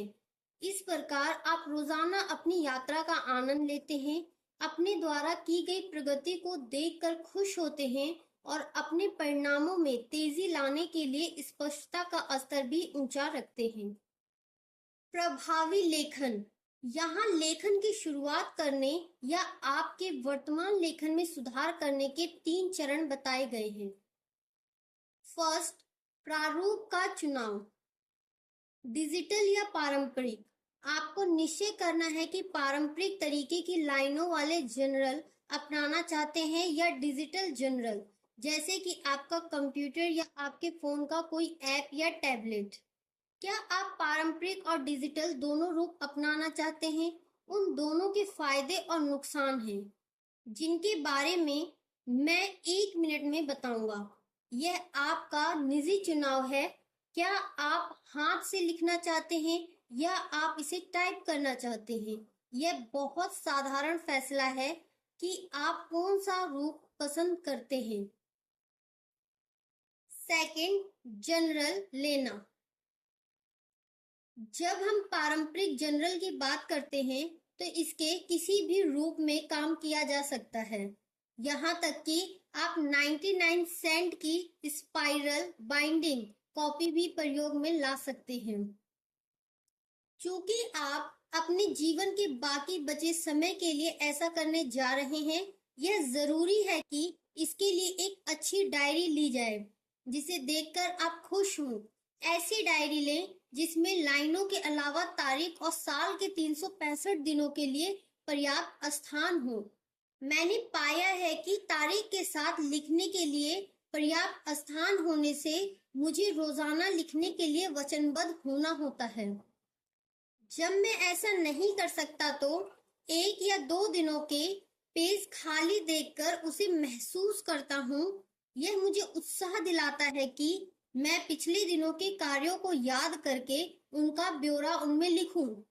इस प्रकार आप रोजाना अपनी यात्रा का आनंद लेते हैं, अपने द्वारा की गई प्रगति को देखकर खुश होते हैं और अपने परिणामों में तेजी लाने के लिए स्पष्टता का स्तर भी ऊंचा रखते हैं। प्रभावी लेखन, यहाँ लेखन की शुरुआत करने या आपके वर्तमान लेखन में सुधार करने के 3 चरण बताए गए हैं। फर्स्ट, प्रारूप का चुनाव, डिजिटल या पारंपरिक। आपको निश्चय करना है कि पारंपरिक तरीके की लाइनों वाले जनरल अपनाना चाहते हैं या डिजिटल जनरल, जैसे कि आपका कंप्यूटर या आपके फोन का कोई ऐप या टैबलेट। क्या आप पारंपरिक और डिजिटल दोनों रूप अपनाना चाहते हैं? उन दोनों के फायदे और नुकसान हैं, जिनके बारे में मैं 1 मिनट में बताऊंगा। यह आपका निजी चुनाव है। क्या आप हाथ से लिखना चाहते हैं या आप इसे टाइप करना चाहते हैं? यह बहुत साधारण फैसला है कि आप कौन सा रूप पसंद करते हैं। सेकंड, जनरल लेना। जब हम पारंपरिक जनरल की बात करते हैं तो इसके किसी भी रूप में काम किया जा सकता है, यहाँ तक कि आप 99 सेंट की स्पाइरल बाइंडिंग कॉपी भी प्रयोग में ला सकते हैं। चूंकि आप अपने जीवन के बाकी बचे समय के लिए ऐसा करने जा रहे हैं, यह जरूरी है कि इसके लिए एक अच्छी डायरी ली जाए जिसे देखकर आप खुश हों। ऐसी डायरी लें जिसमें लाइनों के अलावा तारीख और साल के 365 दिनों के लिए पर्याप्त स्थान हो। मैंने पाया है कि तारीख के साथ लिखने के लिए पर्याप्त स्थान होने से मुझे रोजाना लिखने के लिए वचनबद्ध होना होता है। जब मैं ऐसा नहीं कर सकता तो 1 या 2 दिनों के पेज खाली देखकर उसे महसूस करता हूँ। यह मुझे उत्साह दिलाता है कि मैं पिछले दिनों के कार्यों को याद करके उनका ब्यौरा उनमें लिखूं।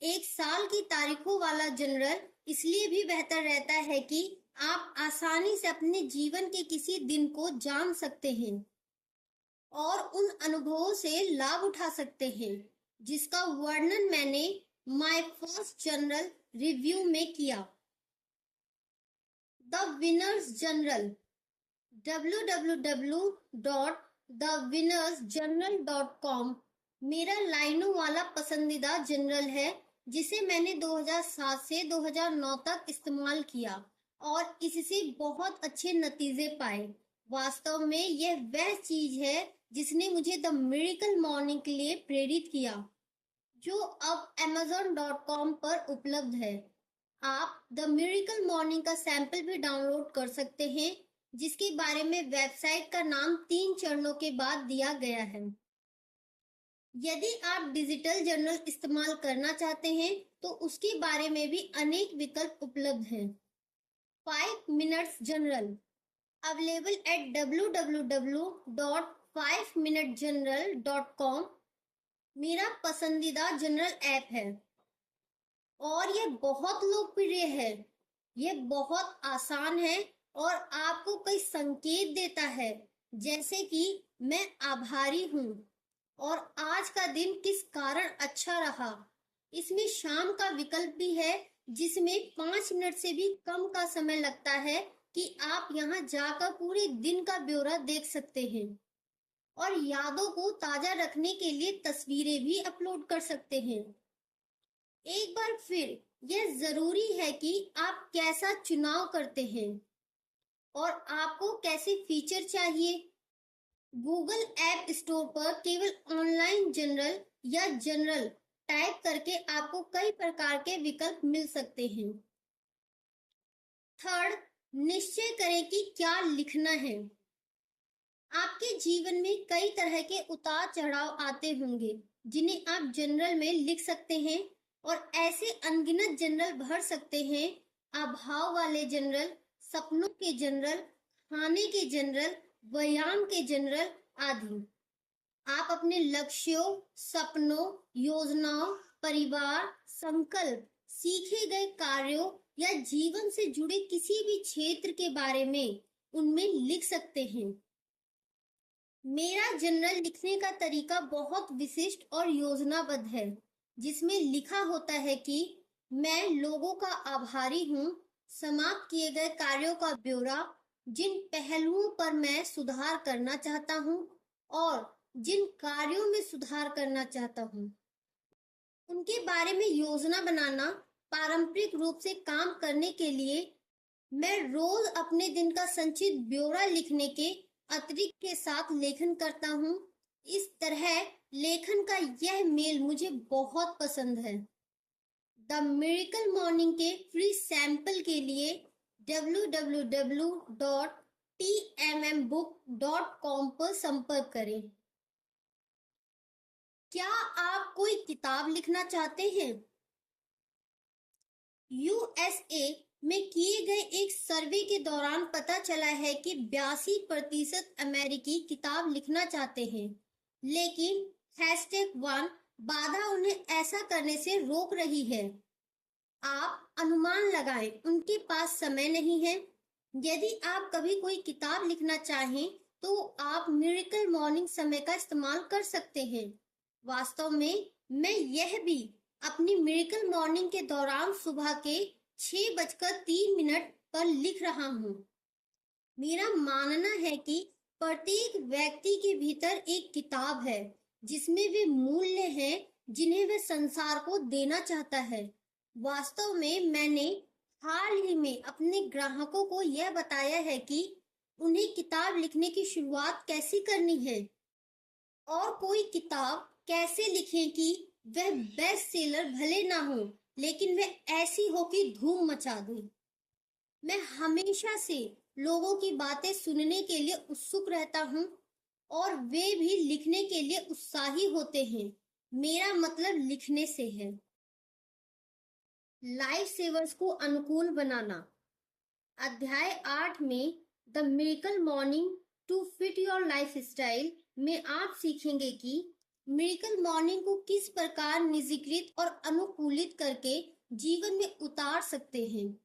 एक साल की तारीखों वाला जनरल इसलिए भी बेहतर रहता है कि आप आसानी से अपने जीवन के किसी दिन को जान सकते हैं और उन अनुभवों से लाभ उठा सकते हैं जिसका वर्णन मैंने माय फर्स्ट जनरल रिव्यू में किया। द विनर्स जनरल, www.thewinnersjournal.com मेरा लाइनों वाला पसंदीदा जनरल है जिसे मैंने 2007 से 2009 तक इस्तेमाल किया और इससे बहुत अच्छे नतीजे पाए। वास्तव में यह वह चीज है जिसने मुझे द मिरेकल मॉर्निंग के लिए प्रेरित किया, जो अब amazon.com पर उपलब्ध है। आप द मिरेकल मॉर्निंग का सैंपल भी डाउनलोड कर सकते हैं, जिसके बारे में वेबसाइट का नाम 3 चरणों के बाद दिया गया है। यदि आप डिजिटल जर्नल इस्तेमाल करना चाहते हैं तो उसके बारे में भी अनेक विकल्प उपलब्ध हैं। 5 minutes general, available at www.5minutejournal.com मेरा पसंदीदा जनरल ऐप है और यह बहुत लोकप्रिय है। यह बहुत आसान है और आपको कई संकेत देता है, जैसे कि मैं आभारी हूँ और आज का दिन किस कारण अच्छा रहा। इसमें शाम का विकल्प भी है जिसमें 5 मिनट से भी कम का समय लगता है कि आप यहाँ जाकर पूरे दिन का ब्यौरा देख सकते हैं और यादों को ताजा रखने के लिए तस्वीरें भी अपलोड कर सकते हैं। एक बार फिर यह जरूरी है कि आप कैसा चुनाव करते हैं और आपको कैसे फीचर चाहिए। गूगल ऐप स्टोर पर केवल ऑनलाइन जनरल या जनरल टाइप करके आपको कई प्रकार के विकल्प मिल सकते हैं। थर्ड, निश्चय करें कि क्या लिखना है। आपके जीवन में कई तरह के उतार चढ़ाव आते होंगे जिन्हें आप जनरल में लिख सकते हैं और ऐसे अनगिनत जनरल भर सकते हैं। अभाव वाले जनरल, सपनों के जनरल, खाने के जनरल, व्यायाम के जनरल आदि। आप अपने लक्ष्यों, सपनों, योजनाओं, परिवार, संकल्प, सीखे गए कार्यों या जीवन से जुड़े किसी भी क्षेत्र के बारे में उनमें लिख सकते हैं। मेरा जनरल लिखने का तरीका बहुत विशिष्ट और योजनाबद्ध है, जिसमें लिखा होता है कि मैं लोगों का आभारी हूँ, समाप्त किए गए कार्यों का ब्यौरा, जिन पहलुओं पर मैं सुधार करना चाहता हूँ और जिन कार्यों में सुधार करना चाहता हूँ उनके बारे में योजना बनाना। पारंपरिक रूप से काम करने के लिए मैं रोज अपने दिन का संचित ब्यौरा लिखने के अतिरिक्त के साथ लेखन करता हूँ इस तरह लेखन का यह मेल मुझे बहुत पसंद है। द मिरेकल मॉर्निंग के फ्री सैंपल के लिए www.tmmbook.com पर संपर्क करें। क्या आप कोई किताब लिखना चाहते हैं? यूएसए में किए गए एक सर्वे के दौरान पता चला है कि 82% अमेरिकी किताब लिखना चाहते हैं, लेकिन #1 बाधा उन्हें ऐसा करने से रोक रही है। आप अनुमान लगाएं, उनके पास समय नहीं है। यदि आप कभी कोई किताब लिखना चाहें, तो आप मिरेकल मॉर्निंग समय का इस्तेमाल कर सकते हैं। वास्तव में मैं यह भी अपनी मिरेकल मॉर्निंग के दौरान सुबह के 6:03 पर लिख रहा हूँ। मेरा मानना है कि प्रत्येक व्यक्ति के भीतर एक किताब है जिसमें वे मूल्य हैं जिन्हें वह संसार को देना चाहता है। वास्तव में मैंने हाल ही में अपने ग्राहकों को यह बताया है कि उन्हें किताब लिखने की शुरुआत कैसे करनी है और कोई किताब कैसे लिखें कि वह बेस्ट सेलर भले ना हो, लेकिन वह ऐसी हो कि धूम मचा दे। मैं हमेशा से लोगों की बातें सुनने के लिए उत्सुक रहता हूँ और वे भी लिखने के लिए उत्साही होते हैं। मेरा मतलब लिखने से है। लाइफ सेवर्स को अनुकूल बनाना। अध्याय 8 में the miracle morning to fit your lifestyle में आप सीखेंगे कि मिरेकल मॉर्निंग को किस प्रकार निजीकृत और अनुकूलित करके जीवन में उतार सकते हैं।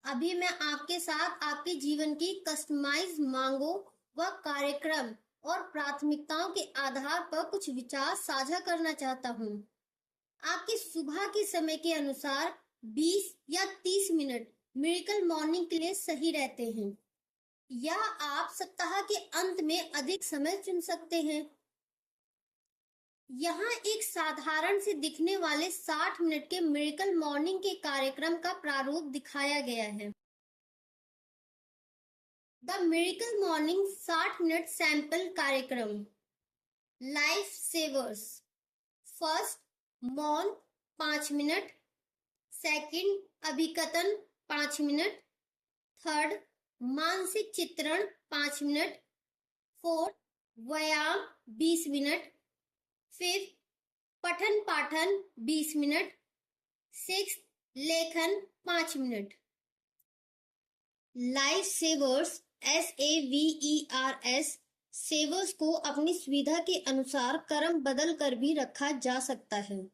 अभी मैं आपके साथ आपके जीवन की कस्टमाइज मांगों व कार्यक्रम और प्राथमिकताओं के आधार पर कुछ विचार साझा करना चाहता हूँ। आपके सुबह के समय के अनुसार 20 या 30 मिनट मिरेकल मॉर्निंग के लिए सही रहते हैं, या आप सप्ताह के अंत में अधिक समय चुन सकते हैं। यहाँ एक साधारण से दिखने वाले 60 मिनट के मिरेकल मॉर्निंग के कार्यक्रम का प्रारूप दिखाया गया है। The miracle morning 60 minute sample कार्यक्रम। Life savers. फर्स्ट, मौन 5 मिनट। सेकंड, अभिकथन 5 मिनट। थर्ड, मानसिक चित्रण 5 मिनट। फोर्थ, व्यायाम 20 मिनट। फिफ्थ, पठन पाठन 20 मिनट। सिक्स्थ, लेखन 5 मिनट। लाइफ सेवर्स SAVERS सेवर्स को अपनी सुविधा के अनुसार क्रम बदल कर भी रखा जा सकता है।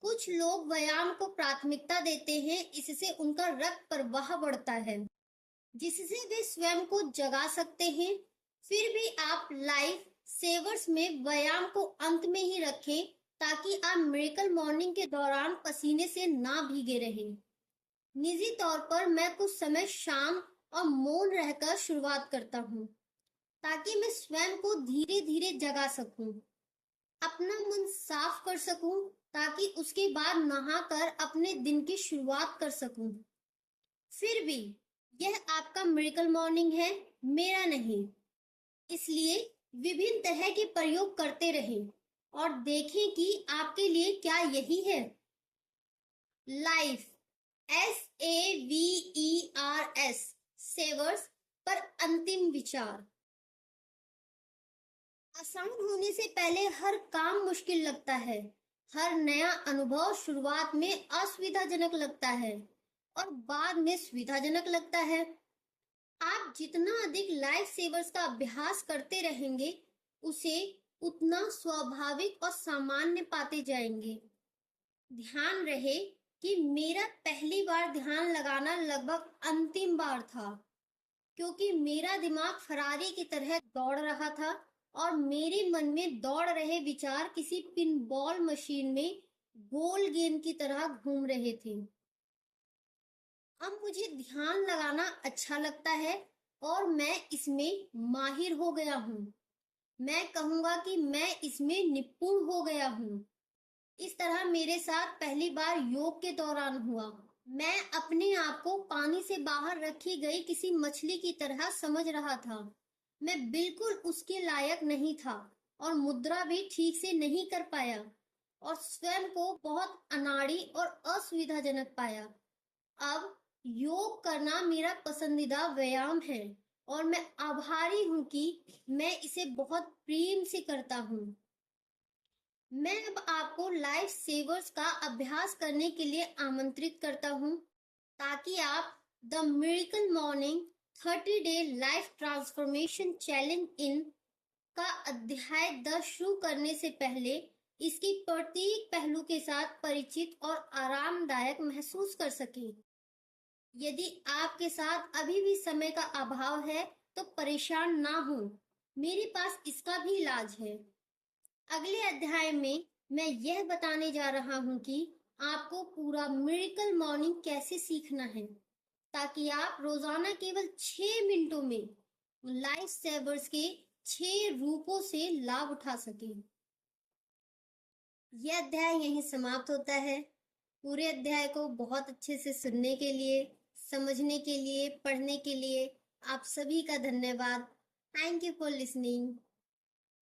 कुछ लोग व्यायाम को प्राथमिकता देते हैं, इससे उनका रक्त प्रवाह बढ़ता है, जिससे वे स्वयं को जगा सकते हैं। फिर भी आप लाइफ सेवर्स में व्यायाम को अंत में ही रखें ताकि आप मिरेकल मॉर्निंग के दौरान पसीने से ना भीगे रहें। निजी तौर पर मैं कुछ समय शांत और मौन रहकर शुरुआत करता हूँ ताकि मैं स्वयं को धीरे धीरे जगा सकूं, अपना मन साफ कर सकूं ताकि उसके बाद नहाकर अपने दिन की शुरुआत कर सकूं। फिर भी यह आपका मिरेकल मॉर्निंग है, मेरा नहीं। इसलिए विभिन्न तरह के प्रयोग करते रहें और देखें कि आपके लिए क्या यही है। लाइफ SAVERS सेवर्स पर अंतिम विचार। आसान होने से पहले हर काम मुश्किल लगता है। हर नया अनुभव शुरुआत में असुविधाजनक लगता है और बाद में सुविधाजनक लगता है। आप जितना अधिक लाइफ सेवर्स का अभ्यास करते रहेंगे, उसे उतना स्वाभाविक और सामान्य पाते जाएंगे। ध्यान रहे कि मेरा पहली बार ध्यान लगाना लगभग अंतिम बार था, क्योंकि मेरा दिमाग फरारी की तरह दौड़ रहा था और मेरे मन में दौड़ रहे विचार किसी पिनबॉल मशीन में गोल गेंद की तरह घूम रहे थे। अब मुझे ध्यान लगाना अच्छा लगता है और मैं इसमें माहिर हो गया हूँ। मैं कहूँगा कि मैं इसमें निपुण हो गया हूँ। इस तरह मेरे साथ पहली बार योग के दौरान हुआ। मैं अपने आप को पानी से बाहर रखी गई किसी मछली की तरह समझ रहा था। मैं बिल्कुल उसके लायक नहीं था और मुद्रा भी ठीक से नहीं कर पाया और स्वयं को बहुत अनाड़ी और असुविधाजनक पाया। अब योग करना मेरा पसंदीदा व्यायाम है और मैं आभारी हूं कि मैं इसे बहुत प्रेम से करता हूं। मैं अब आपको लाइफ सेवर्स का अभ्यास करने के लिए आमंत्रित करता हूं ताकि आप द मिरेकल मॉर्निंग 30-डे लाइफ ट्रांसफॉर्मेशन चैलेंज इन का अध्याय 10 शुरू करने से पहले इसकी प्रत्येक पहलू के साथ परिचित और आरामदायक महसूस कर सकें। यदि आपके साथ अभी भी समय का अभाव है तो परेशान ना हो, मेरे पास इसका भी इलाज है। अगले अध्याय में मैं यह बताने जा रहा हूं कि आपको पूरा मिरेकल मॉर्निंग कैसे सीखना है ताकि आप रोजाना केवल 6 मिनटों में लाइफ सेवर्स के 6 रूपों से लाभ उठा सकें। यह अध्याय यहीं समाप्त होता है। पूरे अध्याय को बहुत अच्छे से सुनने के लिए, समझने के लिए, पढ़ने के लिए आप सभी का धन्यवाद। Thank you for listening.